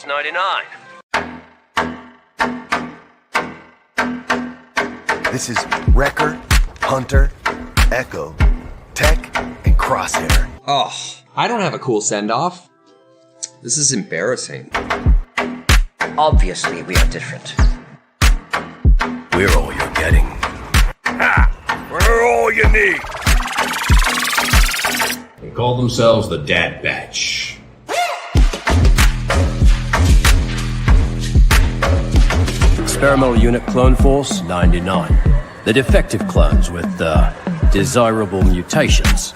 Force 99. This is Wrecker, Hunter, Echo, Tech, and Crosshair. Oh, I don't have a cool send-off. This is embarrassing. Obviously, we are different. We're all you're getting. Ha! We're all you need. They call themselves the Dad Batch. Experimental Unit Clone Force 99. The defective clones with desirable mutations.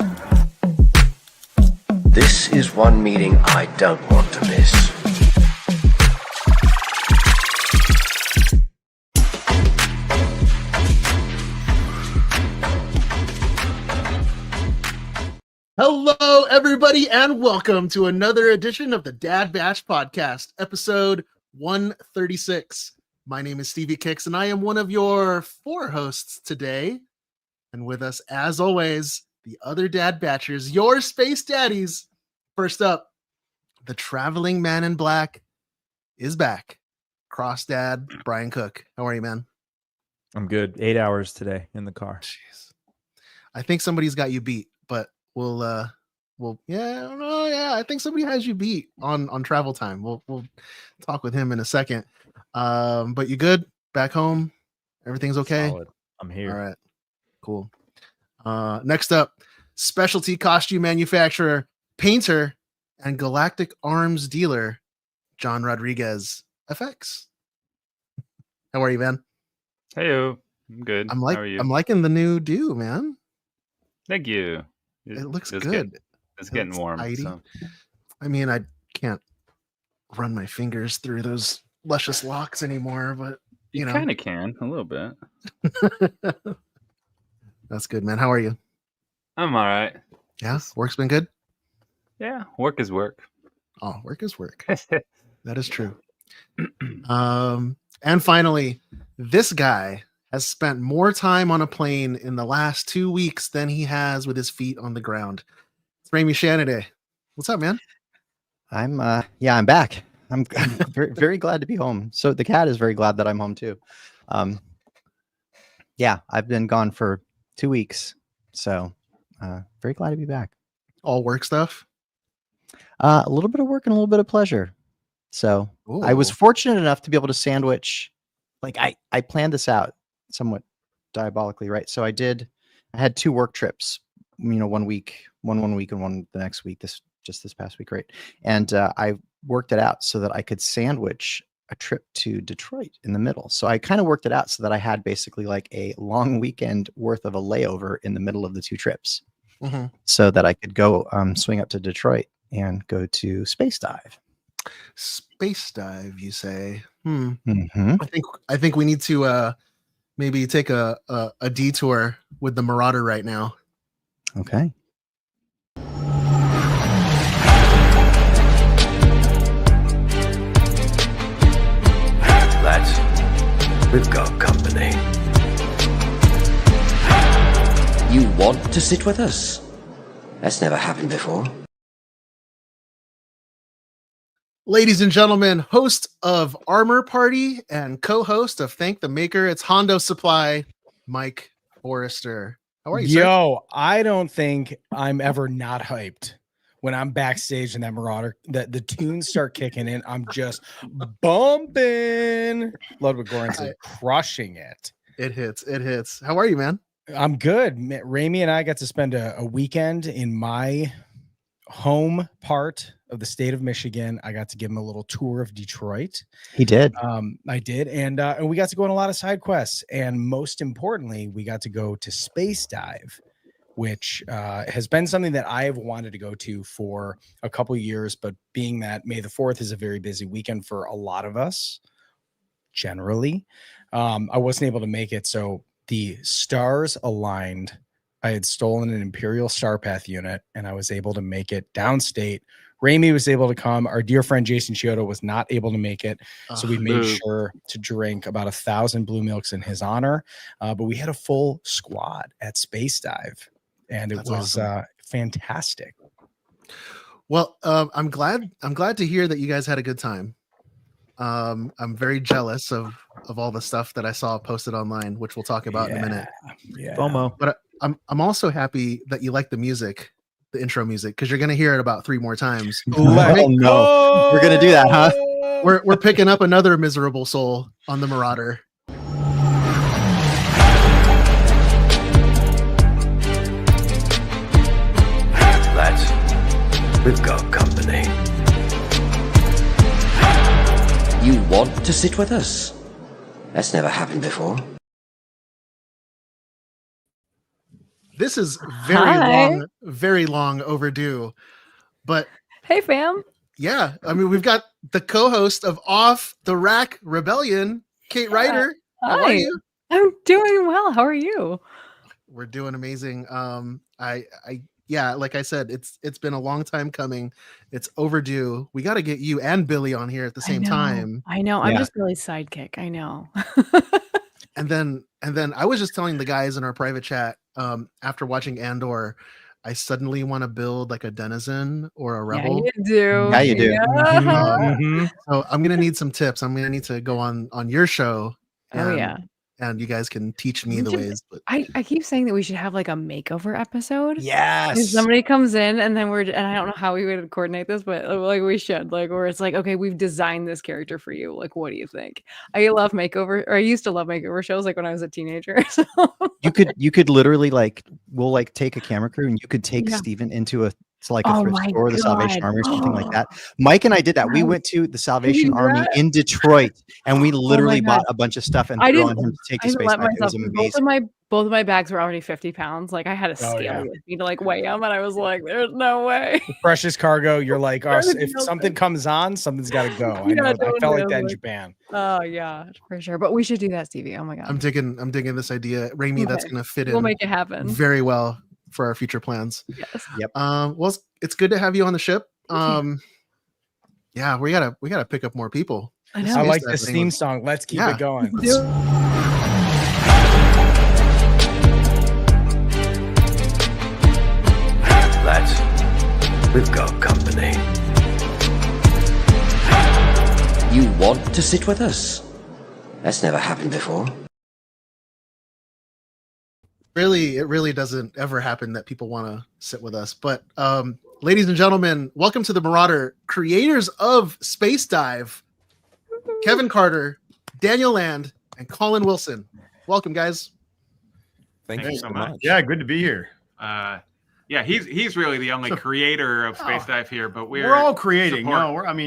This is one meeting I don't want to miss. Hello, everybody, and welcome to another edition of the Dad Bash Podcast, episode 136. My name is Stevie Kicks, and I am one of your 4 hosts today. And with us, as always, the other Dad Batchers, your space daddies. First up, the traveling man in black is back. Cross Dad, Brian Cook. How are you, man? I'm good. 8 hours today in the car. Jeez. I think somebody's got you beat, but I think somebody has you beat on travel time. We'll talk with him in a second. But you good? Back home? Everything's okay? Solid. I'm here. All right. Cool. Next up, specialty costume manufacturer, painter, and galactic arms dealer, John Rodriguez, FX. How are you, man? Heyo, I'm good. How are you? I'm liking the new do, man. Thank you. It looks it's good. It's getting warm. So. I mean, I can't run my fingers through those luscious locks anymore, but you know, kind of can a little bit. That's good, man. How are you? I'm all right. Yeah, work's been good. Yeah, work is work. Oh, work is work. That is true. And finally, this guy has spent more time on a plane in the last 2 weeks than he has with his feet on the ground. It's Ramy Shanaday. What's up, man? I'm back. I'm very, very glad to be home. So the cat is very glad that I'm home too. I've been gone for 2 weeks. So very glad to be back. All work stuff? A little bit of work and a little bit of pleasure. So Ooh. I was fortunate enough to be able to sandwich. Like I planned this out somewhat diabolically, right? So I had 2 work trips, 1 week and one the next week, this past week, right? And I worked it out so that I could sandwich a trip to Detroit in the middle. So I kind of worked it out so that I had basically like a long weekend worth of a layover in the middle of the 2 trips, so that I could go swing up to Detroit and go to Space Dive. Space Dive, you say? Mm-hmm. I think we need to maybe take a detour with the Marauder right now. Okay. Lads, we've got company. You want to sit with us? That's never happened before. Ladies and gentlemen, host of Armor Party and co-host of Thank the Maker, it's Hondo Supply, Mike Forrester. How are you, sir? Yo, I don't think I'm ever not hyped when I'm backstage in that Marauder. The tunes start kicking in. I'm just bumping. Ludwig Göransson crushing it. It hits. How are you, man? I'm good. Ramy and I got to spend a weekend in my home part of the state of Michigan. I got to give him a little tour of Detroit. He did. I did. And we got to go on a lot of side quests. And most importantly, we got to go to Space Dive, which has been something that I have wanted to go to for a couple of years. But being that May the 4th is a very busy weekend for a lot of us, generally, I wasn't able to make it. So the stars aligned. I had stolen an Imperial Starpath unit, and I was able to make it downstate. Ramy was able to come. Our dear friend Jason Chiodo was not able to make it, so we made sure to drink about 1,000 blue milks in his honor. But we had a full squad at Space Dive, and it was awesome. Fantastic. Well, I'm glad to hear that you guys had a good time. I'm very jealous of all the stuff that I saw posted online, which we'll talk about in a minute. Yeah. FOMO. But I'm also happy that you like the music, the intro music, because you're gonna hear it about 3 more times. Oh no, we're gonna do that, huh? We're picking up another miserable soul on the Marauder. Lads, we've got company. You want to sit with us? That's never happened before. This is Hi. very long overdue. But Hey, fam. yeah, I mean, we've got the co-host of Off the Rack Rebellion, Kate Ryder. How are Hi. you? I'm doing well. How are you? We're doing amazing. Yeah, like I said, it's been a long time coming. It's overdue. We got to get you and Billy on here at the same time. I know. I'm Yeah. just Billy's sidekick. I know. And then I was just telling the guys in our private chat, after watching Andor, I suddenly want to build like a denizen or a Yeah, rebel. you do. Yeah, you do. Yeah. So I'm gonna need some tips. I'm gonna need to go on your show. Oh, yeah. And you guys can teach me We the should- ways. But I keep saying that we should have like a makeover episode. If Yes. somebody comes in and then and I don't know how we would coordinate this, but like we should, like, where it's like, okay, we've designed this character for you. Like, what do you think? I love makeover, or I used to love makeover shows, like when I was a teenager. So You could literally we'll take a camera crew and you could take Yeah. Steven into a thrift my store, the Salvation God. Army or something like that. Mike and I did that. We went to the Salvation do Army that? in Detroit and we literally God. bought a bunch of stuff and I threw didn't- on him to take I to didn't space let dive. It was myself. amazing. Both of my bags were already 50 pounds. Like I had a scale yeah. with me to like weigh them, and I was like, "There's no way." Precious cargo. You're like, oh, Everything if else something is- comes on, something's got to go. I Yeah, know. I totally. felt I like that in was like- Japan. Oh yeah, for sure. But we should do that, Stevie. Oh my god, I'm digging this idea, Raimi. That's Okay. gonna fit we'll in make it happen. very well for our future plans. Yes. Well, it's good to have you on the ship. Thank you. Yeah, we gotta pick up more people. I This know. I like that this thing theme was- song. Let's keep Yeah. it going. Do it. Lads, we've got company. You want to sit with us? That's never happened before. It really doesn't ever happen that people want to sit with us. But ladies and gentlemen, welcome to the Marauder, creators of Space Dive, Kevin Carter, Daniel Land, and Colin Wilson. Welcome, guys. Thank you so much. Yeah, good to be here. Yeah, he's really the only creator of Space Dive here, but we're all creating. support.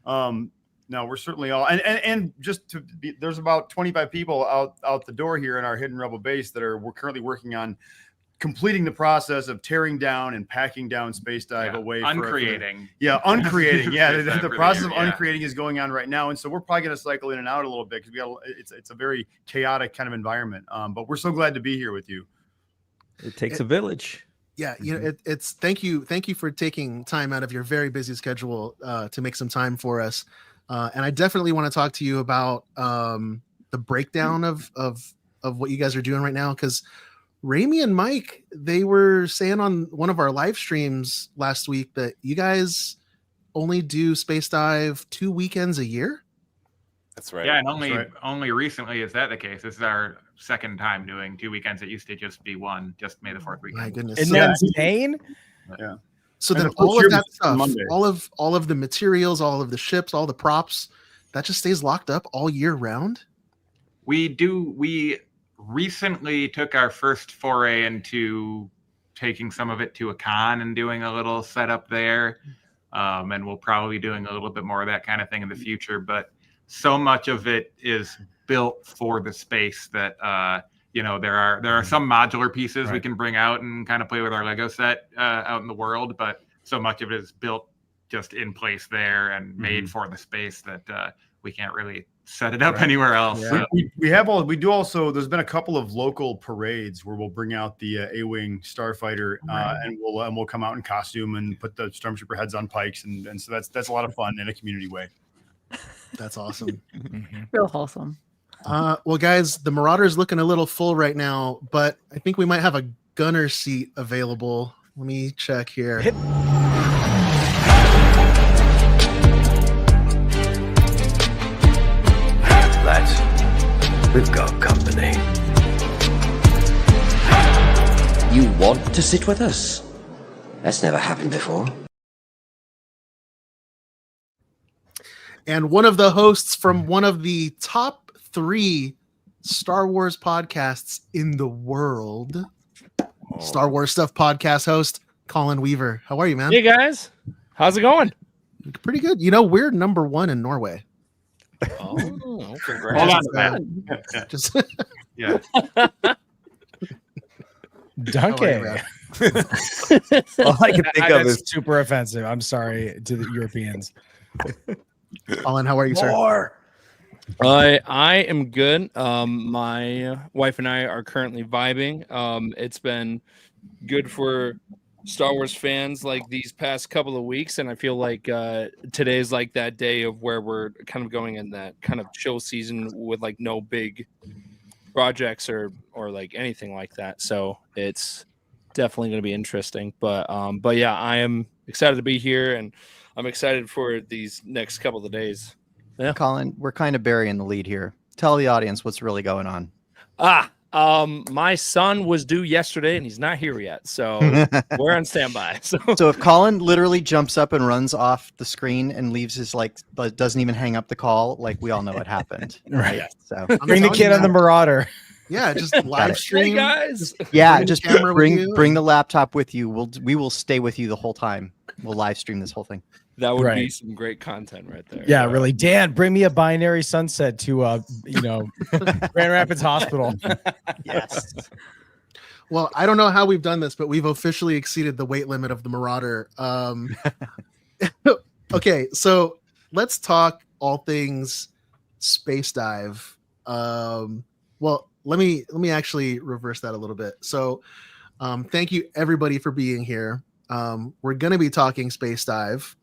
No, no, we're certainly all and just to be, there's about 25 people out the door here in our Hidden Rebel base that we're currently working on completing the process of tearing down and packing down Space Dive away. Uncreating. Uncreating. Yeah, the process of yeah. uncreating is going on right now, and so we're probably going to cycle in and out a little bit because it's a very chaotic kind of environment. But we're so glad to be here with you. It takes a village. Yeah, you know, it's thank you for taking time out of your very busy schedule to make some time for us. And I definitely want to talk to you about the breakdown of what you guys are doing right now, because Raimi and Mike, they were saying on one of our live streams last week that you guys only do Space Dive 2 weekends a year. That's right. Yeah, and only recently is that the case. This is our second time doing 2 weekends. It used to just be one, just May the 4th weekend. My goodness. Isn't that insane? Yeah. So And then of course all of you're that stuff, Monday. all of the materials, all of the ships, all the props, that just stays locked up all year round? We recently took our first foray into taking some of it to a con and doing a little setup there. And we'll probably be doing a little bit more of that kind of thing in the future. But so much of it is built for the space that there are some modular pieces we can bring out and kind of play with our Lego set out in the world, but so much of it is built just in place there and made for the space that we can't really set it up anywhere else. Yeah. So. We do also. There's been a couple of local parades where we'll bring out the A-wing starfighter and we'll come out in costume and put the stormtrooper heads on pikes, and so that's a lot of fun in a community way. That's awesome. Real wholesome. Well, guys, the Marauder's looking a little full right now, but I think we might have a gunner seat available. Let me check here. We've got company. You want to sit with us? That's never happened before. And one of the hosts from one of the top 3 Star Wars podcasts in the world, Star Wars Stuff podcast host, Colin Weaver. How are you, man? Hey, guys. How's it going? Pretty good. You know, we're number 1 in Norway. Oh, Hold on to that. Just Yeah. Donkey. All I can think of That's is super offensive. I'm sorry to the Europeans. Colin, how are you, sir? I am good. My wife and I are currently vibing. It's been good for Star Wars fans like these past couple of weeks, and I feel like today's like that day of where we're kind of going in that kind of chill season with like no big projects or like anything like that. So it's definitely going to be interesting. But yeah, I am excited to be here, and I'm excited for these next couple of days. Yeah, Colin, we're kind of burying the lead here. Tell the audience what's really going on. My son was due yesterday and he's not here yet, so we're on standby. So if Colin literally jumps up and runs off the screen and leaves his but doesn't even hang up the call, like we all know what happened. Right. So bring the kid on the Marauder. Yeah, just live stream. Hey guys. Yeah, just bring the laptop with you. We will stay with you the whole time. We'll live stream this whole thing. That would be some great content right there. Yeah, really. Dan, bring me a binary sunset to Grand Rapids Hospital. Yes. Well, I don't know how we've done this, but we've officially exceeded the weight limit of the Marauder. Okay, so let's talk all things space dive. Well, let me actually reverse that a little bit. So, thank you everybody for being here. We're going to be talking space dive.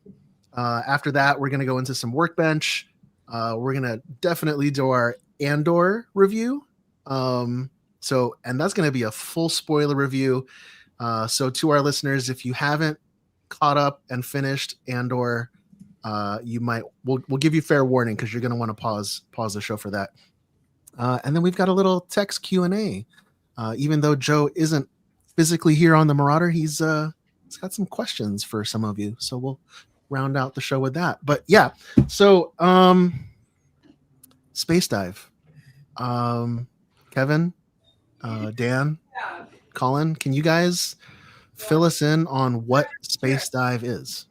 After that, we're going to go into some workbench. We're going to definitely do our Andor review. And that's going to be a full spoiler review. So to our listeners, if you haven't caught up and finished Andor, we'll give you fair warning because you're going to want to pause the show for that. And then we've got a little text Q&A. Even though Joe isn't physically here on the Marauder, he's got some questions for some of you. So we'll round out the show with that. But yeah, so space dive. Kevin, Dan, Colin, can you guys fill us in on what space dive is?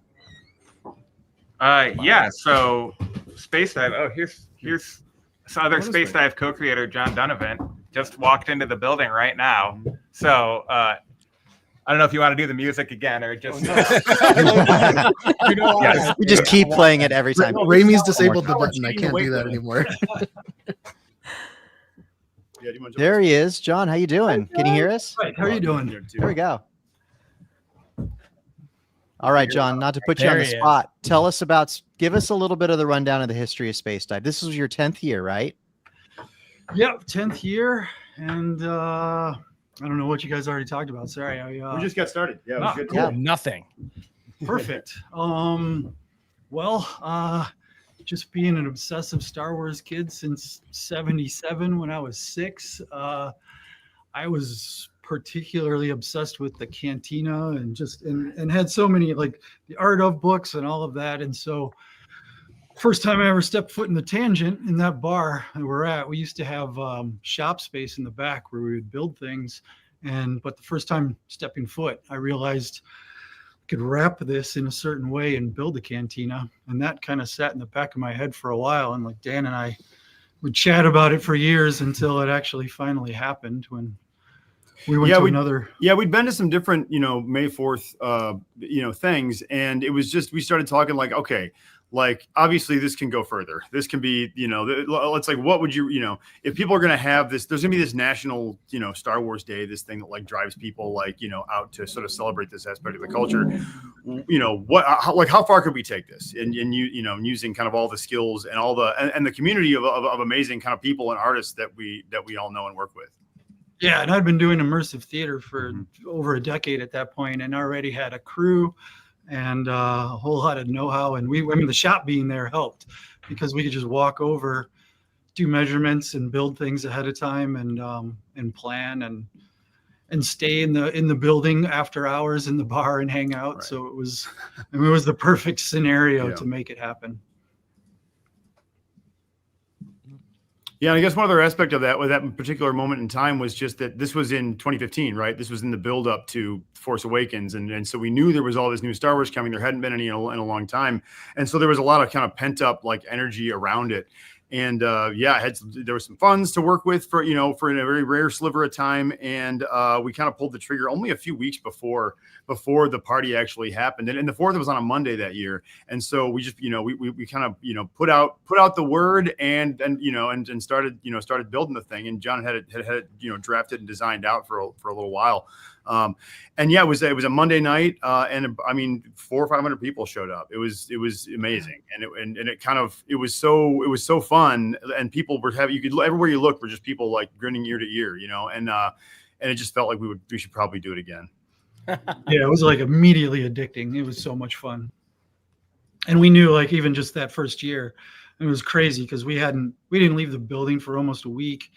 Yeah, so space dive. Oh, here's other space dive co-creator John Donovan just walked into the building right now. So I don't know if you want to do the music again or just. Yes. We just keep playing it every time. Ramey's disabled the button. I can't do that anymore. There he is, John. How you doing? Can you hear us? Right. How are you doing? There we go. All right, John. Not to put you on the spot. Give us a little bit of the rundown of the history of space dive. This was your 10th year, right? Yep, 10th year, and I don't know what you guys already talked about. Sorry, we just got started. Yeah, it was good. Cool. Nothing. Perfect. Just being an obsessive Star Wars kid since '77 when I was 6, I was particularly obsessed with the cantina and had so many like the art of books and all of that. And so first time I ever stepped foot in the Tangent in that bar that we're at, we used to have shop space in the back where we would build things. But the first time stepping foot, I realized I could wrap this in a certain way and build a cantina. And that kind of sat in the back of my head for a while. And like Dan and I would chat about it for years until it actually finally happened when we went to another. Yeah, we'd been to some different, May 4th, things. And it was just, we started talking like, okay, like, obviously this can go further. This can be, it's like, what would you, if people are going to have this, there's going to be this national, Star Wars Day, this thing that like drives people like, out to sort of celebrate this aspect of the culture. How far could we take this? And using kind of all the skills and all and the community of amazing kind of people and artists that we all know and work with. Yeah, and I'd been doing immersive theater for over a decade at that point and already had a crew and a whole lot of know-how. And the shop being there helped because we could just walk over do measurements and build things ahead of time and plan and stay in the building after hours in the bar and hang out. Right. So it was the perfect scenario to make it happen. Yeah, I guess one other aspect of that with that particular moment in time was just that this was in 2015, right? This was in the build up to Force Awakens. And so we knew there was all this new Star Wars coming. There hadn't been any in a long time. And so there was a lot of kind of pent up like energy around it. And there was some funds to work with for a very rare sliver of time. And we kind of pulled the trigger only a few weeks before the party actually happened. And the 4th was on a Monday that year. And so we just, we kind of, put out the word and started building the thing. And John had it drafted and designed out for a little while. It was a Monday night, and I mean 400 or 500 people showed up. It was amazing, and it was so fun, and people were everywhere you looked were just people like grinning ear to ear, and it just felt like we should probably do it again. Yeah, it was like immediately addicting. It was so much fun, and we knew like even just that first year, it was crazy because we didn't leave the building for almost a week,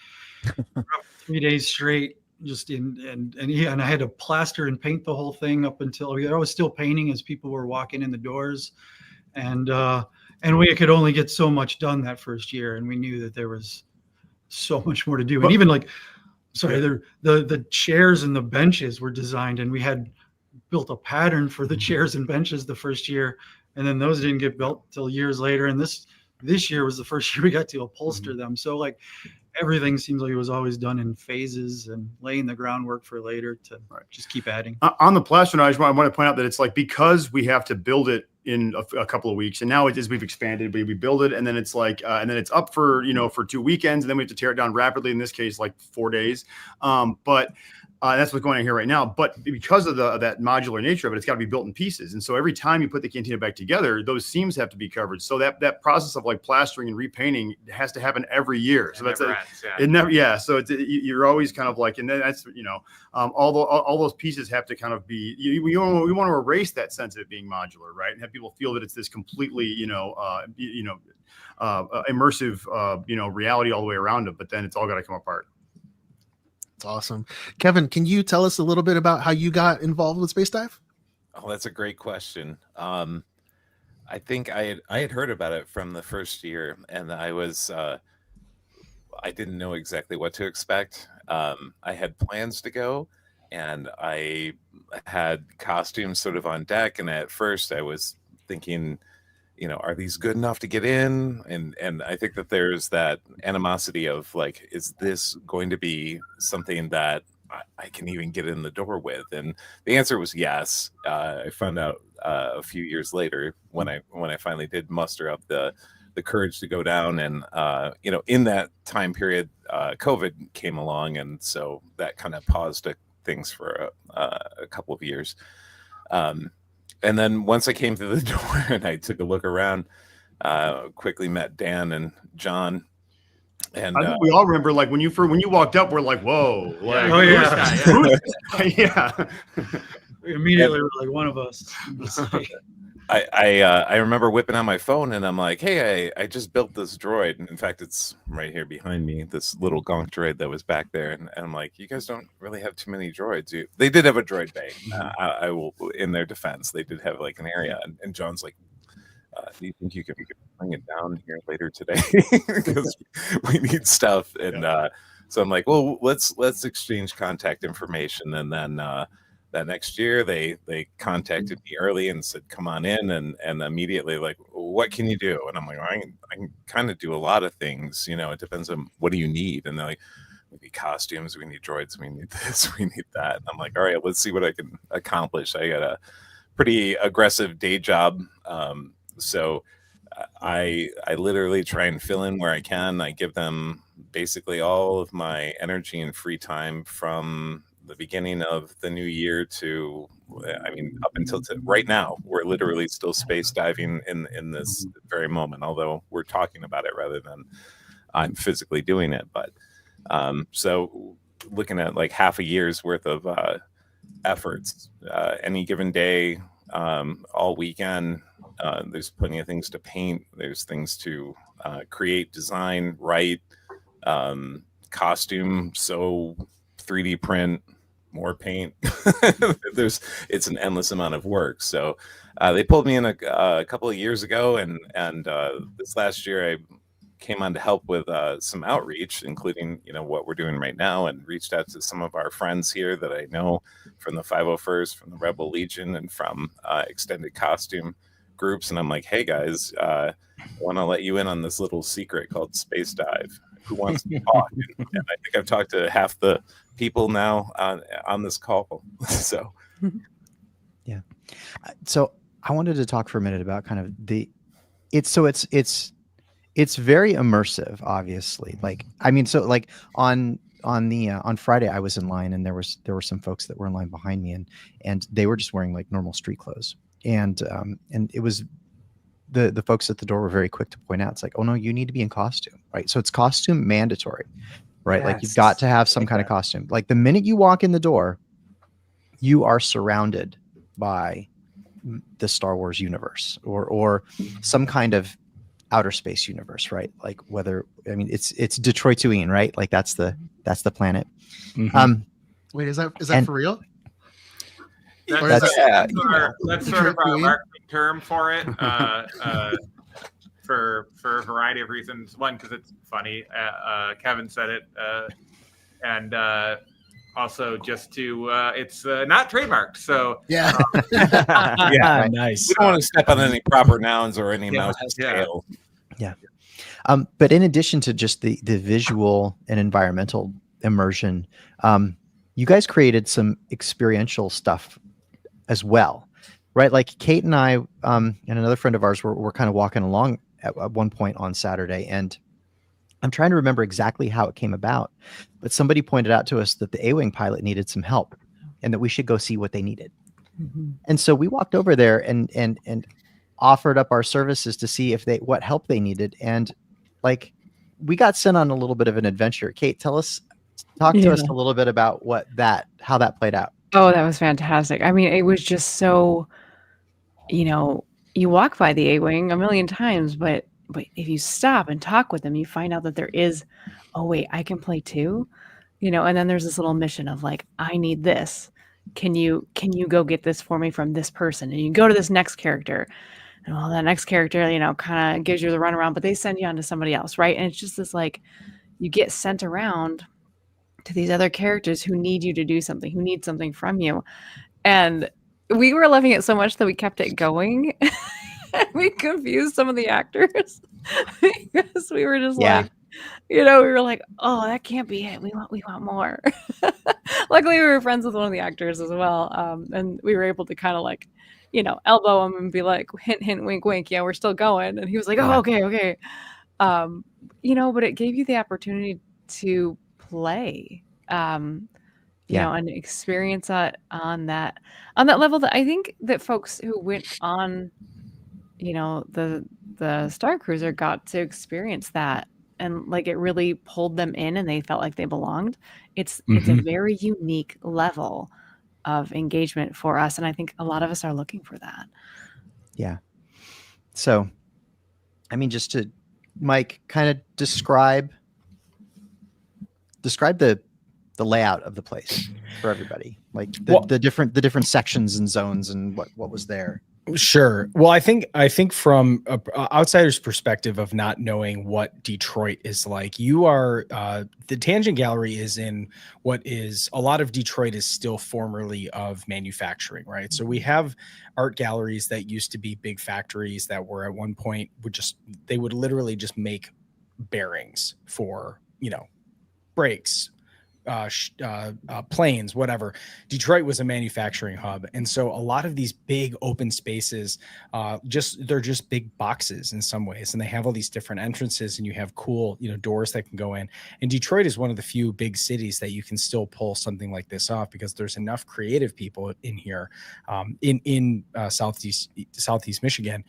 3 days straight. Just and I had to plaster and paint the whole thing up until I was still painting as people were walking in the doors, and we could only get so much done that first year, and we knew that there was so much more to do. And even like, the chairs and the benches were designed, and we had built a pattern for the chairs and benches the first year, and then those didn't get built till years later. And this year was the first year we got to upholster them. So like, everything seems like it was always done in phases and laying the groundwork for later to just keep adding. On the plaster, I want to point out that it's like, because we have to build it in a couple of weeks, and now it is, we've expanded, we build it, and then it's like, and then it's up for 2 weekends, and then we have to tear it down rapidly. In this case, like 4 days. But that's what's going on here right now. But because of that modular nature of it, it's got to be built in pieces. And so every time you put the cantina back together, those seams have to be covered. So that process of like plastering and repainting has to happen every year. So it never. So you're always kind of like, and then that's, all those pieces have to kind of be, we want to erase that sense of it being modular, right? And have people feel that it's this completely, immersive, reality all the way around it, but then it's all got to come apart. That's awesome. Kevin, can you tell us a little bit about how you got involved with Space Dive? Oh, that's a great question. I think I had heard about it from the first year, and I didn't know exactly what to expect. I had plans to go, and I had costumes sort of on deck. And at first I was thinking, are these good enough to get in? And I think that there's that animosity of like, is this going to be something that I can even get in the door with? And the answer was yes. I found out a few years later when I finally did muster up the courage to go down. And in that time period, COVID came along, and so that kind of paused things for a couple of years. And then once I came through the door and I took a look around, quickly met Dan and John. And I think we all remember, like when you walked up, we're like, "Whoa!" Like, yeah. We immediately were like, one of us. I remember whipping out my phone, and I'm like, "Hey, I just built this droid." And in fact, it's right here behind me, this little gonk droid that was back there. And I'm like, "You guys don't really have too many droids." They did have a droid bay. I will, in their defense, they did have like an area. And John's like, "Do you think you can bring it down here later today? Because we need stuff." And so I'm like, "Well, let's exchange contact information." And then that next year they contacted me early and said, "Come on in," and immediately like, "What can you do?" And I'm like, I can kind of do a lot of things. It depends on what do you need. And they're like, "We need costumes, we need droids, we need this, we need that." And I'm like, "All right, let's see what I can accomplish." I got a pretty aggressive day job, so I literally try and fill in where I can. I give them basically all of my energy and free time from the beginning of the new year to, up until right now. We're literally still space diving in this very moment, although we're talking about it rather than I'm physically doing it. But so looking at like half a year's worth of efforts, any given day, all weekend, There's plenty of things to paint. There's things to create, design, write, costume, sew, 3D print, more paint. It's an endless amount of work. So they pulled me in a couple of years ago, and this last year I came on to help with some outreach, including what we're doing right now, and reached out to some of our friends here that I know from the 501st, from the Rebel Legion, and from extended costume groups. And I'm like, hey guys, I want to let you in on this little secret called Space Dive. Who wants to talk? And I think I've talked to half the people now on this call. So yeah. So I wanted to talk for a minute about kind of it's very immersive, obviously. Like, I mean, so like on Friday I was in line, and there were some folks that were in line behind me, and they were just wearing like normal street clothes. And it was the folks at the door were very quick to point out, it's like, oh no, you need to be in costume, right? So it's costume mandatory, right? Like you've got to have some kind of costume. Like the minute you walk in the door, you are surrounded by the Star Wars universe or some kind of outer space universe, right? Like it's Detroituian, right? Like that's the planet. Mm-hmm. Wait, is that for real? That's sort of our marketing term for it, for a variety of reasons. One, because it's funny. Kevin said it, and also just to it's not trademarked. So yeah, yeah, nice. We don't want to step on any proper nouns or any mouse's tail. Yeah. But in addition to just the visual and environmental immersion, you guys created some experiential stuff as well, right? Like Kate and I and another friend of ours were kind of walking along at one point on Saturday, and I'm trying to remember exactly how it came about, but somebody pointed out to us that the A-Wing pilot needed some help and that we should go see what they needed. Mm-hmm. And so we walked over there and offered up our services to see what help they needed. And like, we got sent on a little bit of an adventure. Kate, talk to us a little bit about how that played out. Oh, that was fantastic. I mean, it was just so, you walk by the A-Wing a million times, but if you stop and talk with them, you find out that there is, oh wait, I can play too, and then there's this little mission of like, I need this. Can you go get this for me from this person? And you go to this next character, and well, that next character, kind of gives you the runaround, but they send you on to somebody else, right? And it's just this like, you get sent around to these other characters who need you to do something, who need something from you. And we were loving it so much that we kept it going. We confused some of the actors because we were just like, we were like, oh, that can't be it. We want more. Luckily, we were friends with one of the actors as well. And we were able to kind of like, elbow him and be like, hint, hint, wink, wink. Yeah, we're still going. And he was like, oh, okay. But it gave you the opportunity to play, and experience that on that level that I think that folks who went on, the Star Cruiser got to experience that, and like it really pulled them in and they felt like they belonged. It's a very unique level of engagement for us, and I think a lot of us are looking for that. Yeah. So, I mean, just to Mike, kind of describe the layout of the place for everybody, like the different sections and zones and what was there. Sure. Well, I think from a outsider's perspective of not knowing what Detroit is like, you are the Tangent Gallery is in what is a lot of Detroit is still formerly of manufacturing, right? So we have art galleries that used to be big factories that were at one point they would literally just make bearings for brakes, planes, whatever. Detroit was a manufacturing hub, and so a lot of these big open spaces, they're just big boxes in some ways, and they have all these different entrances, and you have cool, doors that can go in. And Detroit is one of the few big cities that you can still pull something like this off because there's enough creative people in here, in southeast Michigan,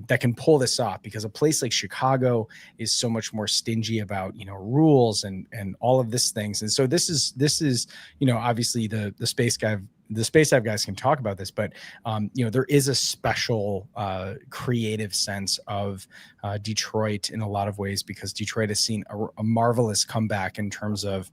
that can pull this off. Because a place like Chicago is so much more stingy about rules and all of these things, and so this is obviously the Space the Space Dive guys can talk about this, but there is a special creative sense of Detroit in a lot of ways, because Detroit has seen a marvelous comeback in terms of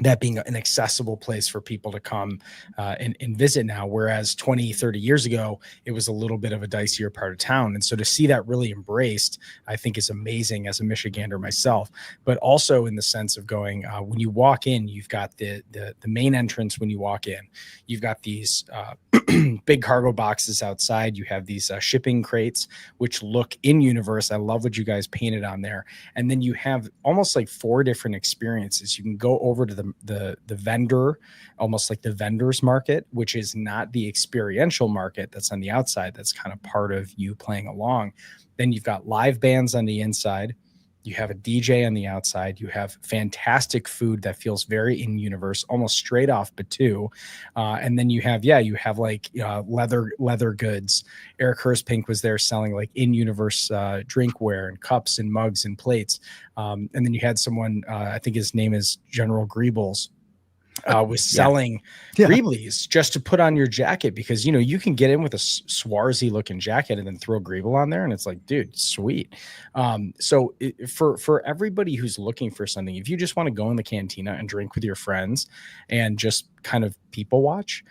that being an accessible place for people to come and visit now, whereas 20, 30 years ago, it was a little bit of a dicier part of town. And so to see that really embraced, I think is amazing as a Michigander myself, but also in the sense of going, when you walk in, you've got the main entrance. When you walk in, you've got these big cargo boxes outside. You have these shipping crates, which look in universe. I love what you guys painted on there. And then you have almost like 4 different experiences. You can go over to the vendor, almost like the vendor's market, which is not the experiential market that's on the outside. That's kind of part of you playing along. Then you've got live bands on the inside. You have a DJ on the outside. You have fantastic food that feels very in universe, almost straight off Batu. And then you have like leather goods. Eric Hurspink was there selling like in universe drinkware and cups and mugs and plates. And then you had someone, I think his name is General Greebles, was selling Greeblies just to put on your jacket, because you can get in with a swarzy looking jacket and then throw a Greeble on there and it's like, dude, sweet. So for everybody who's looking for something, if you just want to go in the cantina and drink with your friends and just kind of people watch,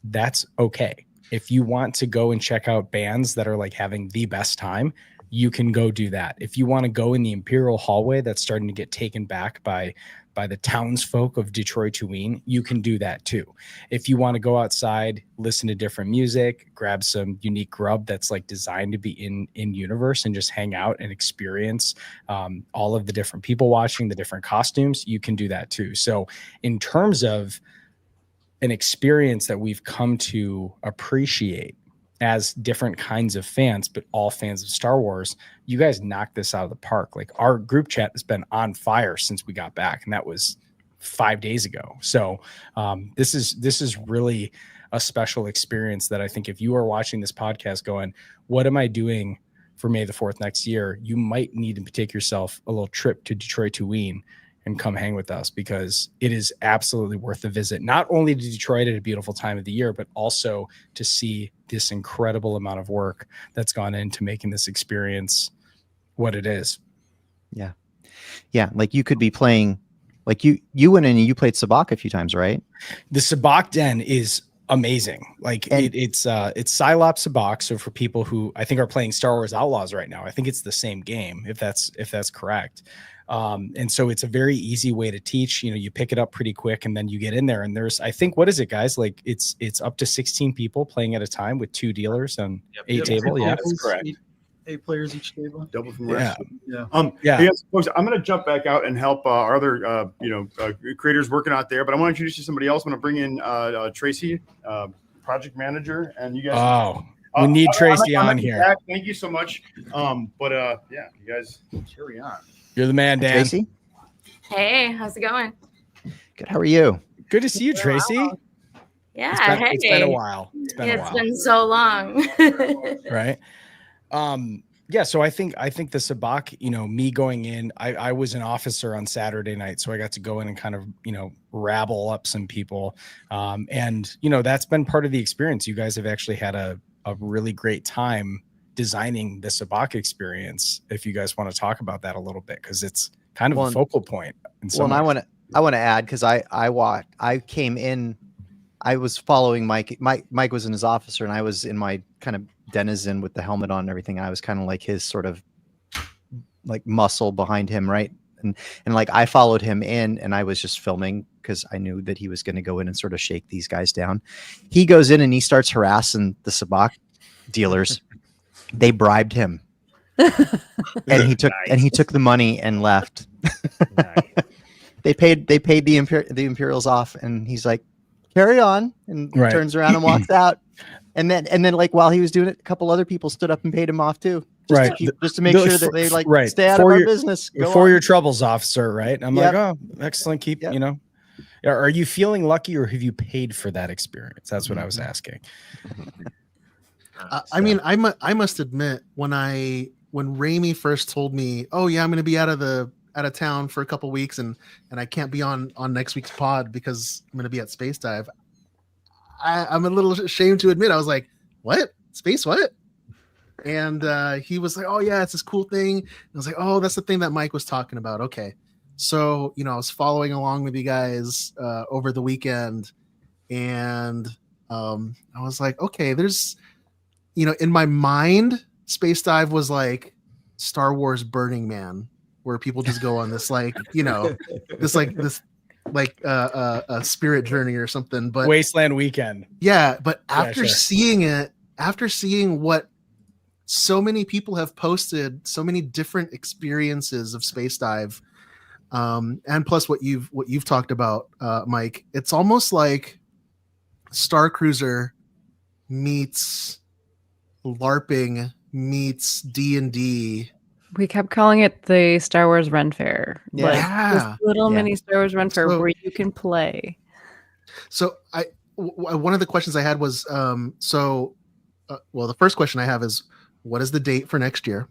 that's okay. If you want to go and check out bands that are like having the best time, you can go do that. If you want to go in the Imperial hallway that's starting to get taken back by the townsfolk of Detroit-Tuween, you can do that too. If you want to go outside, listen to different music, grab some unique grub that's like designed to be in universe and just hang out and experience all of the different people watching, the different costumes, you can do that too. So in terms of an experience that we've come to appreciate as different kinds of fans, but all fans of Star Wars, you guys knocked this out of the park. Like, our group chat has been on fire since we got back, and that was 5 days ago. So this is really a special experience that I think if you are watching this podcast going, what am I doing for May the 4th next year? You might need to take yourself a little trip to Detroit-Tuween and come hang with us, because it is absolutely worth the visit, not only to Detroit at a beautiful time of the year, but also to see this incredible amount of work that's gone into making this experience what it is. Yeah. Like, you could be playing, like you went in and you played Sabacc a few times, right? The Sabacc Den is amazing. Like, it's Psylop Sabacc. So for people who I think are playing Star Wars Outlaws right now, I think it's the same game, if that's correct. And so it's a very easy way to teach. You pick it up pretty quick, and then you get in there, and there's, I think, what is it, guys? Like, it's up to 16 people playing at a time with 2 dealers on a table. Yeah, that's correct. 8 players each table. Double from the rest. Yeah. Hey, folks, I'm going to jump back out and help our other creators working out there, but I want to introduce you to somebody else. I'm going to bring in Tracy, project manager, and you guys. We need Tracy on here. Back. Thank you so much. You guys carry on. You're the man, Dan. Tracy? Hey, how's it going? Good. How are you? Good to see you, Tracy. Yeah, it's been a while. It's been so long. Right. Yeah. So I think the Sabacc, me going in, I was an officer on Saturday night, so I got to go in and kind of, rabble up some people. And that's been part of the experience. You guys have actually had a really great time designing the Sabacc experience. If you guys want to talk about that a little bit, because it's kind of a focal point. And I want to add, because I came in, I was following Mike. Mike was in his officer, and I was in my kind of denizen with the helmet on and everything. I was kind of like his sort of like muscle behind him, right? And like, I followed him in, and I was just filming because I knew that he was going to go in and sort of shake these guys down. He goes in and he starts harassing the Sabacc dealers. They bribed him, and he took the money and left. They paid the Imperials off, and he's like, "Carry on," and turns around and walks out. And then like, while he was doing it, a couple other people stood up and paid him off too, just to make sure that they stay out of our business. For your troubles, officer. Right? I'm like, oh, excellent. Keep Are you feeling lucky, or have you paid for that experience? That's what I was asking. I mean, I must admit, when Raimi first told me, "Oh yeah, I'm going to be out of town for a couple weeks, and I can't be on next week's pod because I'm going to be at Space Dive," I'm a little ashamed to admit, I was like, what? Space what? And he was like, oh yeah, it's this cool thing. And I was like, oh, that's the thing that Mike was talking about. Okay. So, I was following along with you guys over the weekend, and I was like, okay, there's, in my mind, Space Dive was like Star Wars Burning Man, where people just go on this a spirit journey or something. But Wasteland Weekend. Yeah, but after seeing what so many people have posted, so many different experiences of Space Dive, and plus what you've talked about, Mike, it's almost like Star Cruiser meets LARPing meets D&D. We kept calling it the Star Wars Ren Fair. Yeah. This little mini Star Wars Ren Fair where you can play. So one of the questions I had was, the first question I have is, what is the date for next year?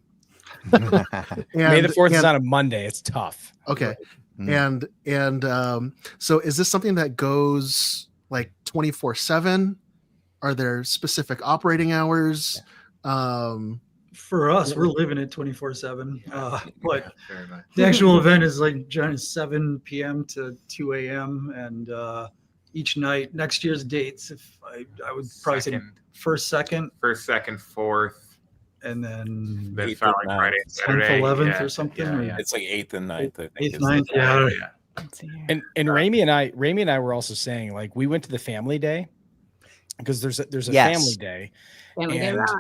May the 4th is on a Monday. It's tough. Okay. And so is this something that goes like 24/7? Are there specific operating hours? For us, we're living it 24/7. But the actual event is like 7 p.m. to 2 a.m. and each night. Next year's dates, if I would probably say first, second, fourth, and then following Friday, Saturday, 10th, 11th, or something. It's like 8th and 9th. I think 8th, 9th, yeah. And Rami and I were also saying, like, we went to the family day because there's a family day. Family Day rocks.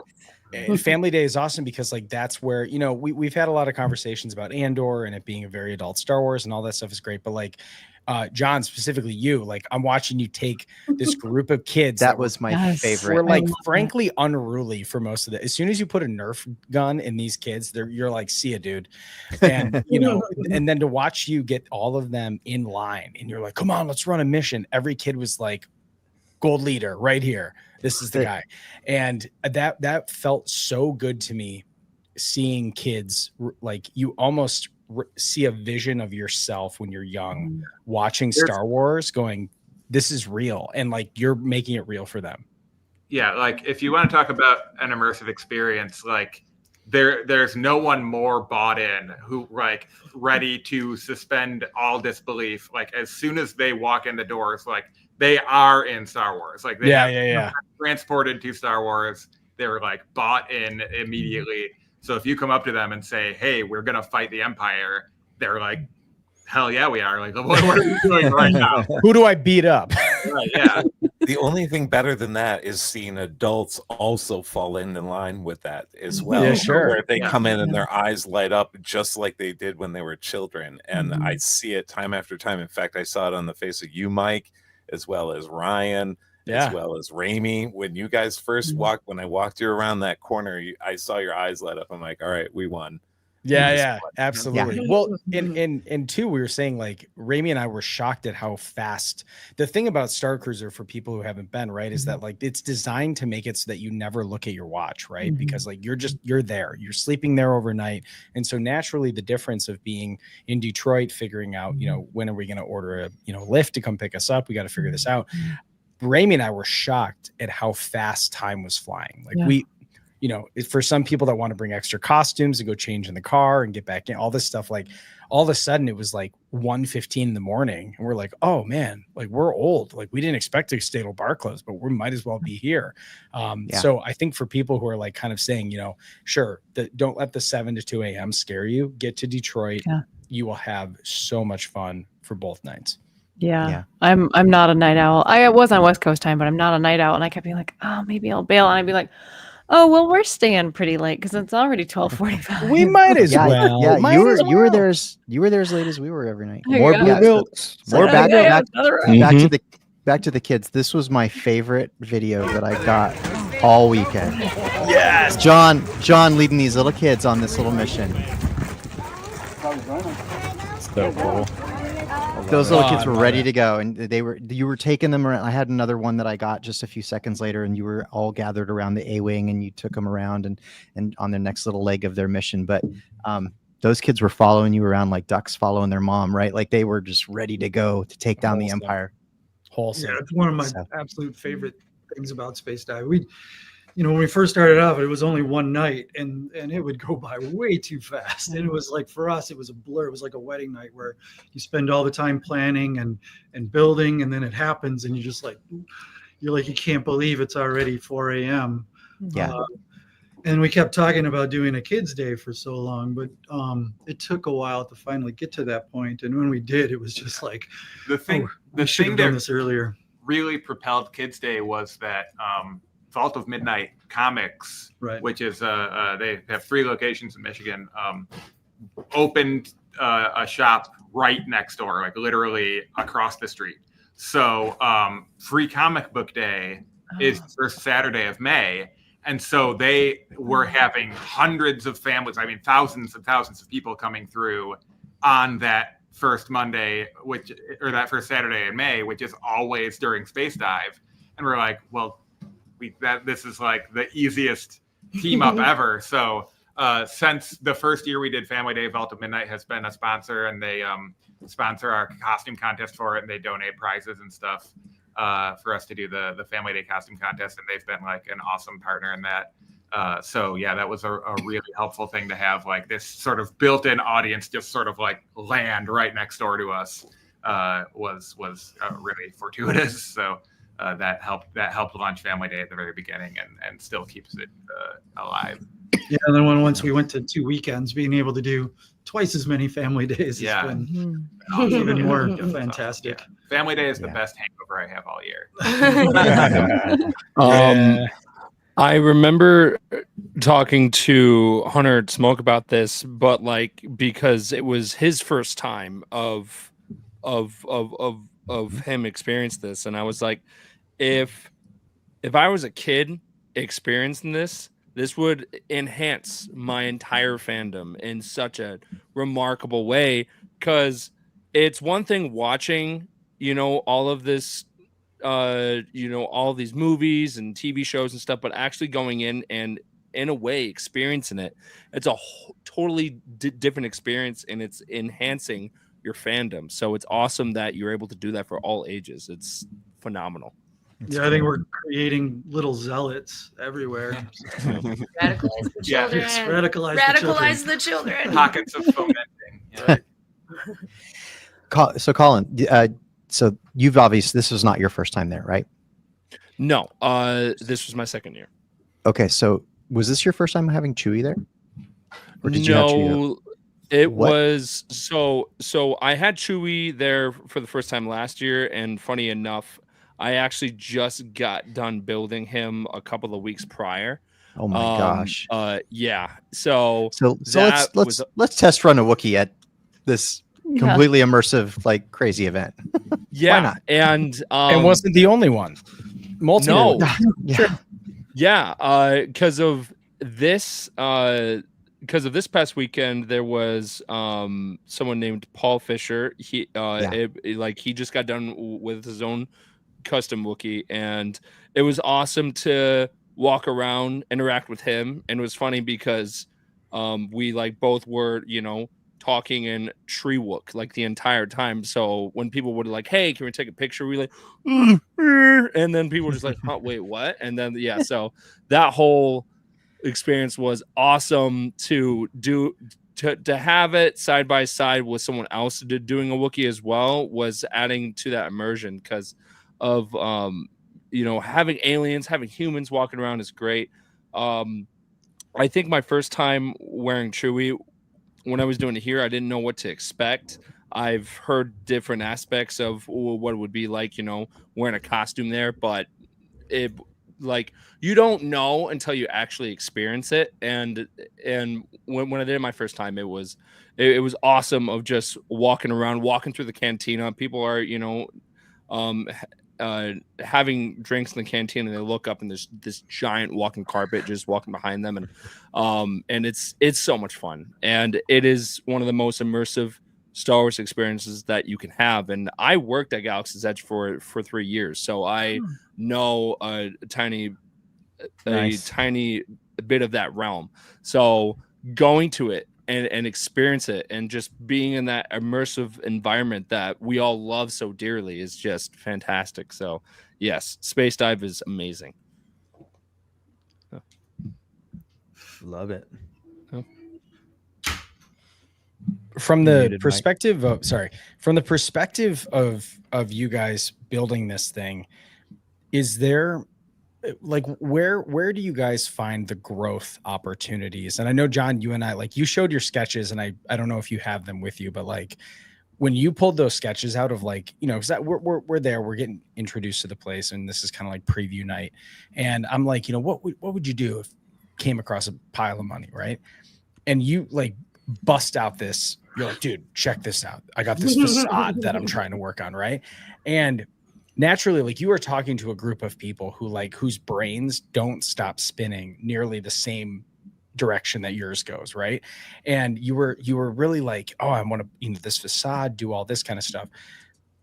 And Family Day is awesome because, like, that's where, we've had a lot of conversations about Andor and it being a very adult Star Wars, and all that stuff is great. But like, John, specifically you, like, I'm watching you take this group of kids. That was my favorite. We're like, frankly, unruly for most of it. As soon as you put a Nerf gun in these kids, you're like, see ya, dude. And, and then to watch you get all of them in line and you're like, come on, let's run a mission. Every kid was like, gold leader right here. This is the guy. And that felt so good to me, seeing kids, like, you almost see a vision of yourself when you're young, watching Star Wars going, this is real. And like, you're making it real for them. Yeah. Like, if you want to talk about an immersive experience, like there's no one more bought in, who like ready to suspend all disbelief. Like, as soon as they walk in the doors, like, they are in Star Wars. Like, they transported to Star Wars. They were like bought in immediately. So if you come up to them and say, hey, we're going to fight the Empire, they're like, hell yeah, we are. Like, what are we doing right now? Who do I beat up? Right, yeah. The only thing better than that is seeing adults also fall in line with that as well. Yeah, sure. Where they come in and their eyes light up just like they did when they were children. And I see it time after time. In fact, I saw it on the face of you, Mike, as well as Ryan, as well as Rami. When you guys first when I walked you around that corner, I saw your eyes light up. I'm like, all right, we won. Yeah, absolutely. Well, and two, we were saying, like, Rami and I were shocked at how fast. The thing about Star Cruiser, for people who haven't been, right, is that, like, it's designed to make it so that you never look at your watch, right? Because, like, you're there, you're sleeping there overnight. And so naturally, the difference of being in Detroit, figuring out, when are we going to order a, Lyft to come pick us up? We got to figure this out. Rami and I were shocked at how fast time was flying. Like, for some people that want to bring extra costumes to go change in the car and get back in, all this stuff, like, all of a sudden it was like 1:15 in the morning and we're like, oh man, like, we're old. Like, we didn't expect to stay till bar close, but we might as well be here. So I think for people who are like kind of saying, sure, don't let the 7 to 2 a.m. scare you. Get to Detroit. You will have so much fun for both nights. Yeah. I'm not a night owl. I was on West Coast time, but I'm not a night owl. And I kept being like, oh, maybe I'll bail. And I'd be like, oh, well, we're staying pretty late because it's already 12:45. We might as well. Yeah, you were there as late as we were every night. More blue milks. More back to the kids. This was my favorite video that I got all weekend. Yes, John leading these little kids on this little mission. So cool. Those little kids were ready to go, and you were taking them around. I had another one that I got just a few seconds later, and you were all gathered around the A-wing, and you took them around and on their next little leg of their mission. But those kids were following you around like ducks following their mom, right? Like, they were just ready to go to take down the Empire. Wholesome. Yeah, it's one of my So- absolute favorite things about Space Dive. When we first started off, it was only one night, and it would go by way too fast. And it was like, for us, it was a blur. It was like a wedding night where you spend all the time planning and building, and then it happens, and you're like, you can't believe it's already 4 a.m. Yeah. And we kept talking about doing a kids' day for so long, but it took a while to finally get to that point. And when we did, it was just like, The thing, we should have done this earlier. Really propelled Kids Day was that Vault of Midnight Comics, Right. which is they have 3 locations in Michigan, opened a shop right next door, like literally across the street. So Free Comic Book Day is the first Saturday of May. And so they were having hundreds of families, I mean, thousands and thousands of people coming through on that first Monday, or that first Saturday in May, which is always during Space Dive. And we're like, well, this is like the easiest team up ever. So since the first year we did Family Day, Vault of Midnight has been a sponsor, and they sponsor our costume contest for it, and they donate prizes and stuff for us to do the Family Day costume contest, and they've been like an awesome partner in that. So yeah, that was a really helpful thing to have, like this sort of built-in audience just sort of like land right next door to us was really fortuitous. So that helped launch Family Day at the very beginning, and still keeps it alive. Yeah, and then once we went to 2 weekends, being able to do twice as many family days has been even more fantastic. Yeah. Family Day is the best hangover I have all year. I remember talking to Hunter Smoke about this, but like because it was his first time of him experience this, and I was like, if I was a kid experiencing this would enhance my entire fandom in such a remarkable way, because it's one thing watching, all of this, all these movies and TV shows and stuff, but actually going in and in a way experiencing it, it's a totally different experience, and it's enhancing your fandom. So it's awesome that you're able to do that for all ages. It's phenomenal. Yeah, I think we're creating little zealots everywhere. Radicalize the children. Yes, radicalize the children. Pockets of fomenting. So Colin, so you've obviously, this was not your first time there, right? No, this was my second year. Okay, so was this your first time having Chewie there? Or did you have Chewie there? It was so I had Chewie there for the first time last year, and funny enough, I actually just got done building him a couple of weeks prior. Oh my gosh. Yeah. So let's test run a Wookiee at this completely immersive, like crazy event. Yeah. Why not? And wasn't the only one. Multiple. No. Yeah. Yeah. Because of this past weekend, there was someone named Paul Fisher. He he just got done with his own custom Wookiee, and it was awesome to walk around, interact with him. And it was funny because we both were talking in tree wook the entire time. So when people would hey, can we take a picture, we and then people were just wait, what? And then so that whole experience was awesome to do. To have it side by side with someone else doing a Wookiee as well was adding to that immersion, because of having aliens, having humans walking around is great. I think my first time wearing Chewie, when I was doing it here, I didn't know what to expect. I've heard different aspects of what it would be like, wearing a costume there, but it you don't know until you actually experience it. And when I did it my first time, it was awesome of just walking around, walking through the cantina. People are having drinks in the canteen, and they look up and there's this giant walking carpet just walking behind them, and it's so much fun, and it is one of the most immersive Star Wars experiences that you can have. And I worked at Galaxy's Edge for 3 years, so I know a tiny bit of that realm. So going to it and experience it, and just being in that immersive environment that we all love so dearly is just fantastic. So yes, Space Dive is amazing. Love it. From You the muted, Mike. perspective of from the perspective of you guys building this thing, is there like where do you guys find the growth opportunities? And I know, John, you and I, like, you showed your sketches, and I don't know if you have them with you, but like when you pulled those sketches out of, like, you know, because we're there, we're getting introduced to the place, and this is kind of like preview night, and I'm like, you know, what would you do if you came across a pile of money, right? And you like bust out this, you're like, dude, check this out, I got this facade that I'm trying to work on, right? And naturally, like, you are talking to a group of people who, like, whose brains don't stop spinning nearly the same direction that yours goes, right? And you were really like, oh, I want to, you know, this facade, do all this kind of stuff.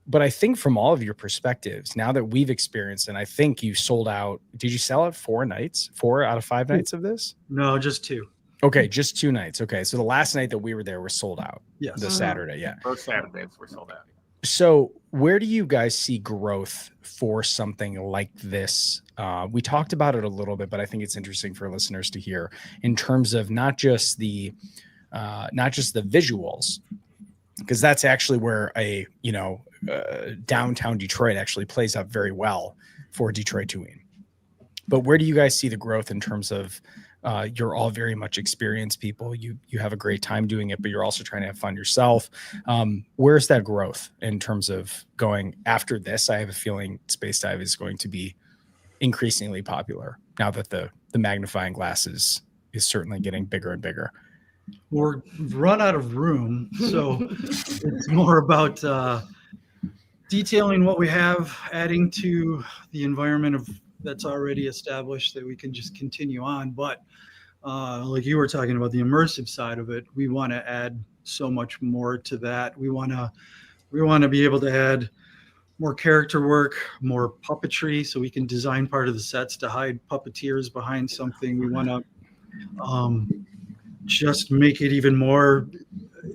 But I think from all of your perspectives, now that we've experienced, and I think you sold out, did you sell it 4 out of 5 nights of this? No, just 2. Okay, just 2 nights. Okay, so the last night that we were there was sold out. Yes. The Saturday, yeah. Both Saturdays were sold out. So where do you guys see growth for something like this? We talked about it a little bit, but I think it's interesting for listeners to hear in terms of not just the visuals, because that's actually where downtown Detroit actually plays up very well for Detroit Touring. But where do you guys see the growth in terms of you're all very much experienced people. You have a great time doing it, but you're also trying to have fun yourself. Where's that growth in terms of going after this? I have a feeling Space Dive is going to be increasingly popular now that the magnifying glass is certainly getting bigger and bigger. We're run out of room, so it's more about detailing what we have, adding to the environment that's already established that we can just continue on. But like you were talking about the immersive side of it, we want to add so much more to that. We want to be able to add more character work, more puppetry, so we can design part of the sets to hide puppeteers behind something. We want to just make it even more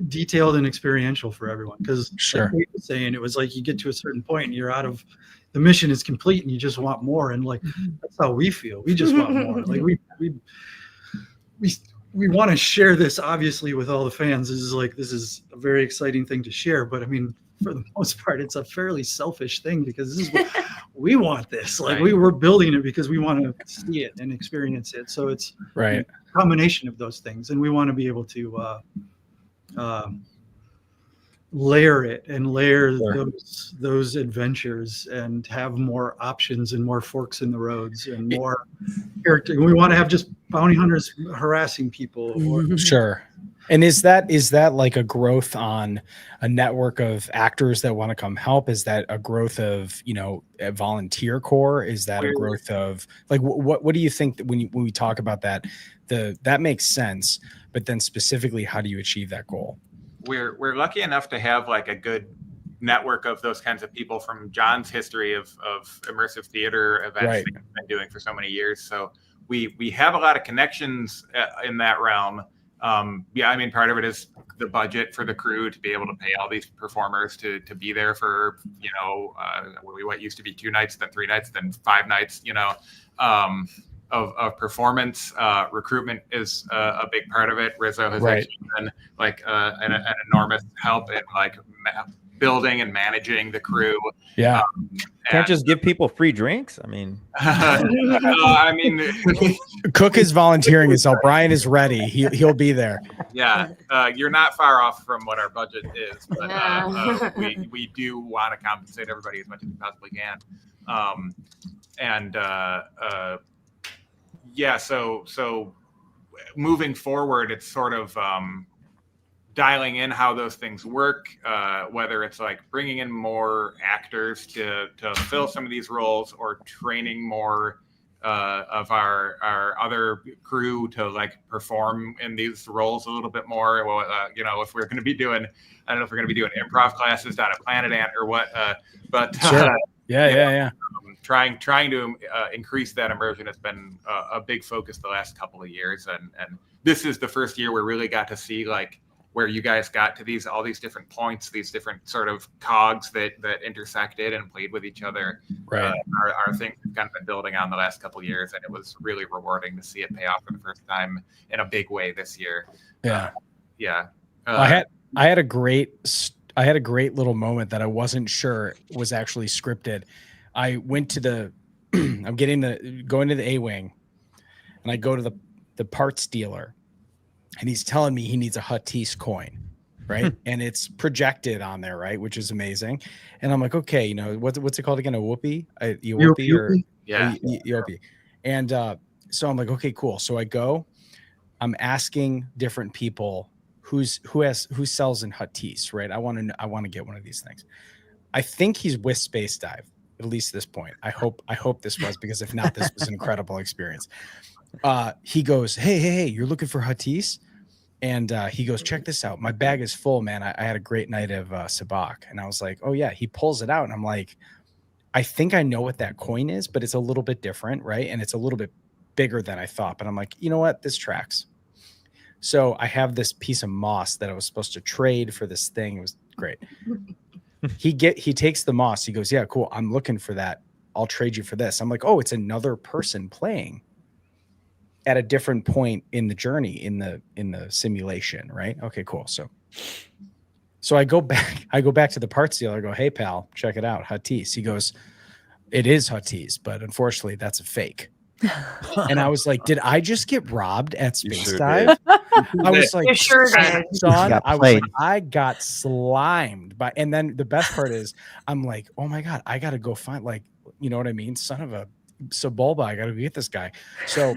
detailed and experiential for everyone. Because sure, like we were saying, it was like you get to a certain point and you're out of, the mission is complete and you just want more. And like, that's how we feel. We just want more. Like we want to share this obviously with all the fans. This is a very exciting thing to share. But I mean, for the most part, it's a fairly selfish thing because this is what we want this. Like we were building it because we want to see it and experience it. So it's right. A combination of those things. And we want to be able to layer it and layer those adventures and have more options and more forks in the roads and more character. We want to have just bounty hunters harassing people. Sure. And is that like a growth on a network of actors that want to come help? Is that a growth of, a volunteer corps? Is that a growth of like, what do you think that when we talk about that, that makes sense, but then specifically, how do you achieve that goal? We're lucky enough to have like a good network of those kinds of people from John's history of immersive theater events that he's been doing for so many years. So we have a lot of connections in that realm. I mean, part of it is the budget for the crew to be able to pay all these performers to be there for, what used to be 2 nights, then 3 nights, then 5 nights, of performance. Recruitment is a big part of it. Rizzo has actually been like an enormous help in like building and managing the crew. Yeah. Can't just give people free drinks. I mean, Cook is volunteering, so Brian is ready. He'll be there. Yeah. You're not far off from what our budget is, but we do want to compensate everybody as much as we possibly can. So moving forward, it's sort of dialing in how those things work, whether it's like bringing in more actors to fill some of these roles or training more of our other crew to like perform in these roles a little bit more. Well, if we're going to be doing, I don't know if we're going to be doing improv classes down at Planet Ant or what, but sure. Yeah. Trying to increase that immersion has been a big focus the last couple of years, and this is the first year we really got to see like where you guys got to all these different points, these different sort of cogs that intersected and played with each other. Right. Our thing we've kind of been building on the last couple of years, and it was really rewarding to see it pay off for the first time in a big way this year. Yeah. I had a great little moment that I wasn't sure was actually scripted. I went to I'm going to the A-wing, and I go to the parts dealer, and he's telling me he needs a Huttese coin, right? And it's projected on there, right? Which is amazing. And I'm like, okay, you know, what's it called again? A whoopee? A whoopee or Yopi. And so I'm like, okay, cool. So I'm asking different people who sells in Huttese, right? I want to get one of these things. I think he's with Space Dive, at least at this point. I hope this was, because if not, this was an incredible experience. He goes, hey, you're looking for Huttese? And he goes, check this out. My bag is full, man. I had a great night of sabacc. And I was like, oh yeah. He pulls it out, and I'm like, I think I know what that coin is, but it's a little bit different, right? And it's a little bit bigger than I thought. But I'm like, you know what? This tracks. So I have this piece of moss that I was supposed to trade for this thing. It was great. He takes the moss. He goes, yeah, cool. I'm looking for that. I'll trade you for this. I'm like, oh, it's another person playing at a different point in the journey in the simulation, right? Okay, cool. So I go back to the parts dealer. I go, hey pal, check it out, Huttese. He goes, it is Huttese, but unfortunately that's a fake. And I was like, did I just get robbed at Space Dive? I was like, son, I got slimed by, and then the best part is I'm like, oh my God, I got to go find, like, you know what I mean? Son of a Sebulba, I got to get this guy. So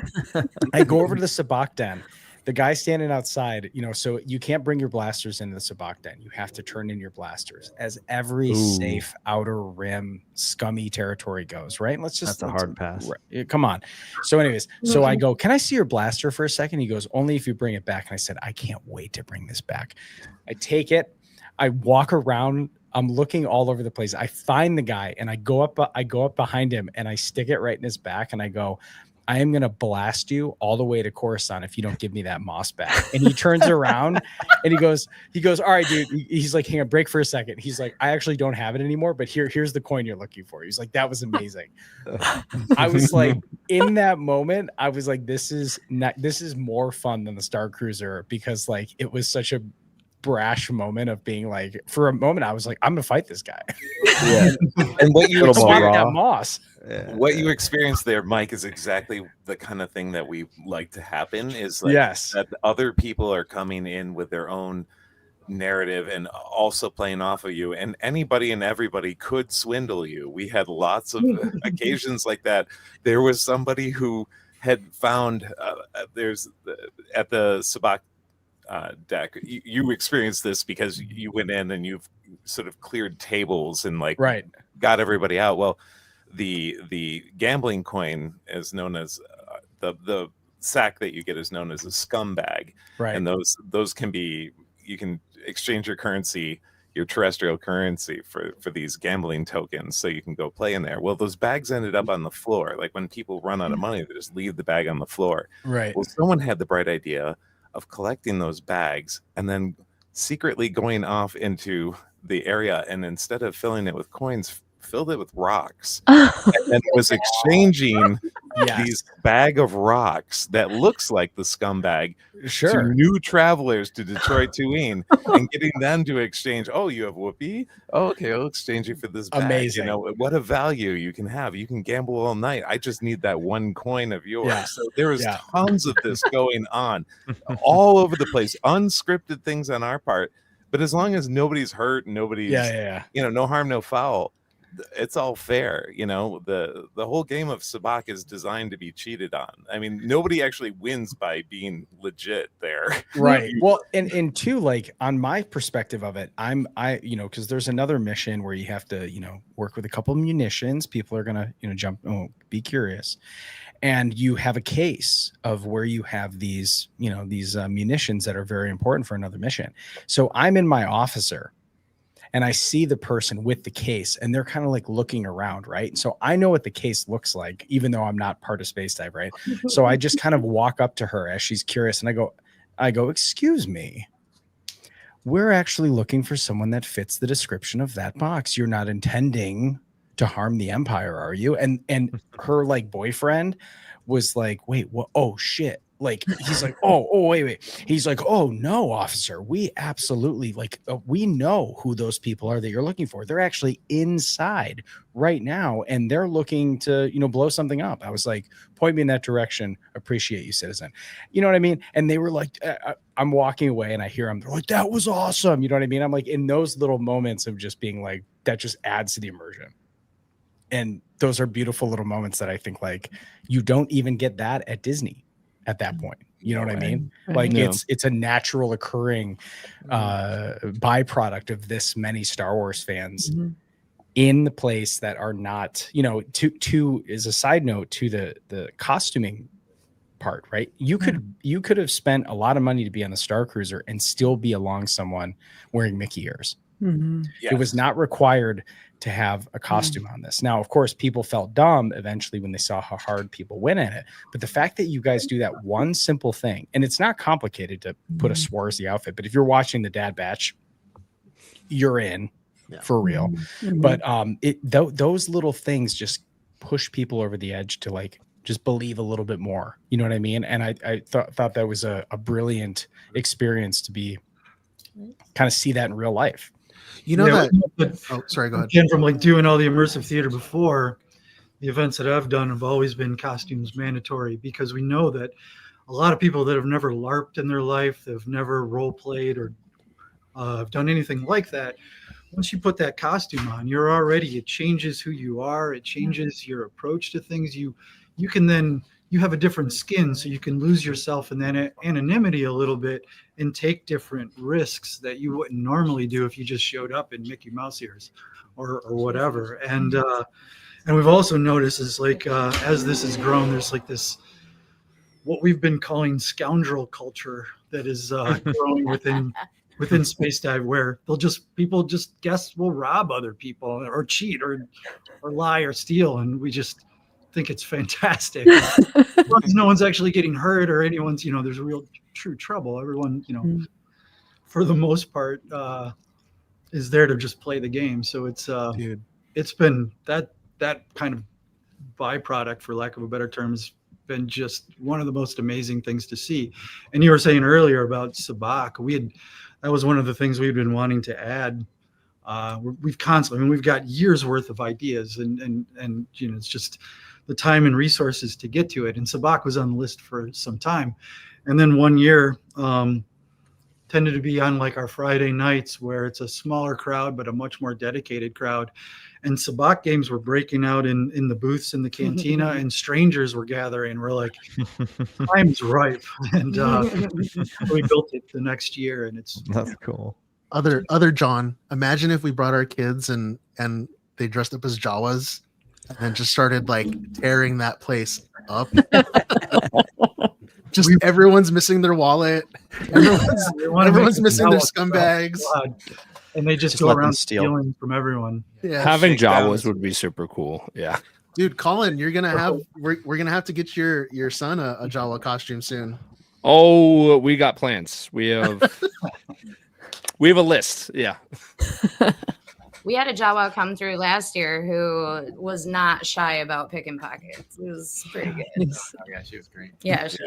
I go over to the sabacc den. The guy standing outside, you know, so you can't bring your blasters into the sabacc den. You have to turn in your blasters, as every safe outer rim scummy territory goes, right? That's a hard pass. Come on. So anyways, so I go, can I see your blaster for a second? He goes, only if you bring it back. And I said, I can't wait to bring this back. I take it. I walk around. I'm looking all over the place. I find the guy, and I go up behind him, and I stick it right in his back. And I go, I am going to blast you all the way to Coruscant if you don't give me that moss back. And he turns around and he goes, all right, dude. He's like, hang on, break for a second. He's like, I actually don't have it anymore, but here's the coin you're looking for. He's like, that was amazing. I was like, in that moment, I was like, this is more fun than the Star Cruiser, because like, it was such a brash moment of being like, for a moment, I was like, I'm going to fight this guy. Yeah. And what you that moss. What you experienced there, Mike, is exactly the kind of thing that we like to happen, is like that other people are coming in with their own narrative and also playing off of you, and anybody and everybody could swindle you. We had lots of occasions like that. There was somebody who had found at the sabacc deck, you experienced this because you went in and you've sort of cleared tables and like got everybody out. Well, the gambling coin is known as the sack that you get is known as a scumbag, right? And those can be, you can exchange your currency, your terrestrial currency, for these gambling tokens, so you can go play in there. Well, those bags ended up on the floor. Like when people run out of money, they just leave the bag on the floor. Right. Well, someone had the bright idea of collecting those bags and then secretly going off into the area, and instead of filling it with coins, filled it with rocks, and then was exchanging these bag of rocks that looks like the scumbag to new travelers to Detroit Tuine, and getting them to exchange. Oh, you have whoopee? Oh, okay, I'll exchange you for this bag. Amazing. You know what a value you can have. You can gamble all night. I just need that one coin of yours. Yeah. So there was tons of this going on all over the place, unscripted things on our part. But as long as nobody's hurt, nobody's you know, no harm, no foul, it's all fair. You know, the whole game of sabacc is designed to be cheated on. I mean, nobody actually wins by being legit there. Right. Well, and two, like on my perspective of it, I you know, because there's another mission where you have to, you know, work with a couple of munitions. People are gonna, you know, be curious. And you have a case of where you have these, you know, these munitions that are very important for another mission. So I'm in my officer. and I see the person with the case, and they're kind of like looking around, right? So I know what the case looks like, even though I'm not part of Space Dive, right? So I just kind of walk up to her as she's curious, and I go, excuse me. We're actually looking for someone that fits the description of that box. You're not intending to harm the Empire, are you? And her like boyfriend was like, wait, what? Oh shit. Like, he's like, wait. He's like, oh no, officer, we absolutely we know who those people are that you're looking for. They're actually inside right now, and they're looking to, blow something up. I was like, point me in that direction. Appreciate you, citizen. You know what I mean? And they were like, I'm walking away and I hear them. They're like, that was awesome. You know what I mean? I'm like, in those little moments of just being like, that just adds to the immersion. And those are beautiful little moments that I think like you don't even get that at Disney at that point. You know what I mean? Like it's a natural occurring byproduct of this many Star Wars fans in the place that are not, to is a side note to the costuming part, right? You could have spent a lot of money to be on the Star Cruiser and still be along someone wearing Mickey ears. It was not required to have a costume on this. Now, of course, people felt dumb eventually when they saw how hard people went at it. But the fact that you guys do that one simple thing, and it's not complicated to put a swarzy outfit, but if you're watching the Dad Batch, you're in for real. But those little things just push people over the edge to like just believe a little bit more. You know what I mean? And I thought that was a brilliant experience to be kind of see that in real life. Sorry, go ahead. Again, from like doing all the immersive theater before, the events that I've done have always been costumes mandatory, because we know that a lot of people that have never LARPed in their life, that have never role played or done anything like that, once you put that costume on, it changes who you are. It changes your approach to things. You have a different skin, so you can lose yourself in that anonymity a little bit and take different risks that you wouldn't normally do if you just showed up in Mickey Mouse ears or whatever. And we've also noticed is like as this has grown, there's like this what we've been calling scoundrel culture that is growing within Space Dive, where people just guess will rob other people or cheat or lie or steal, and we just think it's fantastic. No one's actually getting hurt or anyone's, there's real true trouble. Everyone, for the most part, is there to just play the game. So it's been that kind of byproduct, for lack of a better term, has been just one of the most amazing things to see. And you were saying earlier about Sabak, that was one of the things we've been wanting to add. We've got years worth of ideas and it's just the time and resources to get to it. And Sabak was on the list for some time. And then one year tended to be on like our Friday nights, where it's a smaller crowd, but a much more dedicated crowd. And Sabak games were breaking out in the booths in the cantina, and strangers were gathering. We're like, time's ripe. And we built it the next year, and that's cool. Other John, imagine if we brought our kids and they dressed up as Jawas and then just started like tearing that place up. Everyone's missing their wallet. Everyone's missing their scumbags. And they just go around stealing from everyone. Yeah, having Jawas would be super cool. Yeah, dude, Colin, we're gonna have to get your son a Jawa costume soon. Oh, we got plans. We have a list. Yeah. We had a Jawa come through last year who was not shy about picking pockets. It was pretty good. Oh, yeah, she was great. Yeah, she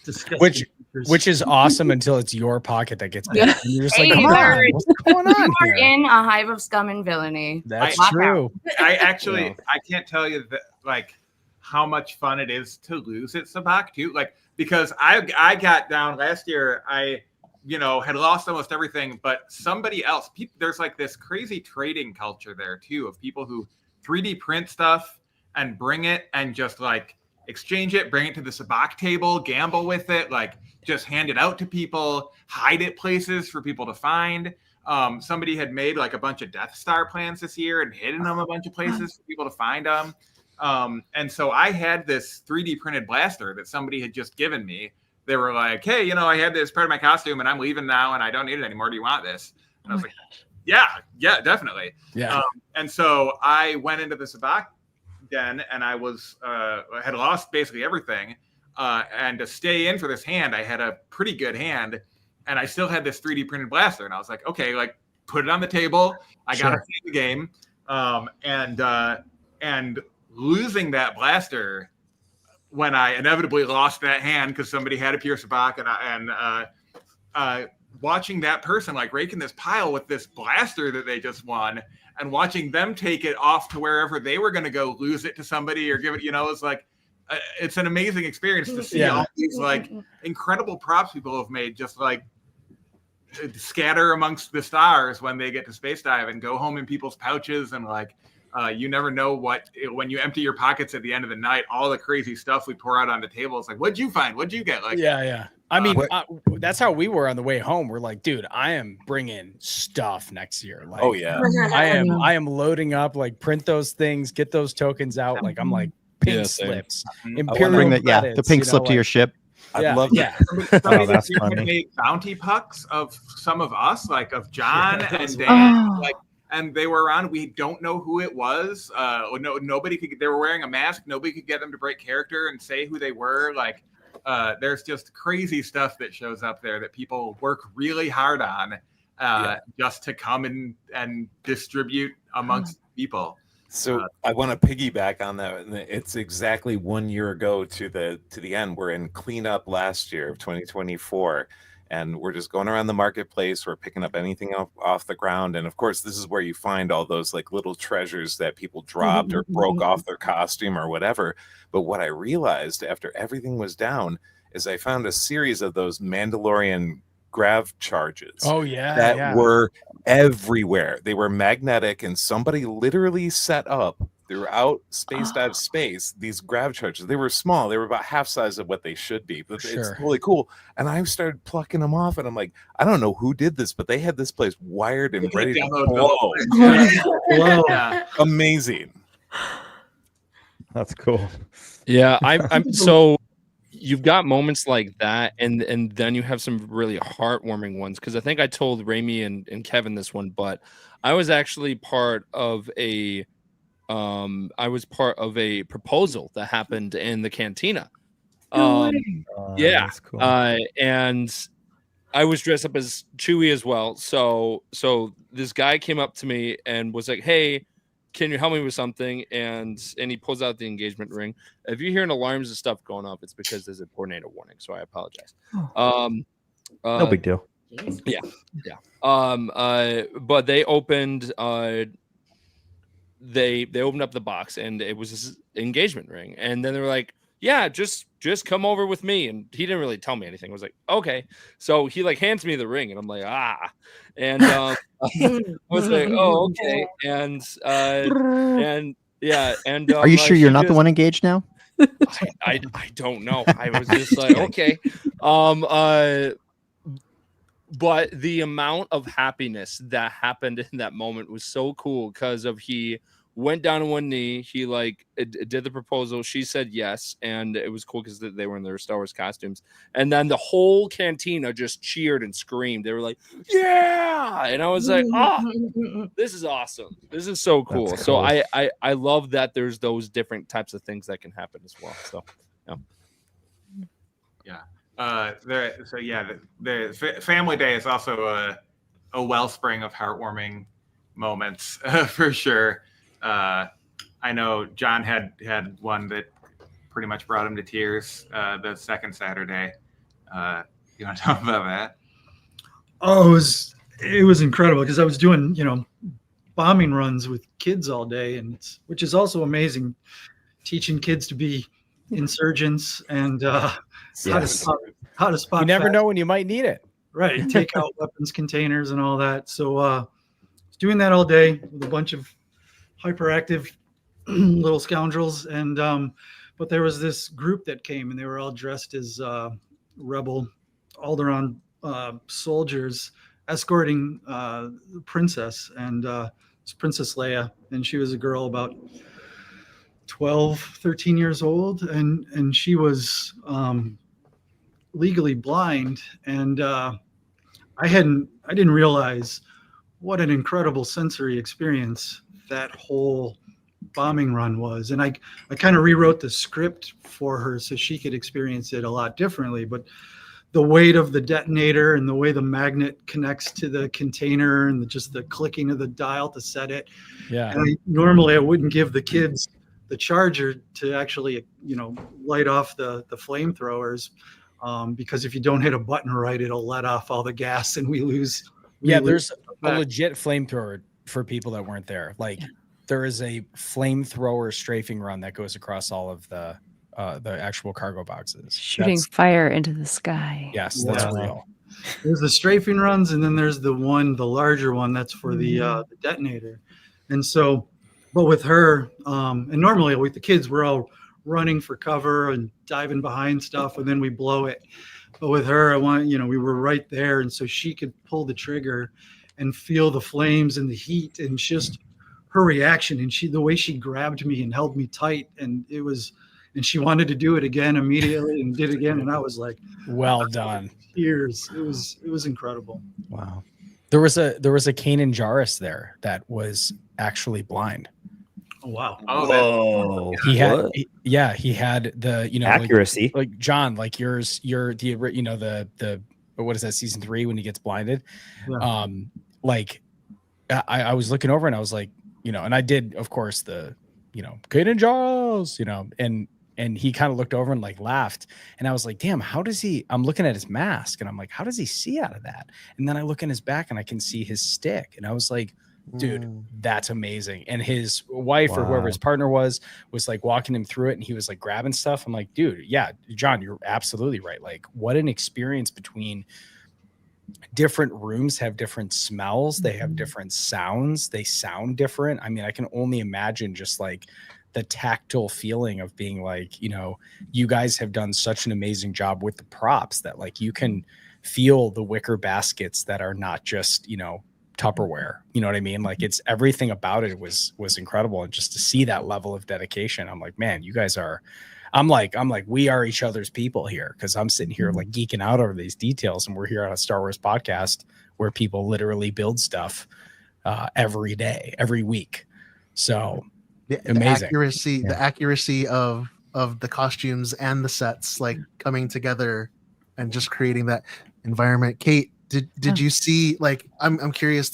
was great. Which is awesome until it's your pocket that gets picked. And you're just Hey, like, come on, what's going on you are here? in a hive of scum and villainy. That's Watch true. out. I actually, I can't tell you that like how much fun it is to lose at Sabak too. Like, because I got down last year, I had lost almost everything, but somebody else, there's like this crazy trading culture there too, of people who 3D print stuff and bring it and just like exchange it, bring it to the Sabak table, gamble with it, like just hand it out to people, hide it places for people to find. Somebody had made like a bunch of Death Star plans this year and hidden them a bunch of places for people to find them. And so I had this 3D printed blaster that somebody had just given me. They were like, hey, I had this part of my costume and I'm leaving now and I don't need it anymore. Do you want this? And I was like, Yeah, definitely. Yeah. And so I went into the sabacc den, and I had lost basically everything. And to stay in for this hand, I had a pretty good hand, and I still had this 3D printed blaster. And I was like, okay, like put it on the table. I got to see the game. And losing that blaster when I inevitably lost that hand because somebody had a pure sabacc, and watching that person like raking this pile with this blaster that they just won, and watching them take it off to wherever they were going to go, lose it to somebody or give it, it's like, it's an amazing experience to see all these like incredible props people have made just like scatter amongst the stars when they get to space dive and go home in people's pouches. And like, you never know when you empty your pockets at the end of the night, all the crazy stuff we pour out on the table. It's like, what'd you find? What'd you get? Like, yeah. I mean, that's how we were on the way home. We're like, dude, I am bringing stuff next year. Like, oh yeah, I am loading up, like print those things, get those tokens out. Like I'm like pink slips, bring the pink slip to your ship. I'd love that. Somebody that's that funny. made bounty pucks of some of us, like of John and Dan, like, and they were around. We don't know who it was. Nobody could. They were wearing a mask. Nobody could get them to break character and say who they were. Like, there's just crazy stuff that shows up there that people work really hard on, just to come and distribute amongst people. So I want to piggyback on that. It's exactly 1 year ago to the end. We're in cleanup last year of 2024, and we're just going around the marketplace. We're picking up anything off the ground, and of course, this is where you find all those like little treasures that people dropped or broke off their costume or whatever. But what I realized after everything was down is I found a series of those Mandalorian grav charges. Oh yeah, that were everywhere. They were magnetic, and somebody literally set up throughout space dive space these grav charges. They were small. They were about half size of what they should be, but it's really cool. And I started plucking them off, and I'm like, I don't know who did this, but they had this place wired and ready to blow. Amazing. That's cool. Yeah, I'm so you've got moments like that, and then you have some really heartwarming ones. Because I think I told Rami and Kevin this one, but I was actually part of a proposal that happened in the cantina. That's cool. And I was dressed up as Chewie as well. So this guy came up to me and was like, "Hey, can you help me with something?" And he pulls out the engagement ring. If you hear alarms and stuff going off, it's because there's a tornado warning. So I apologize. No big deal. Yeah. But they opened. They opened up the box, and it was this engagement ring. And then they were like, "Yeah, just come over with me." And he didn't really tell me anything. I was like, "Okay." So he like hands me the ring, and I'm like, and I was like, "Oh, okay." And are you sure you're not the one engaged now? I don't know. I was just like, okay. But the amount of happiness that happened in that moment was so cool because he went down on one knee. He like did the proposal. She said yes, and it was cool because they were in their Star Wars costumes. And then the whole cantina just cheered and screamed. They were like, "Yeah!" And I was like, "Oh, this is awesome! This is so cool." That's So cool. I love that there's those different types of things that can happen as well. So yeah. The Family Day is also a wellspring of heartwarming moments for sure. I know John had one that pretty much brought him to tears the second Saturday. You want to talk about that? Oh, it was incredible because I was doing bombing runs with kids all day, and which is also amazing, teaching kids to be insurgents and how to spot. You never fast. know when you might need it. Right, take out weapons containers and all that. So was doing that all day with a bunch of hyperactive little scoundrels, and but there was this group that came, and they were all dressed as rebel Alderaan soldiers escorting the princess, and it's Princess Leia, and she was a girl about 12, 13 years old, and she was legally blind, and I didn't realize what an incredible sensory experience that whole bombing run was. And I kind of rewrote the script for her so she could experience it a lot differently. But the weight of the detonator and the way the magnet connects to the container and just the clicking of the dial to set it. Yeah. And normally I wouldn't give the kids the charger to actually, light off the flamethrowers, because if you don't hit a button right, it'll let off all the gas and we lose. There's a legit flamethrower for people that weren't there. Like there is a flamethrower strafing run that goes across all of the actual cargo boxes. Shooting fire into the sky. Yes, that's real. There's the strafing runs, and then there's the larger one that's for the detonator. And so, but with her, and normally with the kids, we're all running for cover and diving behind stuff, and then we blow it. But with her, we were right there, and so she could pull the trigger and feel the flames and the heat, and just her reaction, and the way she grabbed me and held me tight, and and she wanted to do it again immediately and did it again, and I was like, well done. Tears. It was incredible. Wow. There was a Kanan Jarrus there that was actually blind. Oh wow. Oh, he had the accuracy. like John, like you're the what is that, season 3 when he gets blinded? Yeah. I was looking over and I was like, and I did, of course, the Kanan Jarrus, and he kind of looked over and like laughed, and I was like, damn, how does he? I'm looking at his mask and I'm like, how does he see out of that? And then I look in his back and I can see his stick, and I was like, dude, that's amazing. And his wife or whoever his partner was like walking him through it, and he was like grabbing stuff. I'm like, dude, yeah, John, you're absolutely right. Like, what an experience. Between different rooms have different smells, they have different sounds, they sound different. I mean, I can only imagine just like the tactile feeling of being like, you guys have done such an amazing job with the props that like you can feel the wicker baskets that are not just Tupperware, you know what I mean? Like, it's everything about it was incredible. And just to see that level of dedication, I'm like, man, you guys are, I'm like, we are each other's people here, because I'm sitting here like geeking out over these details, and we're here on a Star Wars podcast where people literally build stuff every day, every week. So amazing. The accuracy of the costumes and the sets, like coming together and just creating that environment. Kate, did you see, like, I'm curious,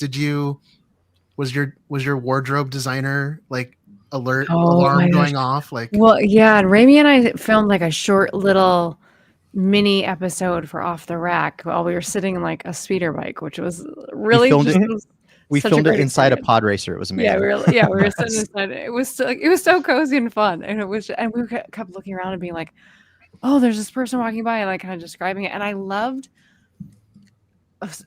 was your wardrobe designer like alarm going off? Like, well, yeah, and Raimi and I filmed like a short little mini episode for Off the Rack while we were sitting in like a speeder bike, which was really we filmed it inside a pod racer. It was amazing. Yeah, we were sitting inside. It was so cozy and fun, and we kept looking around and being like, oh, there's this person walking by, and like kind of describing it. And I loved.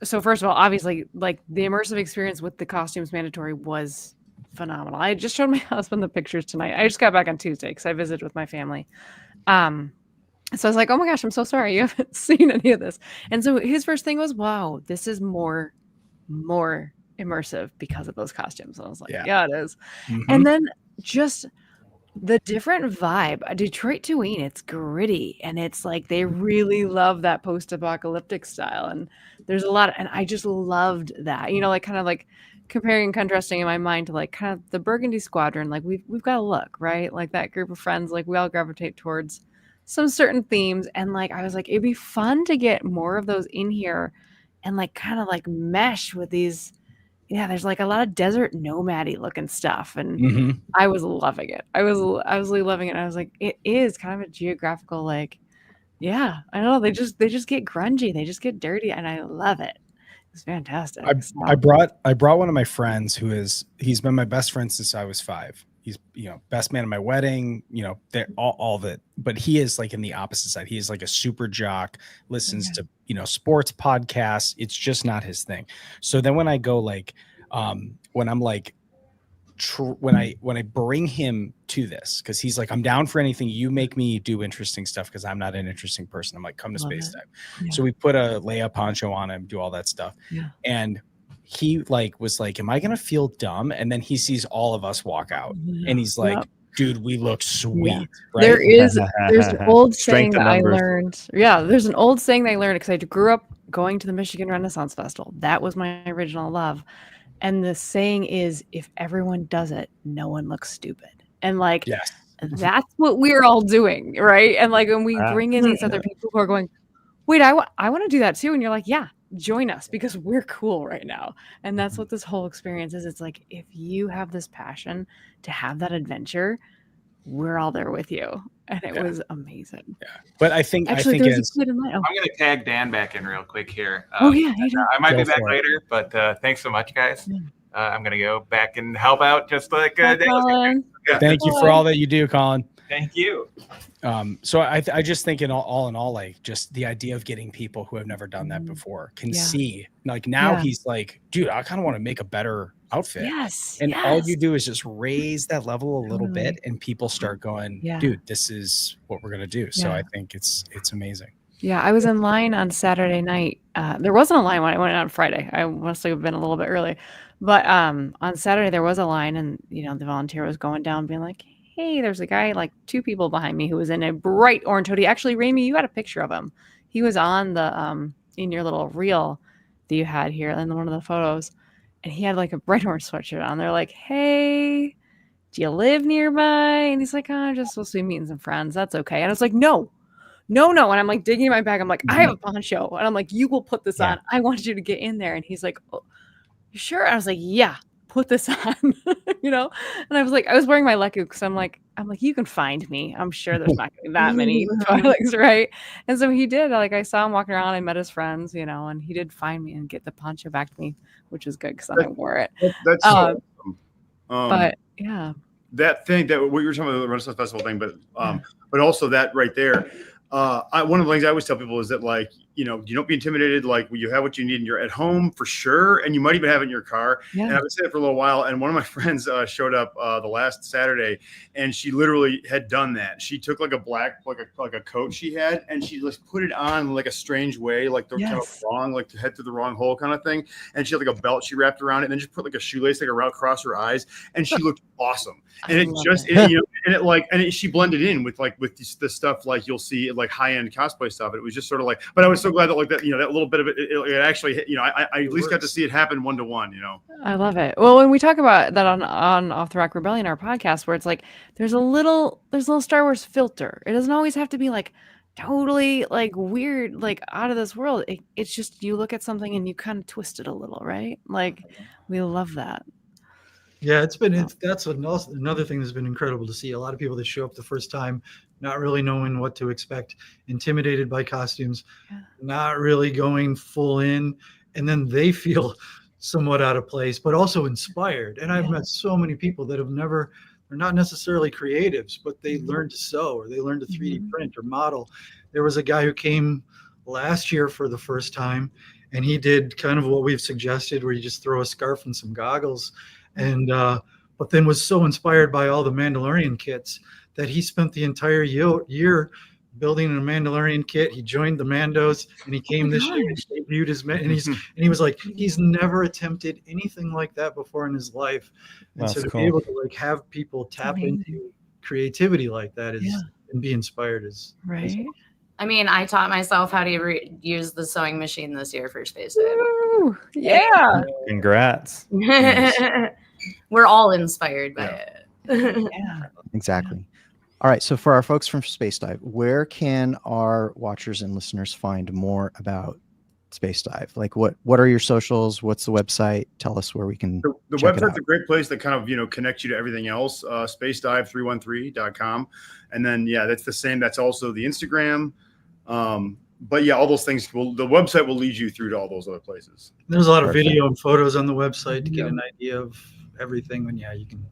So first of all, obviously, like the immersive experience with the costumes mandatory was phenomenal. I just showed my husband the pictures tonight. I just got back on Tuesday because I visited with my family. So I was like, oh my gosh, I'm so sorry you haven't seen any of this. And so his first thing was, wow, this is more immersive because of those costumes. And I was like, yeah it is. Mm-hmm. And then just the different vibe. Detroit Tween, it's gritty, and it's like they really love that post-apocalyptic style, and there's a lot and I just loved that, like kind of like comparing and contrasting in my mind to like kind of the Burgundy Squadron. Like we've got a look, right? Like that group of friends, like we all gravitate towards some certain themes, and like I was like, it'd be fun to get more of those in here and like kind of like mesh with these. Yeah, there's like a lot of desert nomad-y looking stuff, and I was loving it. I was really loving it. And I was like, it is kind of a geographical, like, yeah, I know they just get grungy, they just get dirty, and I love it. It's fantastic. I brought one of my friends he's been my best friend since I was 5. He's best man at my wedding, all of it. But he is like in the opposite side. He is like a super jock, listens to sports podcasts. It's just not his thing. So then when I go like when I'm like when I bring him to this, because he's like, I'm down for anything. You make me do interesting stuff because I'm not an interesting person. I'm like, come to Space Time. Yeah. So we put a Leia poncho on him, do all that stuff. Yeah. And he like was like, am I gonna feel dumb? And then he sees all of us walk out, and he's like, dude, we look sweet. Yeah. Right? There's an old saying that I learned. Yeah, there's an old saying that I learned because I grew up going to the Michigan Renaissance Festival. That was my original love. And the saying is, if everyone does it, no one looks stupid. And like, yes, that's what we're all doing, right? And like when we bring in these other people who are going, wait, I want to do that too. And you're like, yeah, join us because we're cool right now. And that's what this whole experience is. It's like, if you have this passion to have that adventure, we're all there with you. And it was amazing. Yeah. But I think actually I think there's a kid in my I'm going to tag Dan back in real quick here. Oh yeah, I might be Go back for it. later, but thanks so much, guys. I'm going to go back and help out just like Dan was Colin. Yeah. Thank you for all that you do, Colin. Thank you. So I just think all in all, like just the idea of getting people who have never done that before can see, like now he's like, dude, I kind of want to make a better outfit. Yes. And all you do is just raise that level a little bit and people start going, dude, this is what we're going to do. So I think it's amazing. Yeah, I was in line on Saturday night. There wasn't a line when I went on Friday. I must have been a little bit early. But on Saturday there was a line, and the volunteer was going down being like, hey, there's a guy like 2 people behind me who was in a bright orange hoodie. Actually, Rami, you had a picture of him. He was on the in your little reel that you had here in one of the photos. And he had like a bright orange sweatshirt on. They're like, hey, do you live nearby? And he's like, oh, I'm just supposed to be meeting some friends. That's okay. And I was like, no. And I'm like digging in my bag. I'm like, I have a poncho. And I'm like, you will put this on. I want you to get in there. And he's like, oh, you sure? And I was like, yeah, put this on, And I was like, I was wearing my leku because I'm like, you can find me. I'm sure there's not gonna be that many Twi'leks, right? And so he did. Like I saw him walking around. I met his friends, and he did find me and get the poncho back to me, which is good because I wore it. That's so awesome. But yeah, that thing that what you were talking about the Renaissance Festival thing, but also that right there. One of the things I always tell people is that like, you don't be intimidated. Like you have what you need and you're at home for sure. And you might even have it in your car. Yeah. And I've been saying it for a little while. And one of my friends showed up the last Saturday and she literally had done that. She took like a black, like a coat she had, and she just put it on like a strange way, like the kind of wrong, like to head through the wrong hole kind of thing. And she had like a belt she wrapped around it and then just put like a shoelace like around across her eyes. And she looked awesome. And she blended in with the stuff like you'll see like high-end cosplay stuff. It was just sort of like, but I was so glad that like that, that little bit of it actually, I at least got to see it happen 1-to-1, I love it. Well, when we talk about that on Off the Rock Rebellion, our podcast, where it's like there's a little Star Wars filter. It doesn't always have to be like totally like weird, like out of this world. It's just you look at something and you kind of twist it a little, right? Like we love that. Yeah, that's another thing that's been incredible to see. A lot of people that show up the first time, not really knowing what to expect, intimidated by costumes, not really going full in, and then they feel somewhat out of place, but also inspired. And I've met so many people that they're not necessarily creatives, but they learned to sew or they learned to 3D print or model. There was a guy who came last year for the first time, and he did kind of what we've suggested, where you just throw a scarf and some goggles. And but then was so inspired by all the Mandalorian kits that he spent the entire year building a Mandalorian kit. He joined the Mandos, and he came this year and debuted his and he was like, he's never attempted anything like that before in his life. And That's so to cool. be able to like have people tap into creativity like that and be inspired is right. I mean, I taught myself how to use the sewing machine this year for Space Dive. Ooh, yeah. Congrats. We're all inspired by it. Exactly. All right. So for our folks from Space Dive, where can our watchers and listeners find more about Space Dive? Like what are your socials? What's the website? Tell us where we can. The website's a great place that kind of, connects you to everything else. Spacedive313.com. And then, that's the same. That's also the Instagram. But all those things the website will lead you through to all those other places. There's a lot of video and photos on the website to get an idea of everything. And you can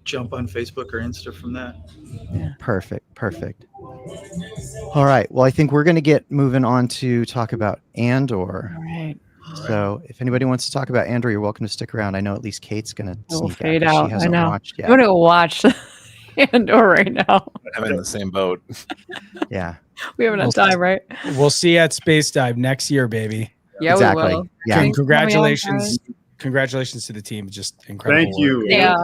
jump on Facebook or Insta from that. Perfect. All right. Well, I think we're going to get moving on to talk about Andor. All right. So if anybody wants to talk about Andor, you're welcome to stick around. I know at least Kate's going to sneak fade out. 'Cause out. She hasn't watched yet. I'm going to watch Andor right now. I'm in the same boat. Yeah. We have enough time, right? We'll see you at Space Dive next year, baby. Yeah, exactly. we will. Yeah. And congratulations to the team. Just incredible. Thank you. Work. Yeah.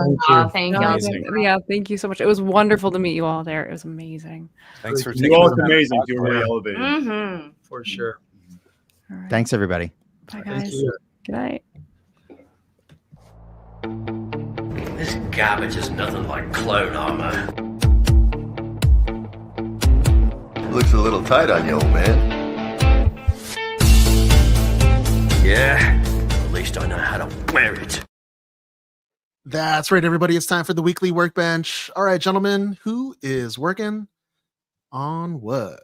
Thank you. Amazing. Yeah, thank you so much. It was wonderful to meet you all there. It was amazing. Thanks for You taking all the look time to amazing. talk You're for really us. elevated. Mm-hmm. For sure. All right. Thanks, everybody. Bye, Thank guys. you. Good night. This garbage is nothing like clone armor. Looks a little tight on you, old man. Yeah, at least I know how to wear it. That's right, everybody. It's time for the weekly workbench. All right, gentlemen, who is working on what?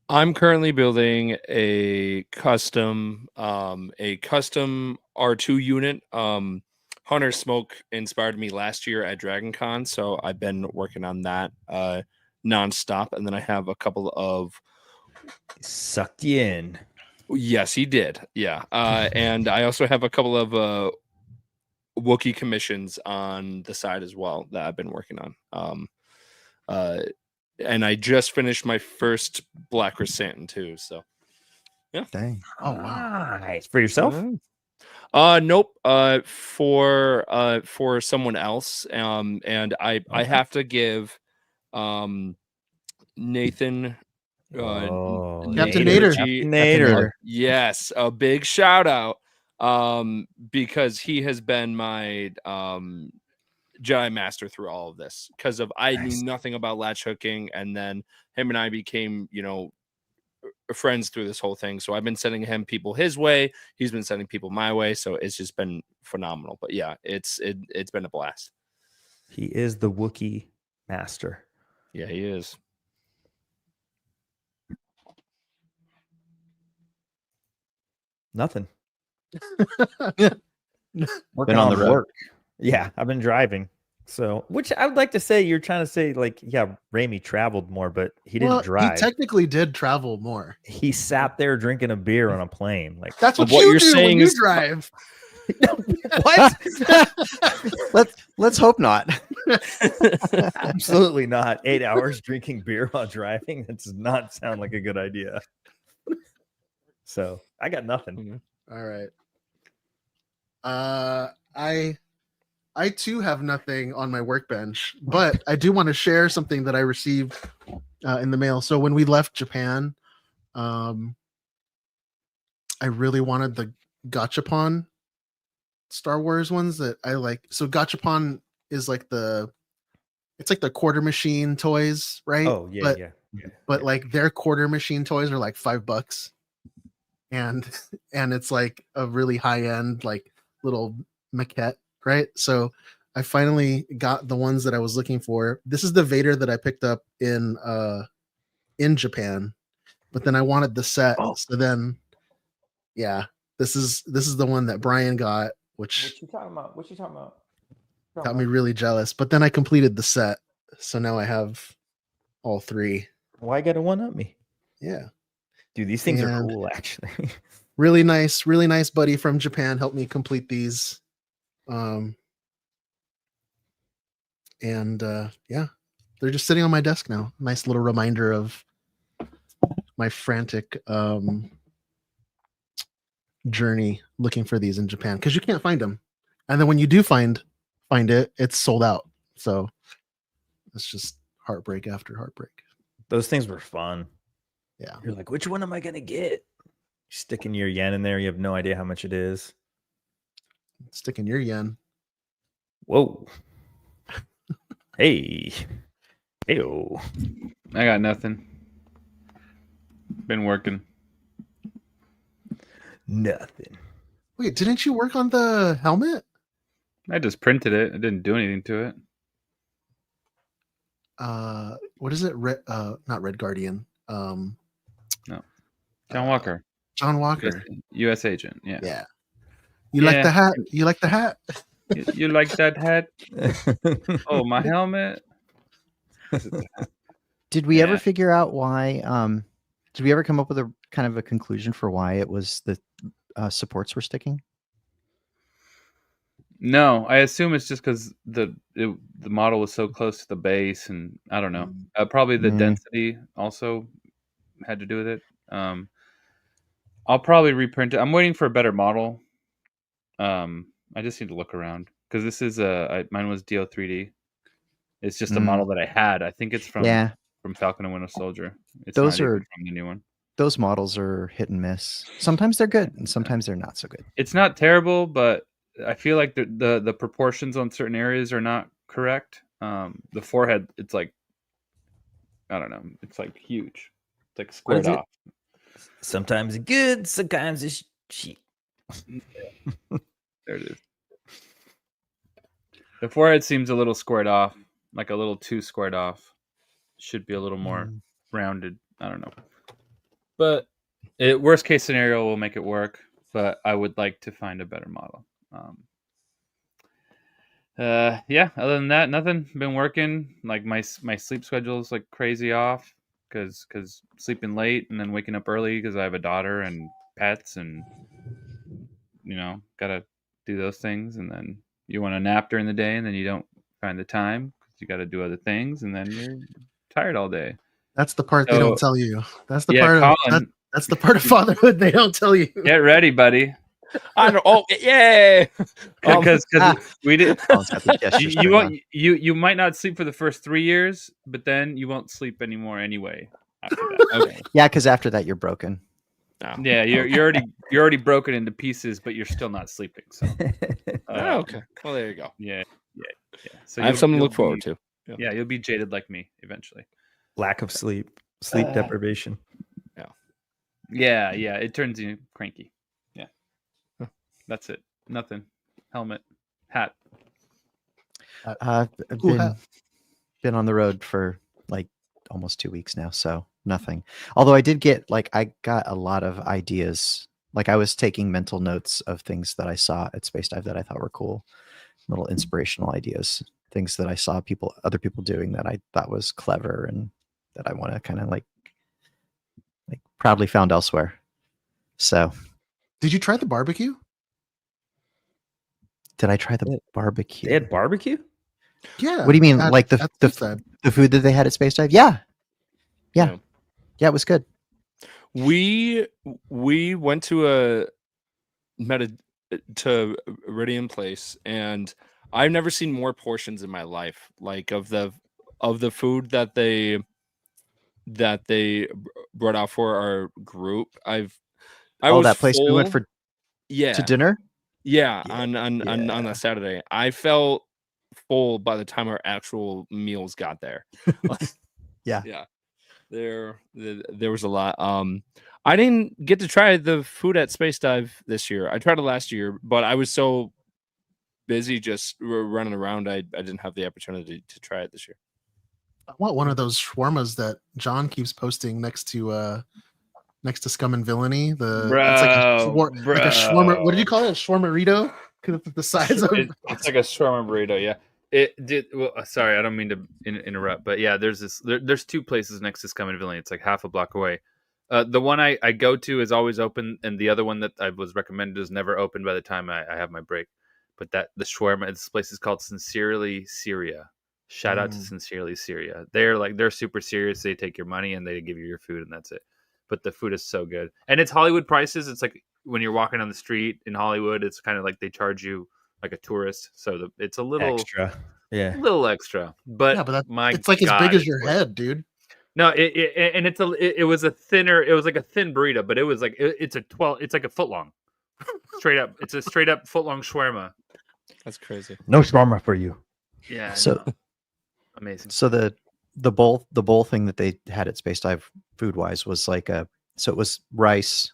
I'm currently building a custom R2 unit. Hunter Smoke inspired me last year at Dragon Con, so I've been working on that nonstop. And then I have a couple of sucked you in. Yes, he did. Yeah. And I also have a couple of Wookiee commissions on the side as well that I've been working on. And I just finished my first Black Chrysanthemum too. So yeah. Dang. Oh wow. Nice. For yourself? Nope. For someone else. And I have to give Nathan Captain Nader. Yes, a big shout out. Because he has been my Jedi Master through all of this, because of I knew nothing about latch hooking, and then him and I became, friends through this whole thing. So I've been sending him people his way, he's been sending people my way, so it's just been phenomenal. But yeah, it's been a blast. He is the Wookiee master. Yeah, he is. Nothing. Been on the road. Work. Yeah, I've been driving. So, which I would like to say, you're trying to say, like, yeah, Raimi traveled more, but he didn't drive. He technically did travel more. He sat there drinking a beer on a plane. Like, that's what you do when you drive. What? Let's hope not. Absolutely not. 8 hours drinking beer while driving. That does not sound like a good idea. So I got nothing. All right. I too have nothing on my workbench, but I do want to share something that I received in the mail. So when we left Japan, I really wanted the Gachapon Star Wars ones that I like. So Gachapon is like it's like the quarter machine toys, right? Oh yeah, but like their quarter machine toys are like $5, and it's like a really high end like little maquette, right? So I finally got the ones that I was looking for. This is the Vader that I picked up in Japan, but then I wanted the set. So then, yeah, this is the one that Brian got, which What you talking about? got me really jealous. But then I completed the set, so now I have all three. Why you gotta one up me? Yeah, dude, these things are cool. Actually, really nice buddy from Japan helped me complete these. Yeah, they're just sitting on my desk now. Nice little reminder of my frantic journey looking for these in Japan, because you can't find them, and then when you do find it, it's sold out. So it's just heartbreak after heartbreak. Those things were fun. Yeah, you're like, which one am I gonna get? Sticking your yen in there, you have no idea how much it is. Sticking your yen. Whoa. Hey. Heyo. I got nothing. Been working. Nothing. Wait, didn't you work on the helmet? I just printed it. I didn't do anything to it. What is it? Not Red Guardian. No. John Walker. John Walker. U.S. agent. Yeah. Yeah. You like the hat? You like the hat? You like that hat? Oh, my helmet. Did we ever figure out why? Did we ever come up with a kind of a conclusion for why it was the supports were sticking? No, I assume it's just because the model was so close to the base, and I don't know. Probably the density also had to do with it. I'll probably reprint it. I'm waiting for a better model. I just need to look around, because this is mine was DO3D. It's just a model that I had. I think it's from Falcon and Winter Soldier. It's those not are even from the new one. those models are hit and miss. Sometimes they're good, and sometimes they're not so good. It's not terrible, but I feel like the proportions on certain areas are not correct. The forehead, it's like, I don't know, it's like huge. It's like squared off. Sometimes it's good, sometimes it's cheap. There it is. The forehead seems a little squared off, like a little too squared off. Should be a little more rounded. I don't know. But worst case scenario, we'll make it work. But I would like to find a better model. Yeah. Other than that, nothing. Been working. Like my sleep schedule is like crazy off because sleeping late and then waking up early because I have a daughter and pets and gotta do those things, and then you want to nap during the day and then you don't find the time because you got to do other things, and then you're tired all day. That's the part they don't tell you. That's the Colin, that's the part of fatherhood they don't tell you. Get ready, buddy. I don't. Oh, yay! Because we did. You You might not sleep for the first 3 years, but then you won't sleep anymore anyway. After that. Okay. Yeah, because after that you're broken. Oh. Yeah, you're already broken into pieces, but you're still not sleeping. So. Okay. Well, there you go. Yeah. So I have something to look you'll forward be- to. Yeah, you'll be jaded like me eventually. Lack of sleep deprivation. Yeah. It turns you cranky. Yeah. That's it. Nothing. Helmet, hat. I've Cool hat. been on the road for like almost 2 weeks now, so nothing. Although I did get I got a lot of ideas. Like I was taking mental notes of things that I saw at Space Dive that I thought were cool, little inspirational ideas, things that I saw other people doing that I thought was clever and that I want to kind of like proudly found elsewhere. So, did you try the barbecue? Did I try the barbecue? They had barbecue? Yeah. What do you mean? at- Like the at Space Dive. food that they had at Space Dive? Yeah, it was good. We went to to Iridium Place, and I've never seen more portions in my life. Like of the food that they brought out for our group. I was that place we went full. for Yeah. to dinner. Yeah, on a Saturday. I felt full by the time our actual meals got there. Yeah. There was a lot. I didn't get to try the food at Space Dive this year. I tried it last year, but I was so busy just running around. I didn't have the opportunity to try it this year. I want one of those shawarmas that John keeps posting next to Scum and Villainy. It's like a shawarma. What did you call it? A shawarmarito? Because it's the size of It's like a shawarma burrito. Yeah. It did. Well, sorry, I don't mean to interrupt, but yeah, there's two places next to Scum and Villainy. It's like half a block away. The one I go to is always open, and the other one that I was recommended is never open by the time I have my break. But the shawarma, this place is called Sincerely Syria. Shout out to Sincerely Syria. They're super serious. They take your money and they give you your food, and that's it. But the food is so good, and it's Hollywood prices. It's like when you're walking on the street in Hollywood, it's kind of like they charge you like a tourist, so it's a little Extra. Yeah. little extra. But yeah, but it's like as big as your head, dude. No, it was a thinner. It was like a thin burrito, but it was like it's like a foot long, straight up. It's a straight up foot long shawarma. That's crazy. No shawarma for you. Yeah. So amazing. So the bowl thing that they had at Space Dive food wise was like it was rice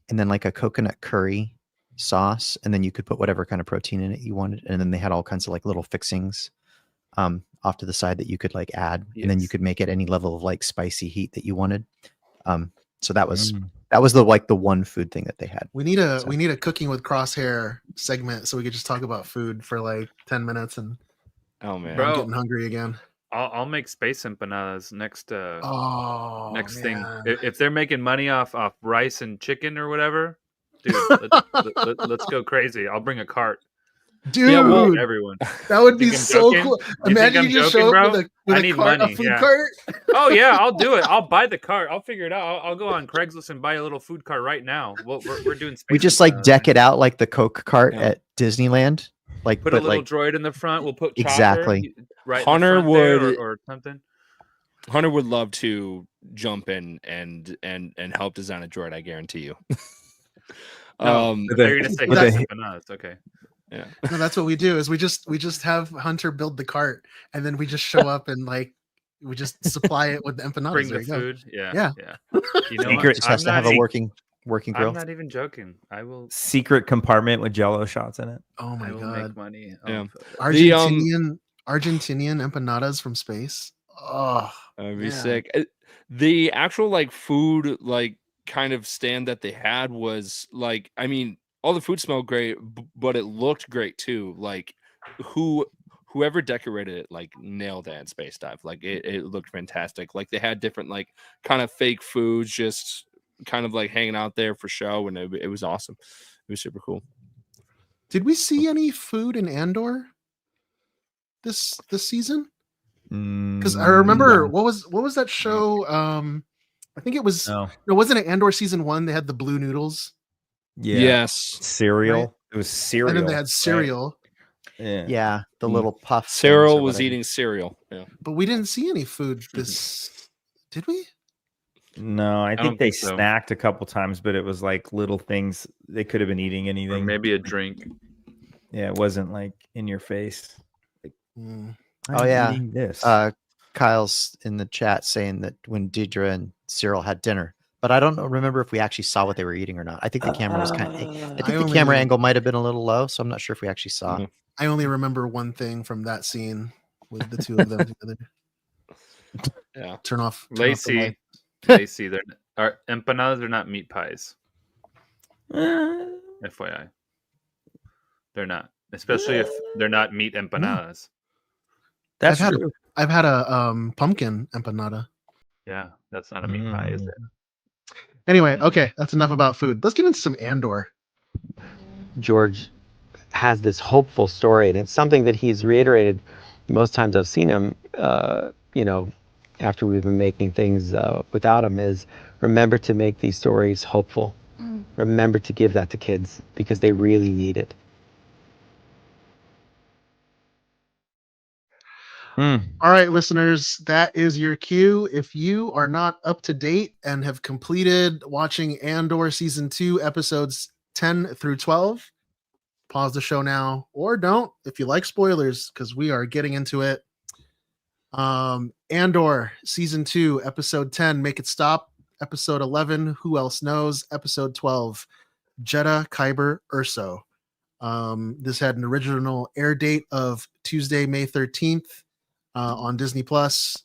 and then like a coconut curry sauce, and then you could put whatever kind of protein in it you wanted, and then they had all kinds of like little fixings off to the side that you could like add, and then you could make it any level of like spicy heat that you wanted. So that was the one food thing that they had. We need a cooking with crosshair segment so we could just talk about food for like 10 minutes and oh man, I'm getting hungry again. I'll make space empanadas next next thing. If they're making money off rice and chicken or whatever, dude, let's go crazy. I'll bring a cart. Dude, yeah, well, everyone. That would be so joking? cool. You Imagine you just show up with I a cart, money. a food cart. Oh yeah, I'll do it. I'll buy the cart. I'll figure it out. I'll go on Craigslist and buy a little food cart right now. We're doing space. We just like deck it out like the Coke cart at Disneyland. Like put a little droid in the front. We'll put Chopper exactly right. Hunter in the front would or something. Hunter would love to jump in and help design a droid. I guarantee you. No, they're gonna say empanadas. Okay. Yeah. No, that's what we do. Is we just have Hunter build the cart, and then we just show up and like we just supply it with the empanadas. Bring there the you go. food. Yeah. Yeah. You know Secret what? just has to have a working grill. I'm not even joking. I will. Secret compartment with Jello shots in it. Oh my I will god. make money. Yeah. Argentinian empanadas from space. Oh, that'd be man. sick. The actual like food like kind of stand that they had was like, I mean, all the food smelled great, but it looked great too. Like whoever decorated it like nailed it in Space Dive. Like it looked fantastic. Like they had different like kind of fake foods just kind of like hanging out there for show, and it was awesome. It was super cool. Did we see any food in Andor this season? Because I remember what was that show? I think it was no, wasn't it Andor season 1? They had the blue noodles. Yeah. Yes. Cereal. Right? It was cereal. And then they had cereal. Right? Yeah, the little puff. Cyril was eating cereal. Yeah. But we didn't see any food this. Did we? No, I don't think they think so. snacked a couple times, but it was like little things. They could have been eating anything. Or maybe a drink. Yeah, it wasn't like in your face. Like, Oh yeah, eating this. Kyle's in the chat saying that when Deidre and Cyril had dinner, but I don't remember if we actually saw what they were eating or not. I think the camera was kind of. I think the camera angle might have been a little low, so I'm not sure if we actually saw. I only remember one thing from that scene with the two of them together. Yeah. Turn off the Lacey, light. Lacey, are empanadas are not meat pies. FYI, they're not, especially if they're not meat empanadas. That's I've had, true. I've had a pumpkin empanada. Yeah, that's not a meat pie, is it? Anyway, okay, that's enough about food. Let's get into some Andor. George has this hopeful story, and it's something that he's reiterated most times I've seen him, after we've been making things without him, is remember to make these stories hopeful. Remember to give that to kids because they really need it. All right, listeners, that is your cue. If you are not up to date and have completed watching Andor season 2, episodes 10 through 12, pause the show now, or don't if you like spoilers, because we are getting into it. Andor season 2, episode 10, Make It Stop. Episode 11, Who Else Knows. Episode 12, Jedha Kyber Urso. This had an original air date of Tuesday, May 13th. On Disney Plus.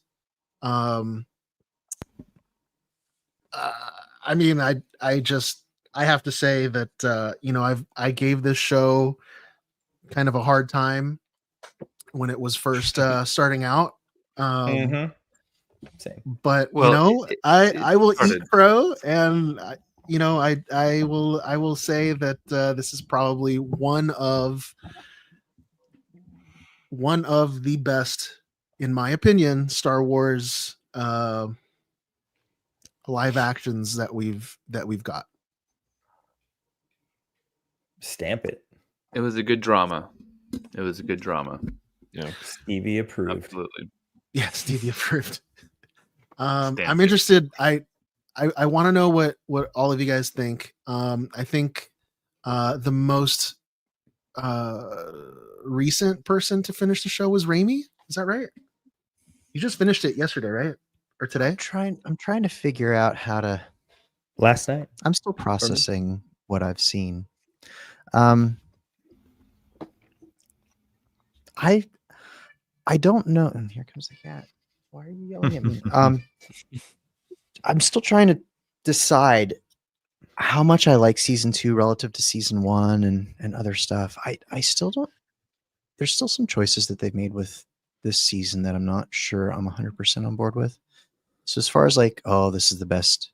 I mean, I have to say that I gave this show kind of a hard time when it was first starting out. Same. But Well, I will started- eat crow, and I will say that this is probably one of the best, in my opinion, Star Wars live actions that we've got. Stamp it. It was a good drama. Yeah. Stevie approved. Absolutely. Yeah, Stevie approved. I'm Stamp interested. I want to know what all of you guys think. I think the most recent person to finish the show was Raimi. Is that right? You just finished it yesterday, right? Or today? I'm trying to figure out how to. Last night. I'm still processing what I've seen. I don't know. And here comes the cat. Why are you yelling at me? I'm still trying to decide how much I like season 2 relative to season 1 and other stuff. I still don't. There's still some choices that they've made with this season that I'm not sure I'm 100% on board with. So as far as like, oh, this is the best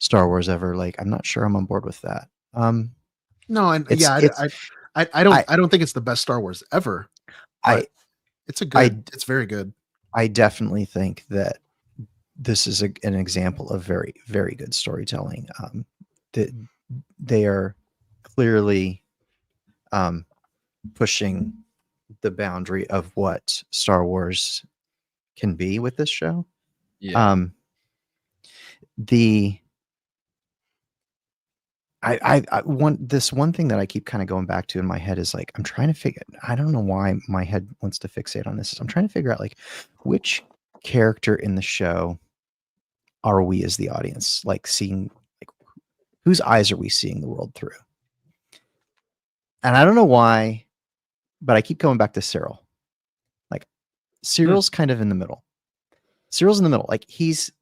Star Wars ever, like I'm not sure I'm on board with that. No, and I don't think it's the best Star Wars ever. It's very good. I definitely think that this is an example of very, very good storytelling. That they are clearly pushing the boundary of what Star Wars can be with this show. Yeah. the I want this one thing that I keep kind of going back to in my head is like I'm trying to figure. I don't know why my head wants to fixate on this. I'm trying to figure out like which character in the show are we as the audience like seeing, like whose eyes are we seeing the world through? And I don't know why, but I keep coming back to Cyril. Like Cyril's kind of in the middle. Cyril's in the middle. Like he's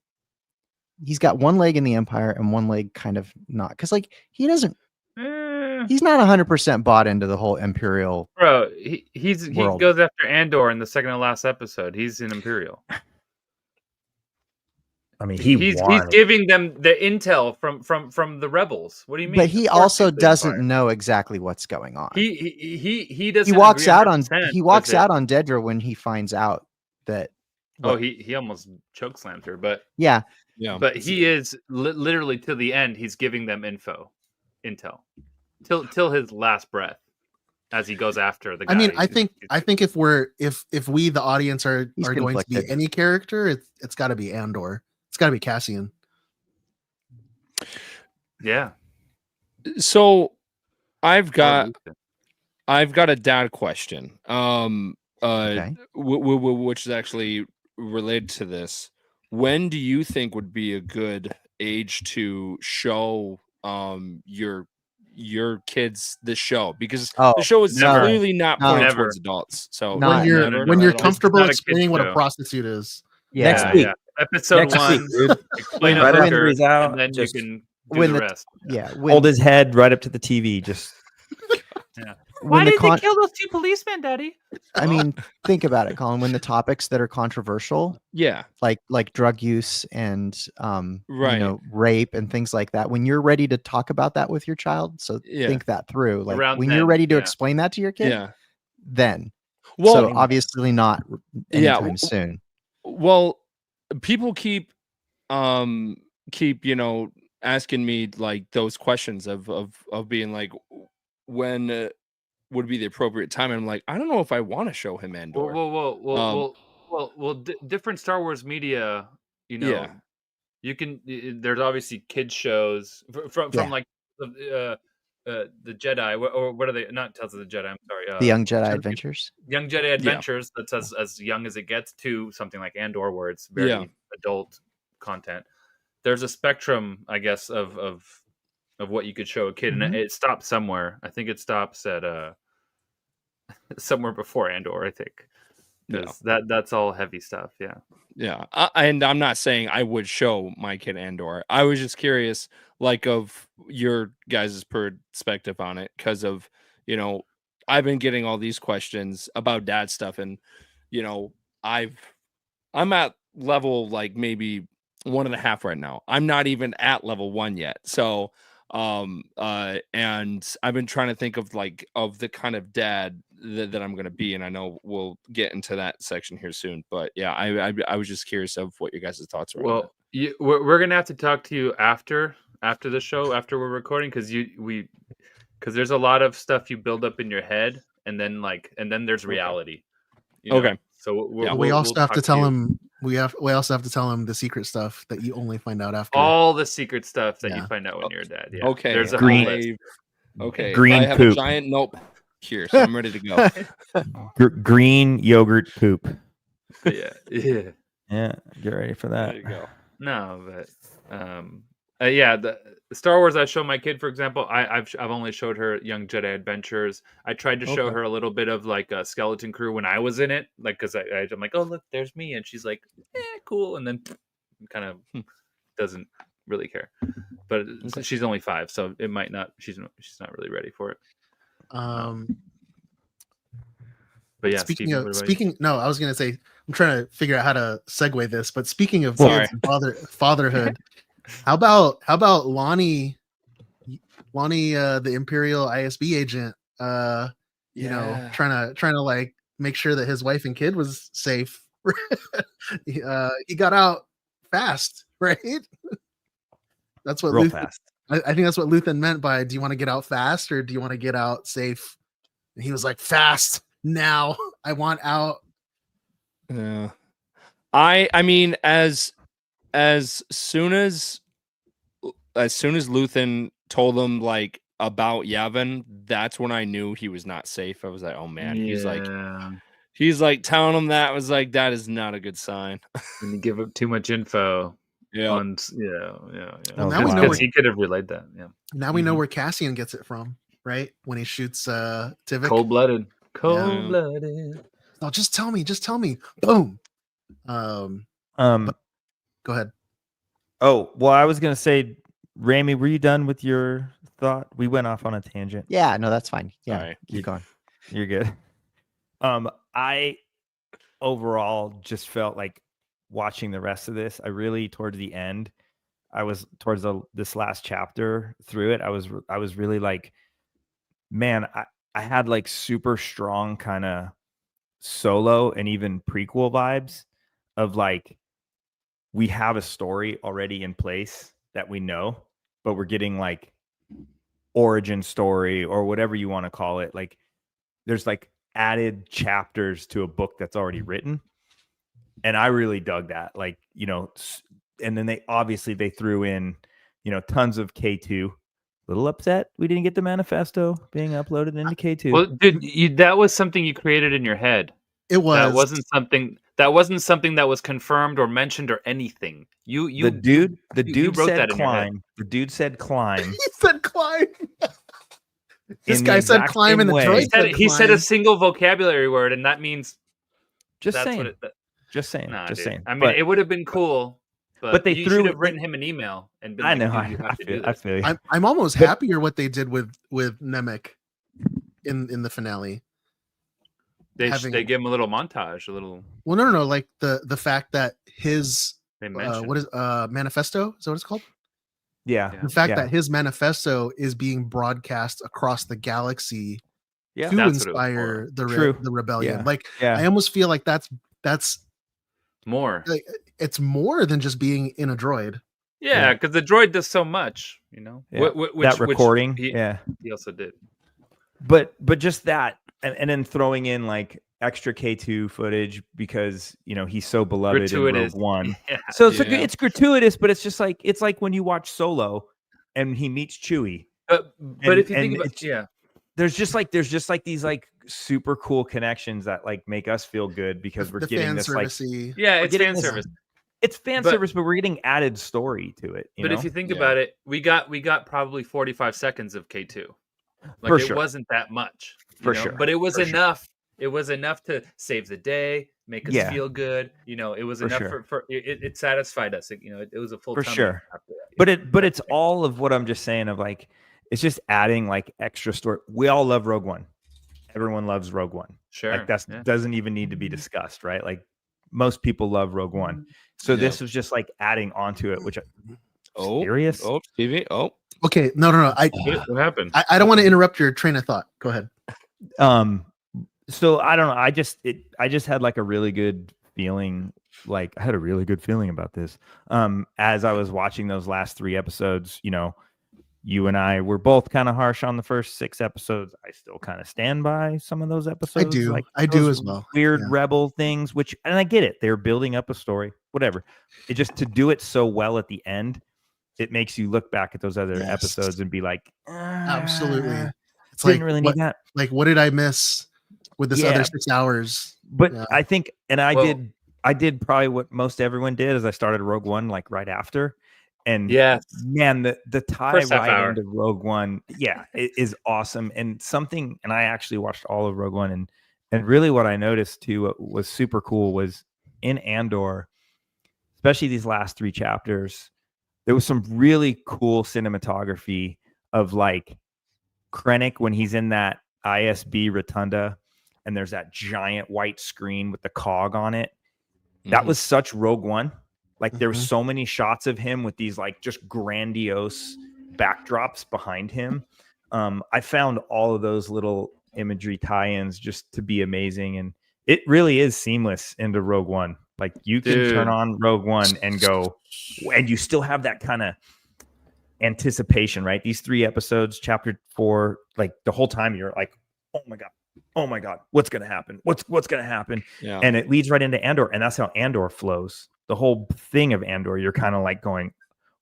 got one leg in the Empire and one leg kind of not, because like he's not 100% bought into the whole Imperial. Bro, he world. goes after Andor in the second to last episode. He's in Imperial. I mean, he's giving them the intel from the rebels. What do you mean? But he Of course also he's the doesn't Empire. know exactly what's going on. He doesn't. He walks agree out on 100% he walks with it. out on Dedra when he finds out that. Oh, he almost chokeslams her, but Yeah. But he is literally to the end. He's giving them intel till his last breath as he goes after the guy. I mean, I think if we the audience are He's going to be conflicted. any character, it's got to be Andor. It's got to be Cassian. Yeah. So I've got a dad question. Which is actually related to this. When do you think would be a good age to show your kids the show? Because the show is clearly not pointed towards adults. So when you're comfortable explaining what a prostitute is. Next week. Episode Next 1. week, dude. Explain Right it after quicker, he's out, and then just you can do the rest. Hold his head right up to the TV. Just Yeah. Why did they kill those 2 policemen, Daddy? I mean, think about it, Colin. When the topics that are controversial, like drug use and rape and things like that, when you're ready to talk about that with your child, think that through. Like Around when then, you're ready to explain that to your kid, then. Well, so obviously not anytime soon. Well, people keep asking me like those questions of being like, when would be the appropriate time? And I'm like, I don't know if I want to show him Andor. Different Star Wars media, you can. There's obviously kids shows from like the Jedi, or what are they? Not Tales of the Jedi. I'm sorry. The Young Jedi Adventures. Young Jedi Adventures. That's as young as it gets, to something like Andor, where it's very adult content. There's a spectrum, I guess, of what you could show a kid, and it stops somewhere. I think it stops at somewhere before Andor. I think because that's all heavy stuff. Yeah. And I'm not saying I would show my kid Andor. I was just curious, like, of your guys' perspective on it, because of I've been getting all these questions about dad stuff, and I'm at level like maybe 1.5 right now. I'm not even at level 1 yet. So and I've been trying to think of the kind of dad that I'm going to be, and I know we'll get into that section here soon, but yeah, I was just curious of what your guys' thoughts were. Well, we're going to have to talk to you after the show, after we're recording, because there's a lot of stuff you build up in your head, and then there's reality. Okay. So we also have to tell him. We also have to tell him the secret stuff that you only find out after. All the secret stuff that you find out when you're dead. Yeah. Okay. There's a green. whole list. Okay. Green I have poop. a giant note here, so I'm ready to go. Green yogurt poop. Yeah. Yeah. Get ready for that. There you go. No, but the Star Wars I show my kid, for example, I've only showed her Young Jedi Adventures. I tried to show her a little bit of like a Skeleton Crew when I was in it, like because I'm like, oh look, there's me, and she's like, cool, and then kind of doesn't really care. But she's only 5, so it might not. She's not really ready for it. But yeah, speaking Steven, of no, I was gonna say I'm trying to figure out how to segue this, but speaking of Sorry. kids and fatherhood, how about Lonnie, the Imperial ISB agent, trying to like make sure that his wife and kid was safe. He got out fast, right? That's what Real fast. I think that's what Luthen meant by, do you want to get out fast or do you want to get out safe? And he was like, fast now. I want out. Yeah. I mean, as soon as as soon as Luthen told him like about Yavin, that's when I knew he was not safe. I was like, oh man, he's like telling him that. I was like, that is not a good sign. When you give up too much info. Yeah. Yeah. Well, now we know where, he could have relayed that. Yeah. Now we know where Cassian gets it from, right? When he shoots Tivik. Cold-blooded. Oh, just tell me. Boom. But go ahead. Oh, well, I was gonna say, Rami, were you done with your thought? We went off on a tangent. Yeah, no, that's fine. Yeah, All right. keep going. You're good. I overall just felt like watching the rest of this. I really, towards the end, I was towards this last chapter through it. I was really like, man, I had like super strong kind of Solo and even prequel vibes of like, we have a story already in place that we know, but we're getting like origin story or whatever you want to call it. Like there's like added chapters to a book that's already written. And I really dug that. Like, you know, and then they threw in, you know, tons of K2. Little upset we didn't get the manifesto being uploaded into K2. Well, dude, that was something you created in your head. It was. That wasn't something that was confirmed or mentioned or anything. The dude wrote said that in your head. climb. The dude said climb. He said climb. This In guy the said exact climb, same and the way. droid He said a single vocabulary word, and that means Just that's saying. what it. Just saying. Nah, just dude. saying. I mean, But- it would have been cool, but they you threw should it- have written him an email and been I like, know. "Dude, you have to do I this." feel you. I'm almost But- happier what they did with Nemec in the finale. They give him a little montage, a little. Well, no. Like the fact that his They mentioned what is manifesto? Is that what it's called? Yeah. The fact yeah. that his manifesto is being broadcast across the galaxy Yeah. to That's what it was inspire for. the rebellion. Yeah. Like Yeah. I almost feel like that's More. like, it's more than just being in a droid. Yeah, because the droid does so much, you know. Yeah. Which, That recording, he, yeah. he also did. But just that, and then throwing in like extra K2 footage because you know he's so beloved Gratuitous. in Rogue One. Yeah, so it's yeah. it's gratuitous, but it's just like when you watch Solo and he meets Chewie. But And- if you think and about it's- yeah, there's just like these like super cool connections that like make us feel good because we're The getting fan this like servicey. yeah, we're it's getting fan this- service. It's fan But- service, but we're getting added story to it. But if you think about it, we got probably 45 seconds of K2. Like For it sure. wasn't that much. you For know? sure. But it was For sure. enough. It was enough to save the day, make us Yeah. feel good. You know, it was For enough sure. for it satisfied us. You know, it was a full For tummy sure. after that, you But know? it's all of what I'm just saying of like it's just adding like extra story. We all love Rogue One. Everyone loves Rogue One. Sure. Like that's yeah. doesn't even need to be discussed, right? Like most people love Rogue One. So Yeah. this was just like adding onto it, which Oh, serious. oh, Stevie. Oh, Okay, no. What happened? I don't want to interrupt your train of thought. Go ahead. So I don't know. I just had like a really good feeling. Like I had a really good feeling about this. As I was watching those last 3 episodes, you know, you and I were both kind of harsh on the first 6 episodes. I still kind of stand by some of those episodes. do. Like I do those as well. Weird Yeah. rebel things, which, and I get it. They're building up a story, whatever. It just to do it so well at the end, it makes you look back at those other Yes. episodes and be like, Absolutely. It's didn't like really need what, that. like what did I miss with this Yeah. other 6 hours? But Yeah. I think, and I Well- did probably what most everyone did is I started Rogue One like right after. And Yes. man, the tie First half right hour. into Rogue One, yeah, it is awesome. And something, and I actually watched all of Rogue One, and really what I noticed too was super cool was in Andor, especially these last 3 chapters, there was some really cool cinematography of like Krennic when he's in that ISB rotunda, and there's that giant white screen with the cog on it. That was such Rogue One. Like there were so many shots of him with these like just grandiose backdrops behind him. I found all of those little imagery tie-ins just to be amazing, and it really is seamless into Rogue One. Like you can Dude. turn on Rogue One and go, and you still have that kind of anticipation, right? These 3 episodes, chapter 4, like the whole time you're like, oh my god, what's gonna happen? What's gonna happen? yeah. And it leads right into Andor, and that's how Andor flows. The whole thing of Andor, you're kind of like going,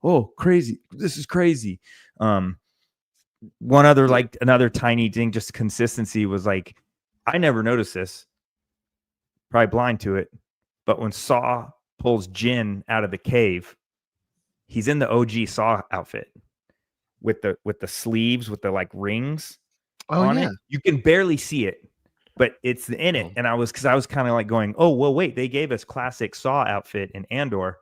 oh, crazy, this is crazy. One other like another tiny thing, just consistency was like, I never noticed this, probably blind to it, but when Saw pulls Jin out of the cave, he's in the OG Saw outfit with the sleeves with the like rings on it. You can barely see it, but it's in it. And I was kind of like going, oh well, wait, they gave us classic Saw outfit in Andor.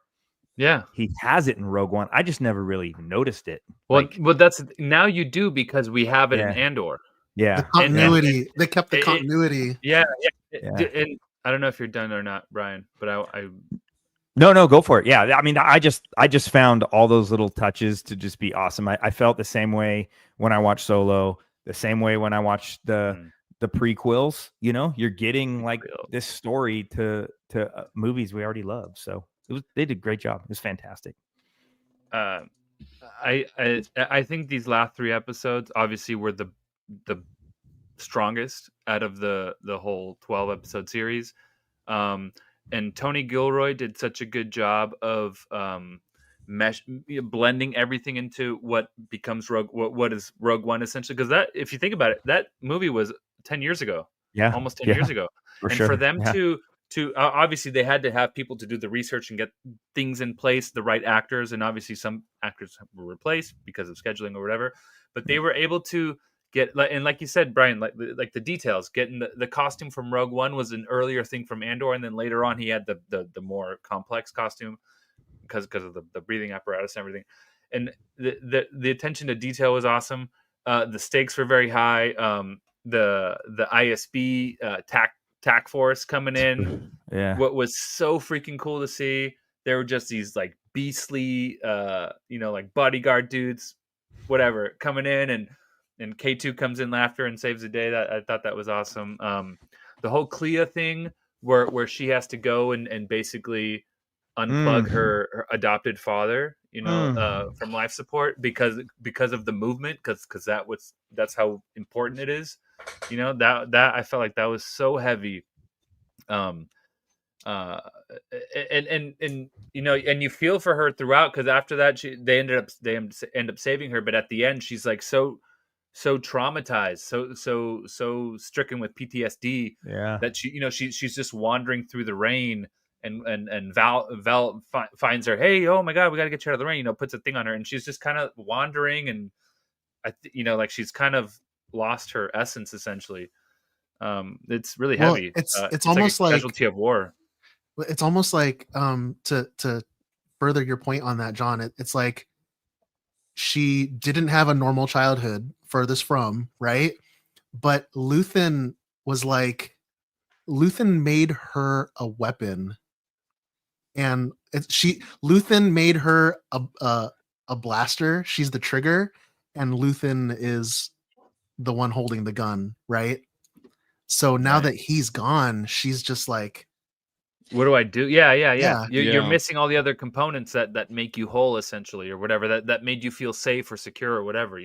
Yeah, he has it in Rogue One. I just never really even noticed it. Well, that's now you do because we have it in Andor. Yeah, the continuity. They kept the continuity. Yeah. And I don't know if you're done or not, Brian, but I No, go for it. Yeah, I mean, I just found all those little touches to just be awesome. I felt the same way when I watched Solo, the same way when I watched the prequels. You know, you're getting like this story to movies we already love. So they did a great job. It was fantastic. I think these last 3 episodes obviously were the strongest out of the whole 12 episode series. And Tony Gilroy did such a good job of blending everything into what becomes what is Rogue One essentially. Because that, if you think about it, that movie was 10 years ago. Yeah, almost 10 years ago. For them Yeah. to obviously they had to have people to do the research and get things in place, the right actors, and obviously some actors were replaced because of scheduling or whatever. But they were able to get, and like you said, Brian, like the details, getting the costume from Rogue One was an earlier thing from Andor, and then later on he had the more complex costume because of the breathing apparatus and everything. And the attention to detail was awesome. The stakes were very high. The ISB TAC force coming in, Yeah. what was so freaking cool to see. There were just these like beastly, like bodyguard dudes, whatever, coming in, and K2 comes in after and saves the day. That I thought that was awesome. The whole Clea thing where she has to go and basically unplug her adopted father, from life support because of the movement, because that's how important it is. That I felt like that was so heavy. And you feel for her throughout, because after that they end up saving her, but at the end she's like so traumatized, so stricken with PTSD, Yeah. that she's just wandering through the rain, and Val finds her. Hey, oh my God, we got to get you out of the rain. Puts a thing on her, and she's just kind of wandering, and like she's kind of lost her essence essentially. It's really heavy. It's almost like a like casualty of war. It's almost like to further your point on that, John. It's like she didn't have a normal childhood, furthest from, right? But Luthen made her a weapon, and Luthen made her a blaster. She's the trigger, and Luthen is the one holding the gun, right? So now that he's gone, she's just like, what do I do? Yeah. Yeah. You're missing all the other components that make you whole essentially, or whatever, that made you feel safe or secure or whatever.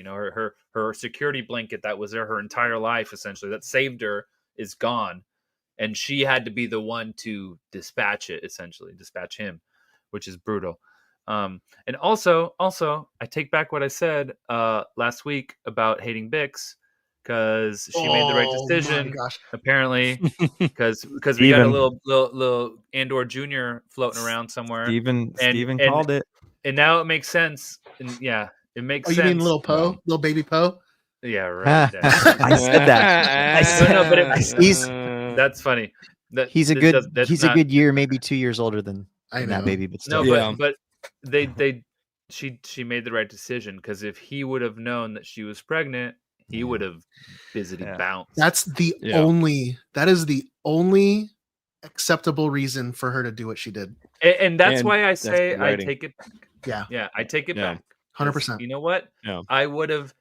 Her security blanket that was there her entire life essentially, that saved her, is gone, and she had to be the one to dispatch him, which is brutal. And also I take back what I said last week about hating Bix, because she made the right decision, apparently, because we got a little Andor Junior floating around somewhere. Steven called it, and now it makes sense. And yeah, it makes sense. You mean little Poe, little baby Poe? Yeah, right. I said that. I said no, but that's funny. He's a good year, maybe 2 years older than that baby, but still. But she made the right decision, because if he would have known that she was pregnant, he would have visited bounce. That is the only acceptable reason for her to do what she did. And that's why I say I take it back. Yeah. I take it back. 100%. You know what? Yeah. I would have,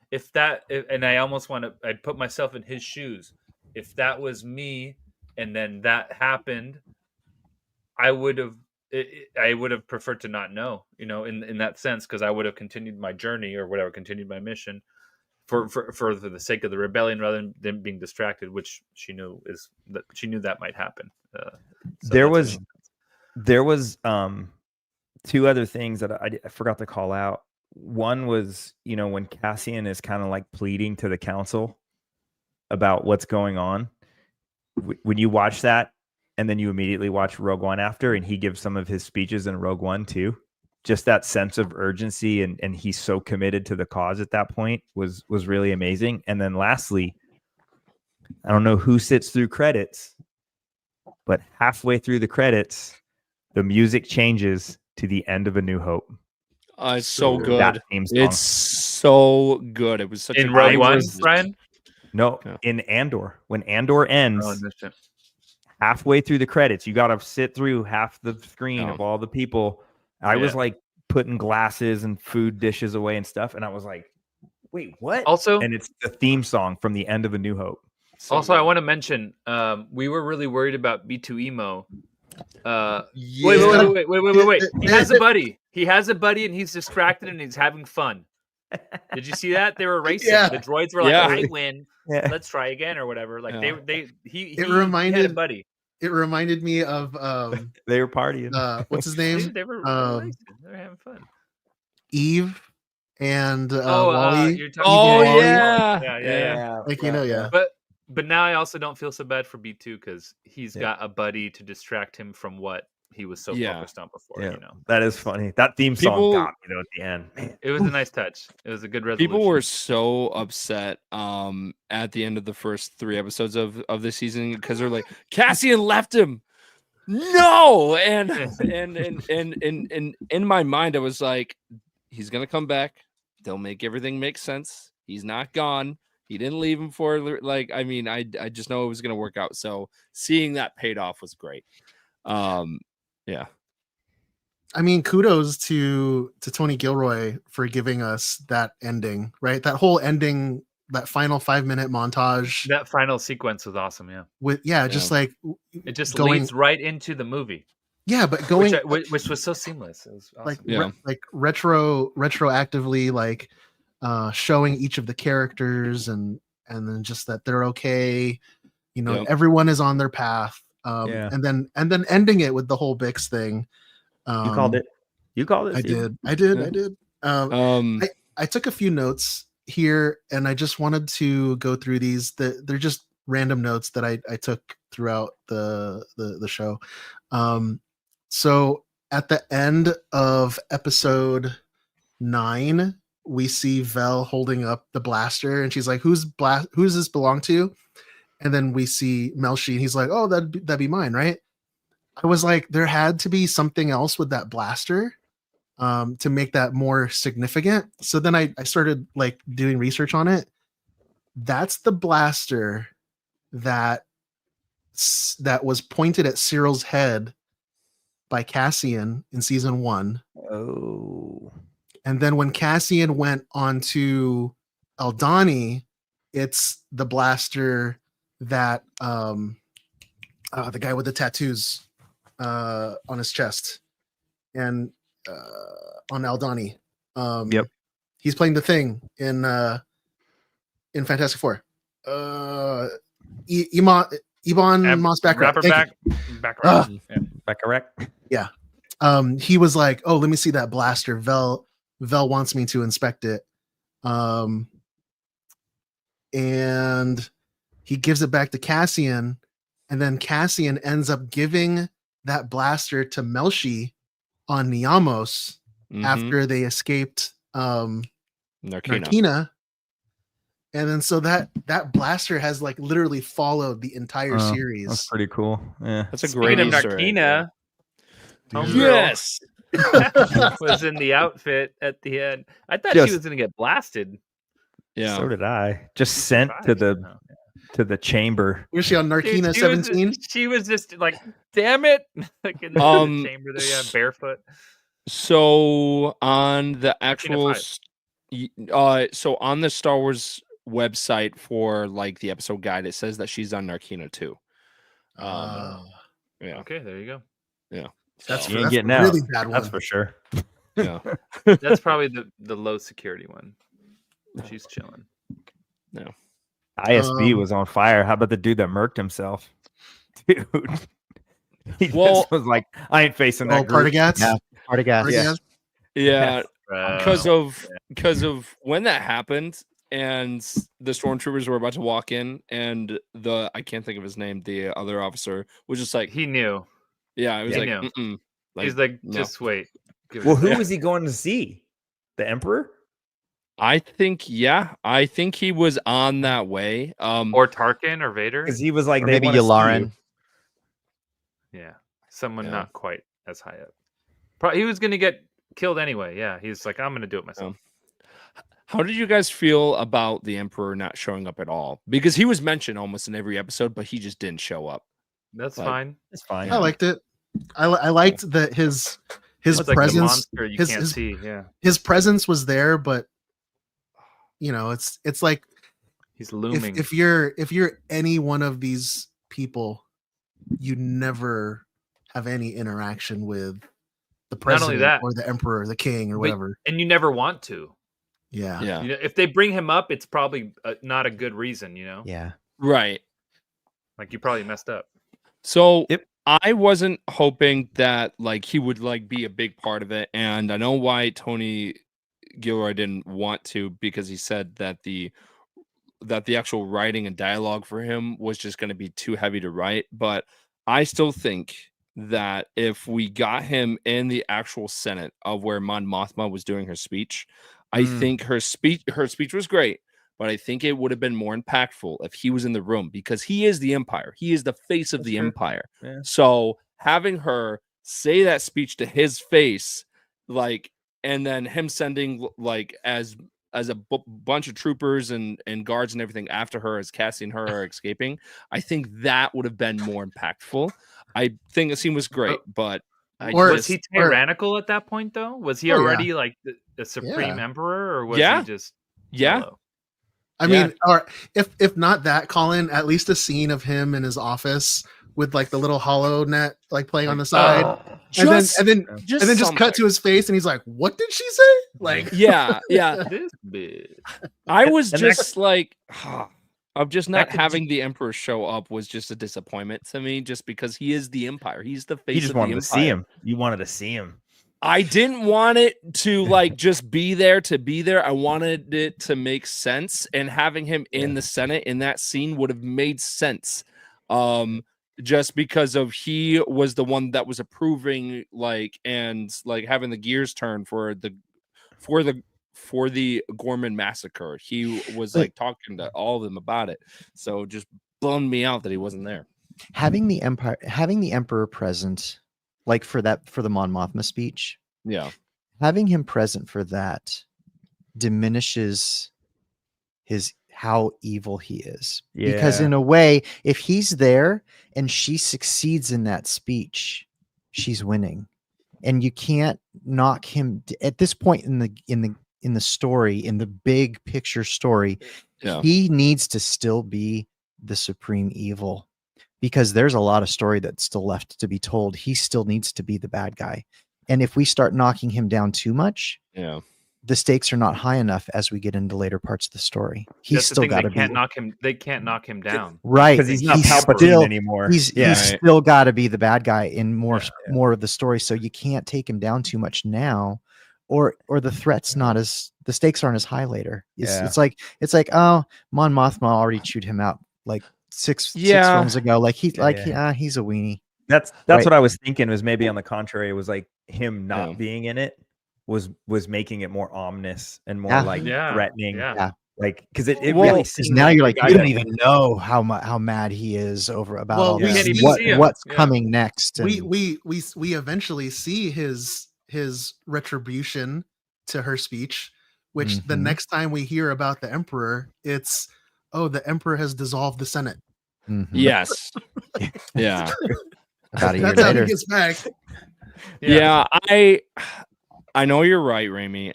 and I almost I'd put myself in his shoes. If that was me and then that happened, I would have preferred to not know, in that sense, because I would have continued my journey or whatever, continued my mission for the sake of the rebellion, rather than being distracted, which she knew that might happen. There was two other things that I forgot to call out. One was, when Cassian is kind of like pleading to the council about what's going on. When you watch that, and then you immediately watch Rogue One after, and he gives some of his speeches in Rogue One too. Just that sense of urgency, and he's so committed to the cause at that point was really amazing. And then lastly, I don't know who sits through credits, but halfway through the credits, the music changes to the end of A New Hope. It's so good. That theme song. It's so good. It was such In a Rogue great One, visit. Brian? No, in Andor. When Andor ends, Oh, I missed it. halfway through the credits, you got to sit through half the screen of all the people. I was like putting glasses and food dishes away and stuff, and I was like, wait, what? Also, and it's the theme song from the end of A New Hope. Also, I want to mention, we were really worried about B2 Emo. Wait. He has a buddy. He has a buddy, and he's distracted, and he's having fun. Did you see that? They were racing. Yeah. The droids were like, Yeah. "I win. Yeah. Let's try again," or whatever. Like he It had a buddy. It reminded me of they were partying. What's his name? They were racing. They were having fun. Eve and Wally. You're talking about Wally. yeah. Like But now I also don't feel so bad for B2 because he's got a buddy to distract him from what he was so focused on before. Yeah, that is funny. That theme song got me though at the end. Man. It was a nice touch. It was a good resolution. People were so upset at the end of the first 3 episodes of this season because they're like, Cassian left him. No, and in my mind, I was like, he's gonna come back. They'll make everything make sense. He's not gone. He didn't leave him for I just know it was gonna work out. So seeing that paid off was great. Yeah. I mean, kudos to Tony Gilroy for giving us that ending, right? That whole ending, that final 5-minute montage. That final sequence was awesome. Yeah. With just like it just going, leads right into the movie. Yeah, but going which was so seamless. It was awesome. like retroactively like showing each of the characters and then just that they're okay. Everyone is on their path. And then ending it with the whole Bix thing. You called it. You called it. I Steve. did. I took a few notes here, and I just wanted to go through these. They're just random notes that I took throughout the show. So at the end of episode 9, we see Vel holding up the blaster, and she's like, "Who's this belong to?" And then we see Melshi, and he's like, "Oh, that'd be mine, right?" I was like, there had to be something else with that blaster to make that more significant. So then I started like doing research on it. That's the blaster that was pointed at Cyril's head by Cassian in season 1. Oh. And then when Cassian went on to Aldhani, it's the blaster that the guy with the tattoos on his chest and on Aldhani. Yep. He's playing the Thing in Fantastic Four. Ibon Moss Baccarat. Baccarat. Yeah. He was like, "Oh, let me see that blaster. Vel wants me to inspect it." And he gives it back to Cassian, and then Cassian ends up giving that blaster to Melshi on Niamos after they escaped Narkina. And then so that blaster has like literally followed the entire series. That's pretty cool. Yeah, that's a Speaking great of Easter egg. Narkina, Yes. was in the outfit at the end. I thought Just- she was going to get blasted. Yeah. So did I. Just sent to the chamber. Was she on Narkina Dude, she was- 17? She was just like, damn it. Like in the chamber there, yeah, barefoot. So on the actual, 5. so on the Star Wars website for like the episode guide, it says that she's on Narkina too. Yeah. Okay, there you go. Yeah. That's You ain't that's getting a out. really bad one. That's for sure. Yeah. That's probably the low security one. She's chilling. No. ISB was on fire. How about the dude that murked himself? Dude. He Well- just was like, I ain't facing that group. Partigats? Yeah. Partagas. Yeah, because Bro. of when that happened, and the stormtroopers were about to walk in, and I can't think of his name, the other officer was just like He knew. Yeah, I was He like, knew. mm-mm. He's like, no. just wait. Give it Well, a who second. was he going to see? The Emperor? I think he was on that way. Or Tarkin or Vader? Because he was like, Or they maybe want to see you. Yularen. Yeah, someone Yeah. not quite as high up. He was going to get killed anyway. Yeah, he's like, I'm going to do it myself. How did you guys feel about the Emperor not showing up at all? Because he was mentioned almost in every episode, but he just didn't show up. That's Like, fine. It's fine. I liked it. I liked that his It's like the presence. monster you can't see. Yeah, his presence was there, but you know, it's like he's looming. if you're any one of these people, you never have any interaction with the Not only president that, or the emperor, the king, or but- whatever. and you never want to. Yeah. Yeah. You know, if they bring him up, it's probably not a good reason. You know, Yeah. Right. like you probably messed up. So I wasn't hoping that like he would like be a big part of it, and I know why Tony Gilroy didn't want to, because he said that the actual writing and dialogue for him was just going to be too heavy to write. But I still think that if we got him in the actual Senate of where Mon Mothma was doing her speech, I think her speech was great, but I think it would have been more impactful if he was in the room, because he is the Empire. He is the face of the Empire. Yeah. So having her say that speech to his face, like, and then him sending like as a bunch of troopers and guards and everything after her as casting her or escaping, I think that would have been more impactful. I think the scene was great, but Was he tyrannical at that point though? Was he Oh, yeah. already like the supreme Yeah. emperor, or was Yeah. he just Yeah. mellow? I mean, or if not that, Colin, at least a scene of him in his office with like the little hollow net like playing on the side, and then just cut to his face, and he's like, "What did she say?" Like, yeah. This bitch. I was And that just like, of just not that could having the Emperor show up was just a disappointment to me, just because he is the Empire. He's the face You just of wanted the to Empire. see him. You wanted to see him. I didn't want it to like just be there to be there. I wanted it to make sense, and having him in the Senate in that scene would have made sense. Just because of he was the one that was approving like and like having the gears turn for the Gorman massacre. He was like talking to all of them about it. So just bummed me out that he wasn't there. Having the emperor present, like for the Mon Mothma speech, having him present for that diminishes how evil he is. Because Yeah. in a way, if he's there and she succeeds in that speech, she's winning, and you can't knock him at this point in the story, in the big picture story. He needs to still be the supreme evil, because there's a lot of story that's still left to be told. He still needs to be the bad guy. And if we start knocking him down too much, the stakes are not high enough as we get into later parts of the story. He's That's the still thing, got to they be can't knock him. They can't knock him down, right, because he's not Palpatine anymore. He's still got to be the bad guy in more of the story. So you can't take him down too much now, or the threat's not as the stakes aren't as high later. It's like oh, Mon Mothma already chewed him out like six films ago. Like he's a weenie. That's Right. what I was thinking. Was maybe on the contrary, it was like him not being in it was making it more ominous and more like threatening. Yeah. Like because it Well, really 'cause seemed now like you're the like guy you don't that- even know how mad he is about Well, all we this. can't even see him. What's Yeah. coming next? And we eventually see his retribution to her speech, which the Mhm. next time we hear about the emperor, it's the emperor has dissolved the Senate. Mhm. Yes. Yeah. About a year That's how later. he gets back. Yeah, I know you're right, Raimi.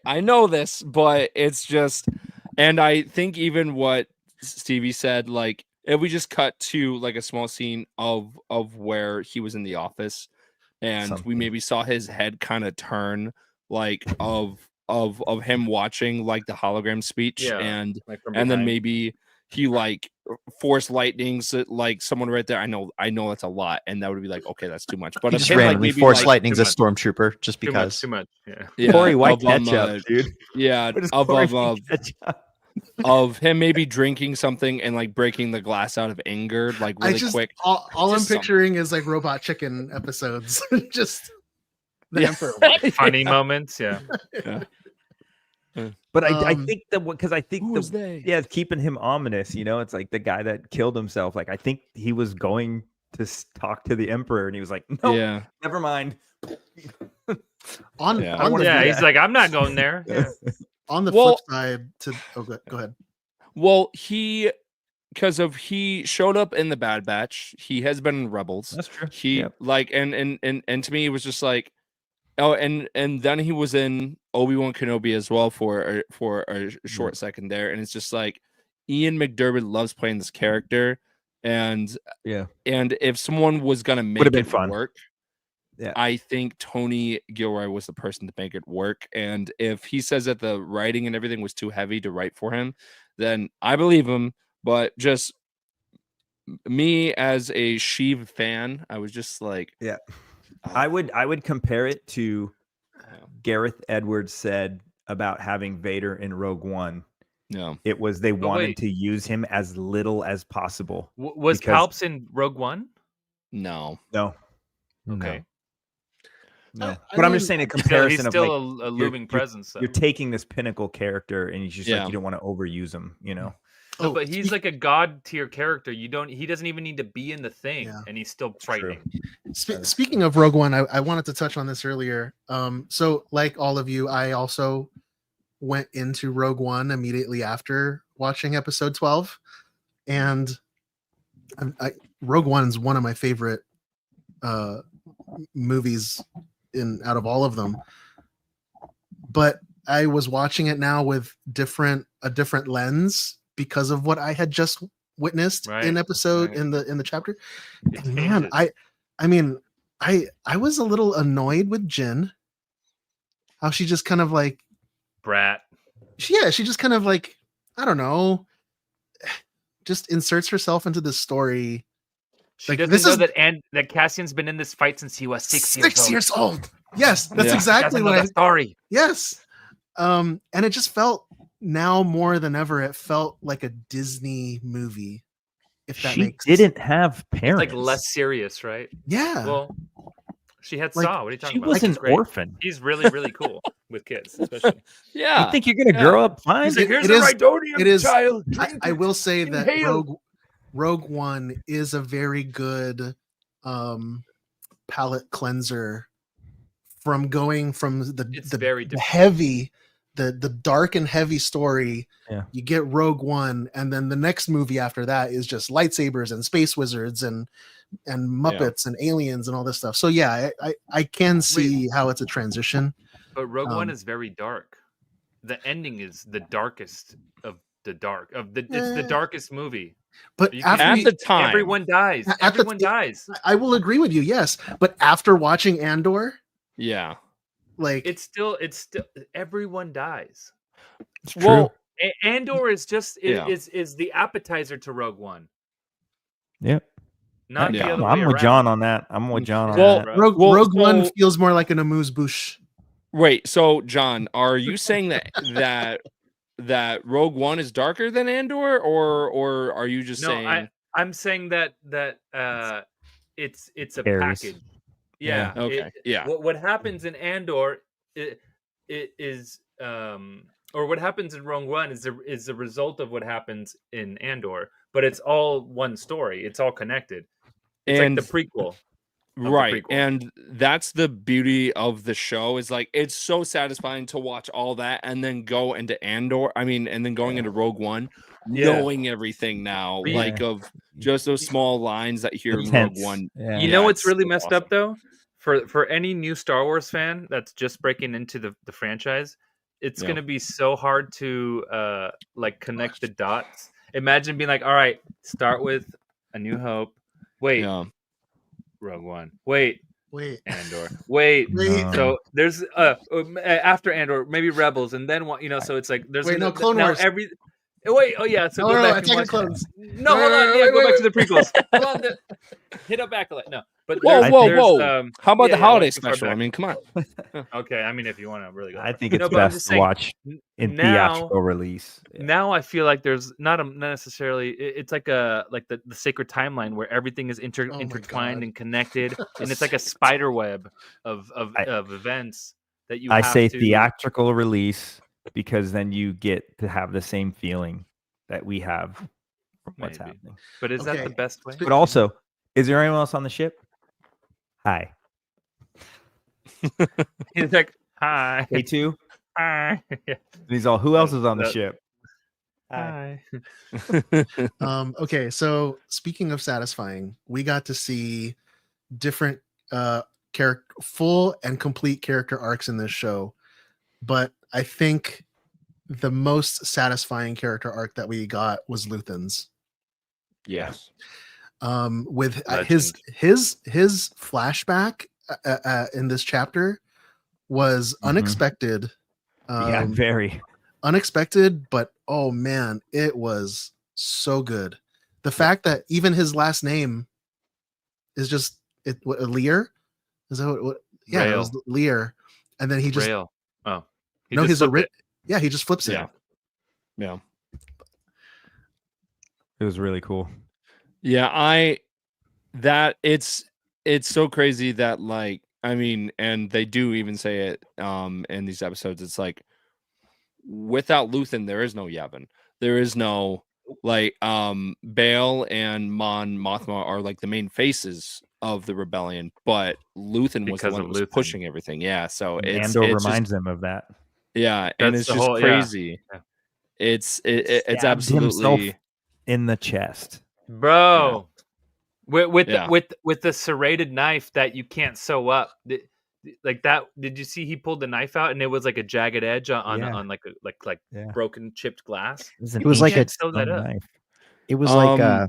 I know this, but it's just, and I think even what Stevie said, like if we just cut to like a small scene of where he was in the office, and we maybe saw his head kind of turn, like of him watching like the hologram speech, Yeah, and like from then behind. maybe he like force lightnings like someone right there. I know that's a lot, and that would be like, okay, that's too much. But He of just him, like randomly maybe force like lightnings a stormtrooper just because. Too much. Yeah. yeah, Corey White of, ketchup, dude. yeah, What is of Corey of White of, ketchup? of him maybe drinking something and like breaking the glass out of anger, like I really just quick. all I'm Just something. picturing is like Robot Chicken episodes. Just the Yeah. Emperor. Funny moments. Yeah. Yeah. But I Um, think that because I think Who was they? yeah, it's keeping him ominous. It's like the guy that killed himself. Like I think he was going to talk to the Emperor, and he was like, "No, Yeah. never mind." on Yeah. on the Yeah. He's like, I'm not going there. Yeah. on the Well- flip side to go ahead. Well, he showed up in the Bad Batch. He has been in Rebels. That's true. He Yep. like and to me it was just like, oh, and then he was in Obi-Wan Kenobi as well for a short second there, and it's just like Ian McDiarmid loves playing this character, and Yeah. if someone was gonna make Would've been it fun. work, Yeah. I think Tony Gilroy was the person to make it work. And if he says that the writing and everything was too heavy to write for him, then I believe him. But just me as a Sheev fan, I was just like, Yeah. I would compare it to Gareth Edwards said about having Vader in Rogue One. No, it was they wanted wait. to use him as little as possible. Was because- Palps in Rogue One? no. Okay. No. I But I'm mean- just saying a He's comparison still of a like looming presence, though. You're taking this pinnacle character and you just Yeah. like you don't want to overuse him, No, Oh, but he's like a god tier character. He doesn't even need to be in the thing, Yeah. and he's still frightening. Speaking of Rogue One, I wanted to touch on this earlier. So like all of you, I also went into Rogue One immediately after watching episode 12, and Rogue One is one of my favorite movies out of all of them. But I was watching it now with a different lens because of what I had just witnessed in episode in the chapter. And man, I mean, I was a little annoyed with Jyn. How she just kind of like Brat. she just kind of like, I don't know, just inserts herself into the story. She Like, doesn't this know is that Cassian's been in this fight since he was 6 years old. Yes, that's Yeah. exactly Doesn't what know I the story. Yes. And it just felt now more than ever, it felt like a Disney movie. If that she makes didn't have It's parents. like less serious, right? Yeah. Well, she had Like, Saw. What are you talking she about? was He's an great. orphan. He's really cool with kids, especially. Yeah. You think you're gonna grow up fine? He's like, here's It the is- Rhydonium, it is- child. I Drink will say that Inhale. Rogue One is a very good palate cleanser from going from It's the very the different. heavy the dark and heavy story. Yeah. You get Rogue One, and then the next movie after that is just lightsabers and space wizards and Muppets and aliens and all this stuff. So yeah, I can see how it's a transition. But Rogue One Um, is very dark. The ending is the darkest of the dark it's the Eh. darkest movie. But You after can- At the time. everyone dies. At the- Everyone dies. I will agree with you, yes. But after watching Andor, Yeah. like It's still everyone dies. Well, Andor is just Yeah. is the appetizer to Rogue One. Yep. Not Yeah. the other I'm way with around. John on that. I'm with John on Well, that. Rogue One so- feels more like an amuse bouche. wait, so John, are you saying that Rogue One is darker than Andor, or are you just No, saying I'm saying that it's a Carries. package. Yeah. Okay, yeah. What happens in Andor it is or what happens in Rogue One is the result of what happens in Andor, but it's all one story. It's all connected. It's And- like the prequel. of the right? prequel. And that's the beauty of the show, is like it's so satisfying to watch all that and then go into Andor. I mean, and then going into Rogue One, Yeah. knowing everything now, But like of just those small lines that you hear in Rogue tense. One. Yeah. You know what's it's really so messed awesome. up though? For any new Star Wars fan that's just breaking into the franchise, it's Yeah. gonna be so hard to like connect the dots. Imagine being like, all right, start with A New Hope. Wait, Yeah. Rogue One. Wait, Wait. Andor. Wait. Wait. So there's after Andor, maybe Rebels, and then what? So it's like there's Wait, no, Clone now Wars. Wait, oh yeah, so No, go no, back Attack and of the watch. Clones. No, hold on. Yeah, go back to the prequels. Come on, hit up Acolyte. No, but Whoa, there's, whoa, there's, whoa! How about yeah, the yeah, I holiday went too far special? I back. mean, come on. Okay, I mean, if you want to really go, I for it. think it's No, but I'm best just to saying. watch in Now, theatrical release. now I feel like there's not necessarily. It's like the sacred timeline where everything is intertwined and connected, and it's like a spider web of events that you I have say to. theatrical release because then you get to have the same feeling that we have from what's Maybe. happening. But is that the best way? But also, is there anyone else on the ship? Hi. He's like, hi. K2? Hi. Yeah. And he's all, who else is on the ship? Hi. Okay, so speaking of satisfying, we got to see different character, full and complete character arcs in this show, but I think the most satisfying character arc that we got was Luthen's. Yes. With his flashback in this chapter was unexpected. Yeah, very unexpected, but oh man, it was so good. The fact that even his last name is just Lear. Is that what? Yeah, it was Lear, and then he just Rail. Oh, no, his yeah, he just flips it. Yeah. It was really cool. Yeah, it's so crazy that, like, I mean, and they do even say it in these episodes. It's like, without Luthen, there is no Yavin. There is no, like, Bail and Mon Mothma are like the main faces of the rebellion, but Luthen was the Because one of who was Luthen. pushing everything. Yeah, so it's Andor it's reminds just, them of that. yeah, and That's it's the just whole- yeah. crazy. Yeah. It's Stabbed absolutely himself in the chest. Bro. With Yeah. with the serrated knife that you can't sew up. Like that, did you see he pulled the knife out and it was like a jagged edge on Yeah. like Yeah. broken chipped glass? It was like You a can't sew that up. knife. It was like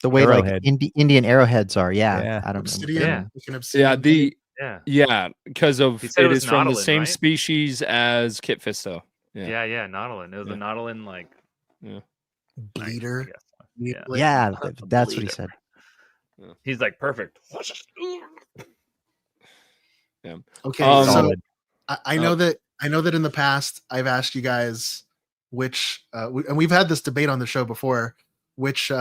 the way Arrowhead. like Indian arrowheads are. Yeah, Yeah. I don't know. Obsidian. Yeah. You can obsidian. Yeah. because of He said it it was is from the Nautilin, same right? species as Kit Fisto. Yeah, Nautilin. It was Yeah. a Nautilin like Bleeder. Yeah. Yeah, that's what he said. He's like perfect. Yeah. Okay, so Solid. I know that in the past I've asked you guys which and we've had this debate on the show before, which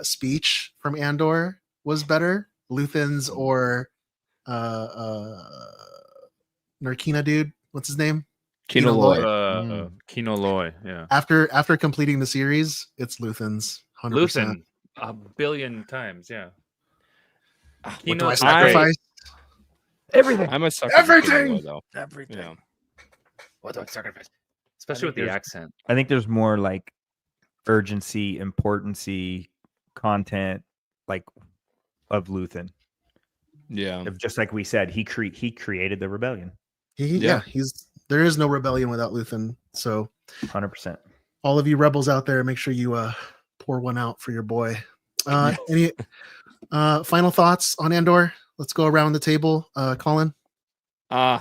speech from Andor was better, Luthen's or Narkina dude, what's his name? Kino Loy. Kino Loy, yeah. After completing the series, it's Luthen's 100%. Luthen a billion times, yeah. What do I Kino's sacrifice? Everything. I'm a sucker for Kino Everything! Loy, though. Everything. Yeah. What do I sacrifice? I Especially think with the there's- accent. I think there's more like urgency, importancy, content, like of Luthen. Yeah. Of just like we said, he created the rebellion. There is no rebellion without Luthen. So 100%. all of you rebels out there, make sure you pour one out for your boy. Any final thoughts on Andor? Let's go around the table. Colin? I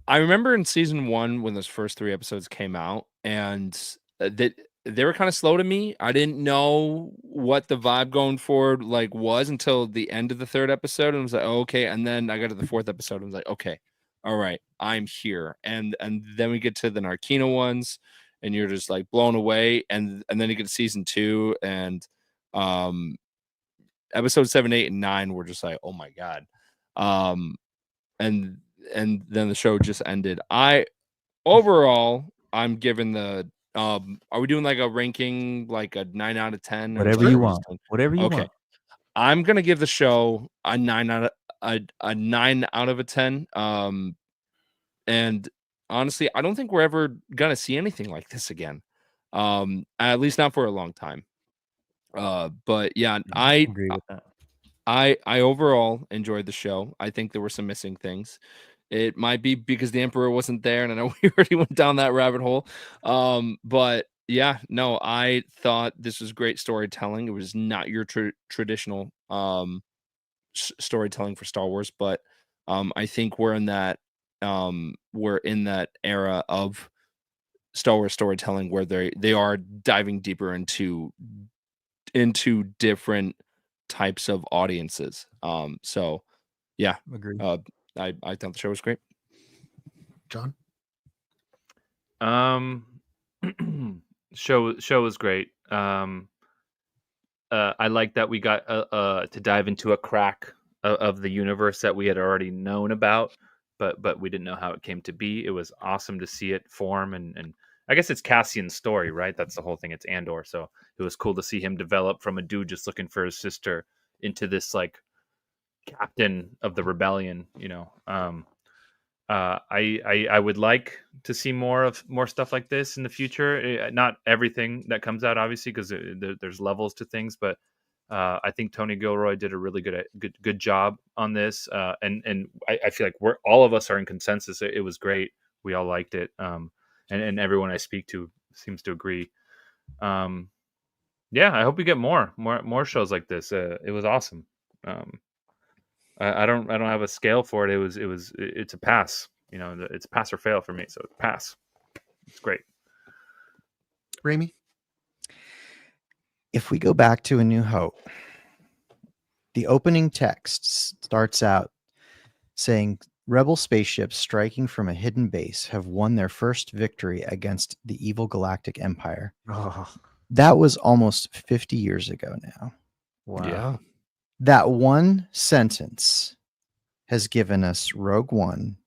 remember in season 1 when those first 3 episodes came out, and that they were kind of slow to me. I didn't know what the vibe going forward like was until the end of the 3rd episode, and I was like, oh, okay. And then I got to the 4th episode, and I was like, okay, all right, I'm here. And then we get to the Narkina ones, and you're just like blown away. And then you get to season 2, and episode 7, 8, and 9 were just like, oh my god. And then the show just ended. I'm giving the are we doing like a ranking, like a 9 out of 10? Whatever you want. Whatever you want. I'm gonna give the show a 9 out of a 10. And honestly, I don't think we're ever gonna see anything like this again. At least not for a long time. But yeah, I agree with that. I overall enjoyed the show. I think there were some missing things. It might be because the Emperor wasn't there, and I know we already went down that rabbit hole. But yeah, no, I thought this was great storytelling. It was not your traditional storytelling for Star Wars, but I think we're in that era of Star Wars storytelling where they are diving deeper into different types of audiences. So yeah, Agreed. I thought the show was great. John? Show was great. I like that we got to dive into a crack of the universe that we had already known about, but we didn't know how it came to be. It was awesome to see it form, and I guess it's Cassian's story, right? That's the whole thing. It's Andor, so it was cool to see him develop from a dude just looking for his sister into this like captain of the rebellion. I would like to see more stuff like this in the future. Not everything that comes out, obviously, because there's levels to things. But I think Tony Gilroy did a really good job on this, and I feel like all of us are in consensus. It was great. We all liked it, and everyone I speak to seems to agree. Yeah, I hope we get more shows like this. It was awesome. I don't have a scale for it. It's a pass. It's pass or fail for me. So pass. It's great. Raimi? If we go back to A New Hope, the opening text starts out saying rebel spaceships striking from a hidden base have won their first victory against the evil galactic empire. Oh. That was almost 50 years ago now. Wow. Yeah. That one sentence has given us Rogue One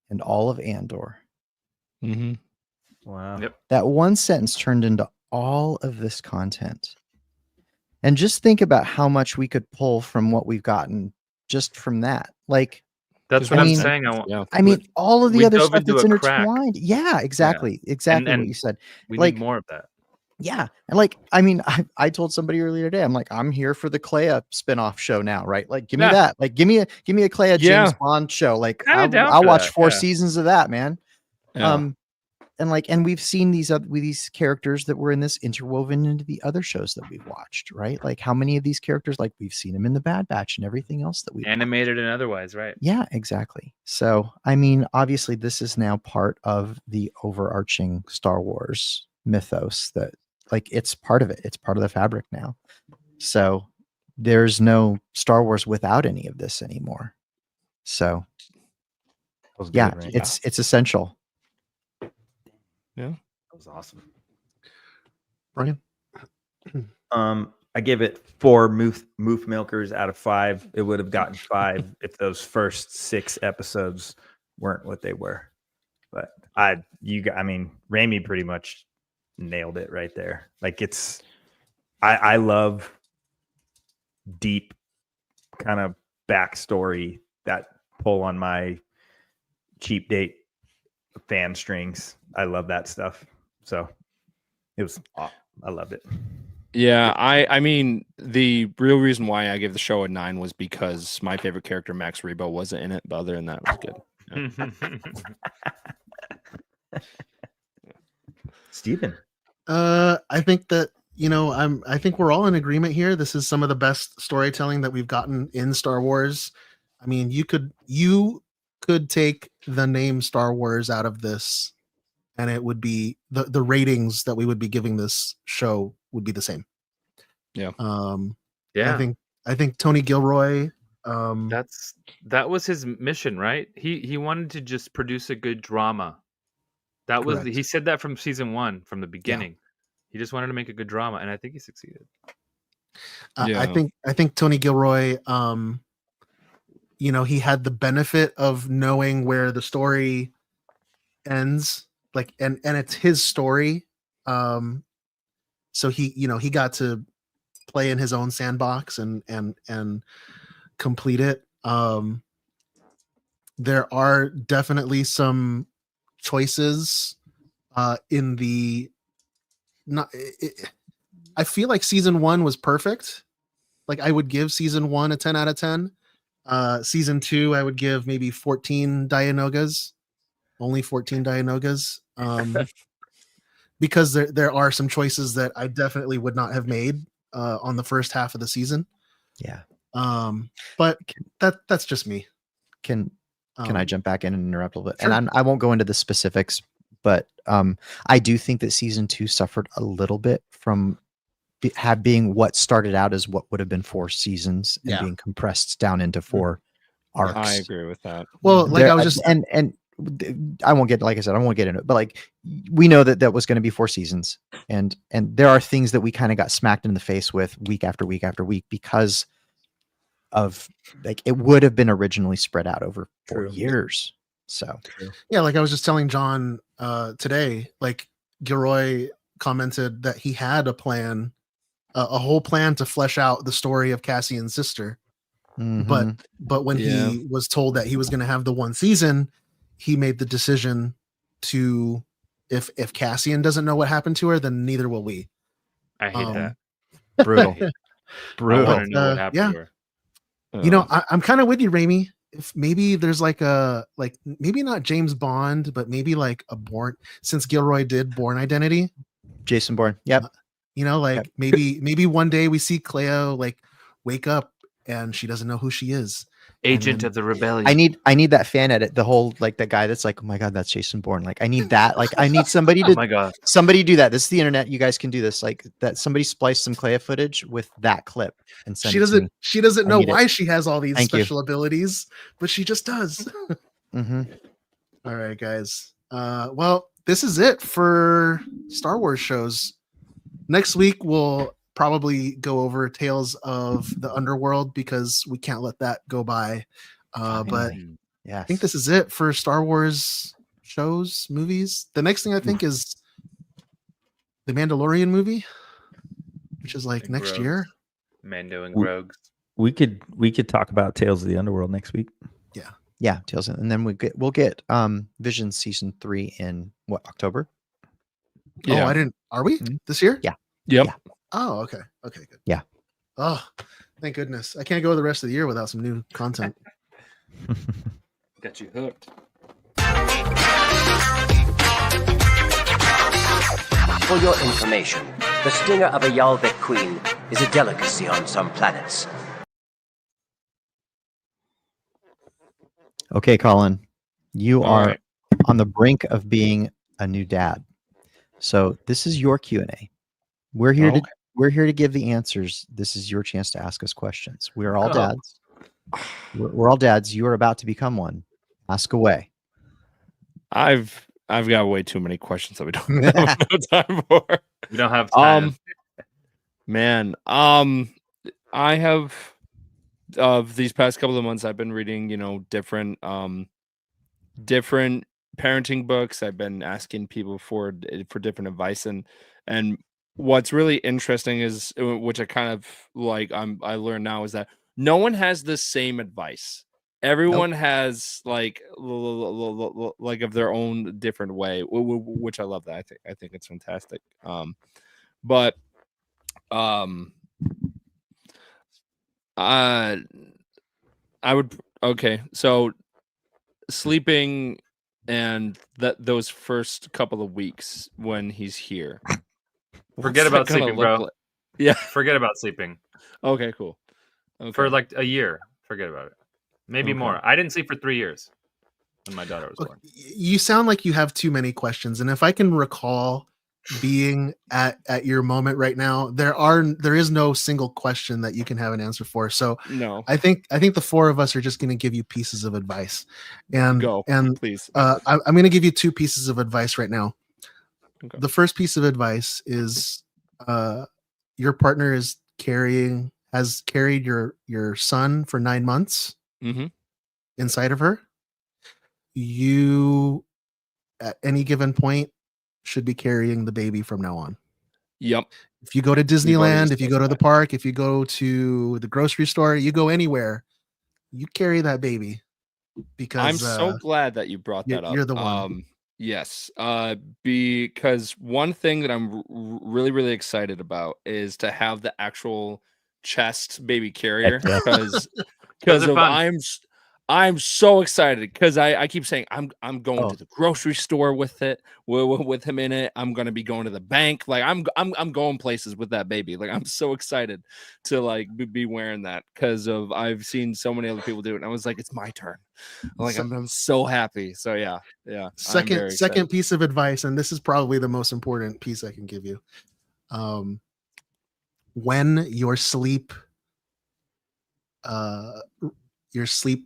and all of Andor. Mm-hmm. Wow. Yep. That one sentence turned into all of this content. And just think about how much we could pull from what we've gotten just from that. Like, that's what I'm saying. I mean, all of the other dove stuff into that's a crack. intertwined. Yeah, exactly. Yeah. Exactly And what you said. We Like, need more of that. yeah. And like, I mean, I told somebody earlier today, I'm like, I'm here for the Clea spinoff show now, right? Like, give me Yeah. that. Like, give me a Clea James Bond show. Like, Kinda down I'll for watch that, 4 yeah. seasons of that, man. Yeah. And we've seen these characters that were in this interwoven into the other shows that we've watched, right? Like, how many of these characters, like, we've seen them in the Bad Batch and everything else that we've Animated and otherwise, right? Yeah, exactly. So, I mean, obviously, this is now part of the overarching Star Wars mythos that, like, it's part of it. It's part of the fabric now. So, there's no Star Wars without any of this anymore. So, yeah, good, right? it's essential. Yeah, that was awesome. Brian? I give it 4 moof milkers out of 5. It would have gotten 5 if those first 6 episodes weren't what they were. But I mean, Raimi pretty much nailed it right there. Like, I love deep kind of backstory that pull on my cheap date fan strings. I love that stuff. So I loved it. Yeah, I mean, the real reason why I gave the show a 9 was because my favorite character, Max Rebo, wasn't in it, but other than that, it was good. Steven? I think that, I think we're all in agreement here. This is some of the best storytelling that we've gotten in Star Wars. I mean, you could take the name Star Wars out of this, and it would be the ratings that we would be giving this show would be the same. Yeah. Yeah. I think Tony Gilroy. That was his mission, right? He wanted to just produce a good drama. That was Correct. he said that from season 1, from the beginning. He just wanted to make a good drama, and I think he succeeded. I think Tony Gilroy, he had the benefit of knowing where the story ends, like, and it's his story. So he got to play in his own sandbox and complete it. There are definitely some choices in the I feel like season 1 was perfect. Like, I would give season 1 a 10 out of 10. Season 2, I would give maybe 14 Dianogas. Only 14 Dianogas. Because there are some choices that I definitely would not have made on the first half of the season. Yeah. But that's just me. Can I jump back in and interrupt a little bit? Sure. And I won't go into the specifics, but I do think that season 2 suffered a little bit from being what started out as what would have been 4 seasons and being compressed down into 4 arcs. I agree with that. Well, like I was just and I won't get, like I said, I won't get into it, but like we know that was going to be 4 seasons, and there are things that we kind of got smacked in the face with week after week after week because of like it would have been originally spread out over 4 years. So yeah, like I was just telling John today, like Gilroy commented that he had a plan, a whole plan to flesh out the story of Cassian's sister. Mhm. But when he was told that he was going to have the 1 season, he made the decision to, if Cassian doesn't know what happened to her, then neither will we. I hate that. Brutal. I want to know what happened yeah. to her. You know, I'm kind of with you, Raimi. If maybe there's like maybe not James Bond, but maybe like a Bourne, since Gilroy did Bourne Identity. Jason Bourne. Yep. You know, like maybe one day we see Cleo like wake up and she doesn't know who she is. Agent of the Rebellion. I need that fan edit. The whole like that guy that's like, oh my god, that's Jason Bourne. Like I need that. Like I need somebody to Oh my God. somebody do that. This is the internet. You guys can do this. Like that somebody splice some Clea footage with that clip and send She it to doesn't me. she doesn't I know need it. why she has all these Thank you. special abilities, but she just does. Mm-hmm. All right, guys. Well, this is it for Star Wars shows. Next week we'll probably go over Tales of the Underworld because we can't let that go by. But I think this is it for Star Wars shows, movies. The next thing I think is the Mandalorian movie, which is like next year. Mando and Rogues. We could talk about Tales of the Underworld next week. Yeah, Tales, and then we'll get Vision season 3 in what, October? Oh, I didn't. Are we this year? Yeah. Yep. Yeah. Oh, okay. Okay, good. Yeah. Oh, thank goodness. I can't go the rest of the year without some new content. Got you hooked. For your information, the stinger of a Yalbek queen is a delicacy on some planets. Okay, Colin, you All are right. on the brink of being a new dad. So this is your Q&A. We're here to give the answers. This is your chance to ask us questions. We're all dads. We're all dads. You are about to become one. Ask away. I've got way too many questions that we don't have no time for. We don't have time. Man, I have of these past couple of months I've been reading, different parenting books. I've been asking people for different advice, and what's really interesting is, which I kind of like, I learned now, is that no one has the same advice. Everyone has like of their own different way, which I love that. I think it's fantastic. I would so sleeping and those first couple of weeks when he's here. Forget about sleeping, bro. Like? Yeah. Forget about sleeping. Okay, cool. Okay. For like a year, forget about it. Maybe more. I didn't sleep for 3 years when my daughter was born. You sound like you have too many questions, and if I can recall being at your moment right now, there is no single question that you can have an answer for. So no, I think the four of us are just going to give you pieces of advice, and please. I'm going to give you 2 pieces of advice right now. Okay. The first piece of advice is your partner has carried your son for 9 months inside of her. You at any given point should be carrying the baby from now on. Yep. If you go to Disneyland, if you go to the park, if you go to the grocery store, you go anywhere, you carry that baby, because I'm so glad that you brought that up. You're the one. Yes. Because one thing that I'm really, really excited about is to have the actual chest baby carrier, because I'm so excited because I keep saying I'm going Oh. to the grocery store with it with him in it. I'm gonna be going to the bank. Like I'm going places with that baby. Like I'm so excited to like be wearing that because of I've seen so many other people do it. And I was like, it's my turn. Like I'm so happy. So yeah. I'm very excited. Second piece of advice, and this is probably the most important piece I can give you. When your sleep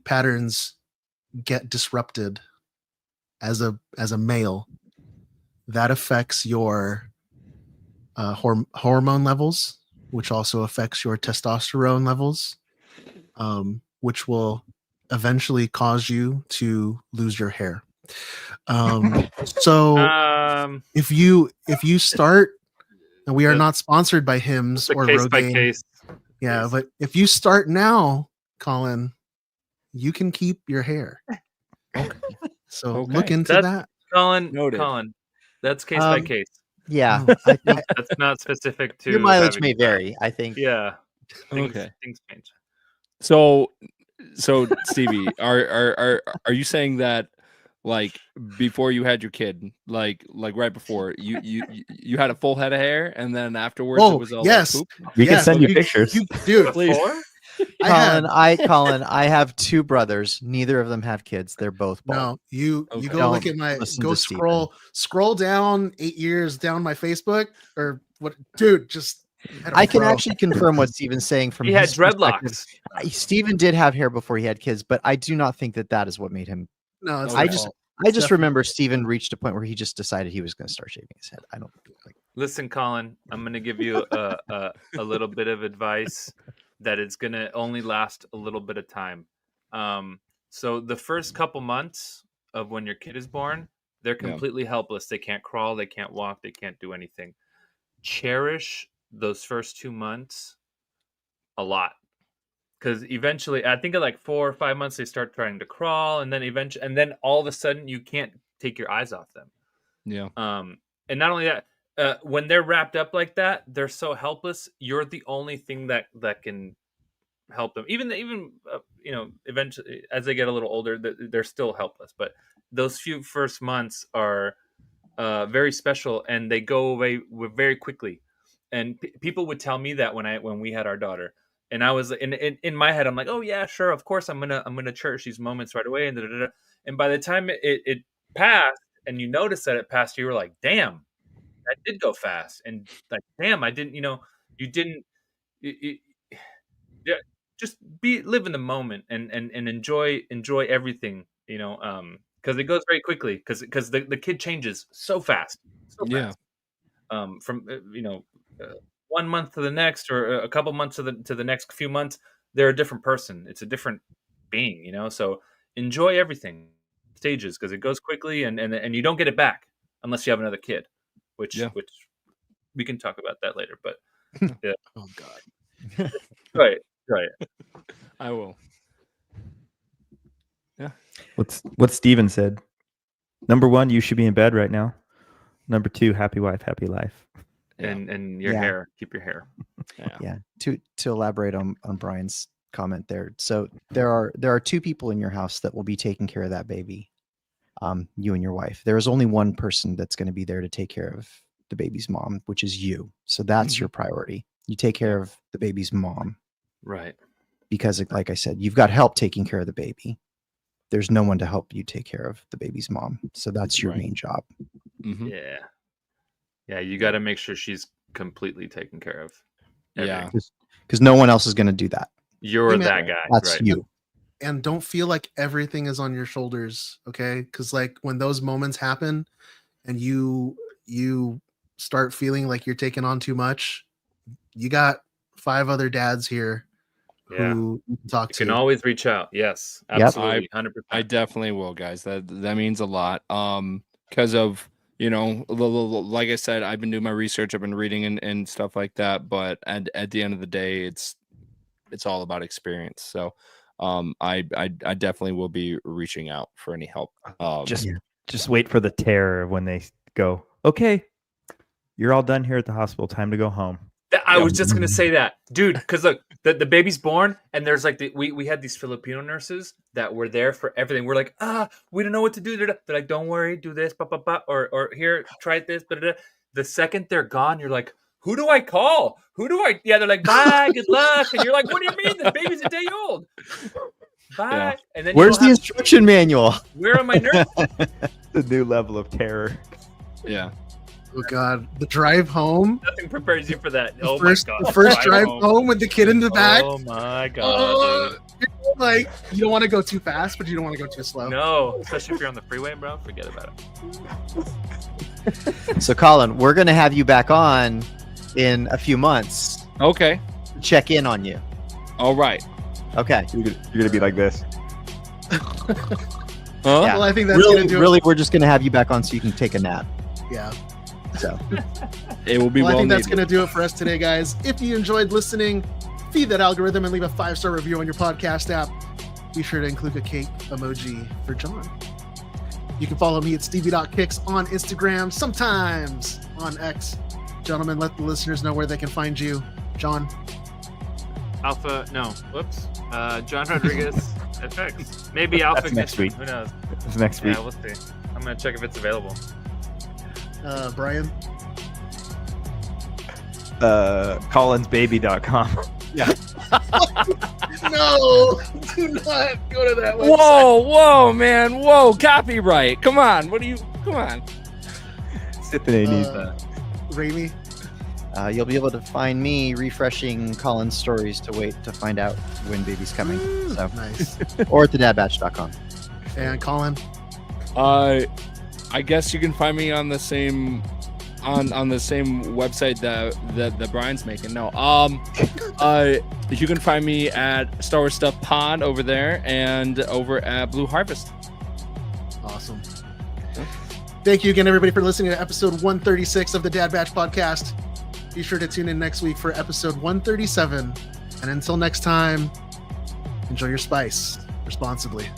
patterns get disrupted as a male, that affects your hormone levels, which also affects your testosterone levels, which will eventually cause you to lose your hair. So if you start, and we are not sponsored by Hims or case by Rogaine, case. yeah, but if you start now, Colin, you can keep your hair. Okay. So look into That's, that. Colin. Noted. Colin, that's case by case. Yeah, That's not specific to your mileage having may a child. vary. I think. Yeah. Okay. Things change. So Stevie, are you saying that like before you had your kid, like right before you had a full head of hair, and then afterwards it was all yes. like poop? We can send you You- pictures. dude. Please. Colin, I have two brothers. Neither of them have kids. They're both bald. No, you Okay. go look Don't at my listen go to scroll down 8 years down my Facebook or what, dude. Just I can actually confirm what Steven's saying from He had his perspective. dreadlocks. Steven did have hair before he had kids, but I do not think that is what made him. No, it's I not. just It's definitely- remember Steven reached a point where he just decided he was going to start shaving his head. I don't like. Listen, Colin, I'm going to give you a little bit of advice that it's going to only last a little bit of time. So the first couple months of when your kid is born, they're completely helpless. They can't crawl, they can't walk, they can't do anything. Cherish those first 2 months a lot. Because eventually, I think at like 4 or 5 months, they start trying to crawl, and then all of a sudden, you can't take your eyes off them. Yeah. And not only that, when they're wrapped up like that, they're so helpless. You're the only thing that can help them. Even eventually, as they get a little older, they're still helpless. But those few first months are very special, and they go away very quickly. And people would tell me that when we had our daughter. And I was in my head, I'm like, oh yeah, sure, of course, I'm gonna cherish these moments right away. And by the time it passed, and you notice that it passed, you were like, damn, that did go fast. And like, damn, I didn't, you didn't, yeah, just live in the moment and enjoy everything, because it goes very quickly because the kid changes so fast, from 1 month to the next, or a couple months to the next few months, they're a different person. It's a different being, so enjoy everything stages, because it goes quickly, and you don't get it back unless you have another kid, which we can talk about that later. But yeah. Oh God. right I will. Yeah. What Steven said. Number 1, you should be in bed right now. Number 2, happy wife, happy life. And your hair, keep your hair. Yeah. To elaborate on Brian's comment there. So there are 2 people in your house that will be taking care of that baby. You and your wife. There is only one person that's going to be there to take care of the baby's mom, which is you. So that's your priority. You take care of the baby's mom. Right. Because like I said, you've got help taking care of the baby. There's no one to help you take care of the baby's mom. So that's your main job. Mm-hmm. Yeah, you got to make sure she's completely taken care of. Yeah. Because no one else is going to do that. You're Hey, man, that guy. That's right. you. And don't feel like everything is on your shoulders, okay? Because like when those moments happen and you start feeling like you're taking on too much, you got 5 other dads here who you can talk You to. can always reach out. Yes, absolutely, 100%. I definitely will, guys. That means a lot. Because of like I said, I've been doing my research, I've been reading and stuff like that. But at the end of the day, it's all about experience. So, I definitely will be reaching out for any help. Just wait for the terror when they go, okay, you're all done here at the hospital. Time to go home. I was just gonna say that, dude. Because look, the baby's born, and there's like we had these Filipino nurses that were there for everything. We're like, we don't know what to do. They're like, don't worry, do this, or here, try this. The second they're gone, you're like, who do I call? Yeah, they're like, bye, good luck, and you're like, what do you mean? The baby's a day old. Bye. Yeah. And then Where's the instruction manual? Where are my nurses? The new level of terror. Yeah. Oh God, the drive home. Nothing prepares you for that. The first drive home with the kid in the back. Oh my God. Like, you don't want to go too fast, but you don't want to go too slow. No, especially if you're on the freeway, bro. Forget about it. So, Colin, we're going to have you back on in a few months. Okay. To check in on you. All right. Okay. You're gonna be like this. Yeah. Well, I think that's really, gonna do it. really, we're just going to have you back on so you can take a nap. Yeah. So it will be well, I think that's needed. going to do it for us today, guys. If you enjoyed listening, feed that algorithm and leave a 5-star review on your podcast app. Be sure to include a cake emoji for John. You can follow me at stevie.kicks on Instagram, sometimes on X. Gentlemen, let the listeners know where they can find you. John. John Rodriguez FX. Maybe Alpha That's next Ignition. week. Who knows? That's next week. Yeah, we'll see. I'm gonna check if it's available. Brian. ColinsBaby.com. Yeah. No, do not go to that website. Whoa, man. Whoa, copyright. Come on. Come on. Sithane needs that. Raimi. You'll be able to find me refreshing Colin's stories to wait to find out when baby's coming. So Nice. or at thedadbatch.com. And Colin. I guess you can find me on the same on the same website that Brian's making. No. You can find me at Star Wars Stuff Pod over there and over at Blue Harvest. Awesome. Thank you again, everybody, for listening to episode 136 of the Dad Batch podcast. Be sure to tune in next week for episode 137. And until next time, enjoy your spice responsibly.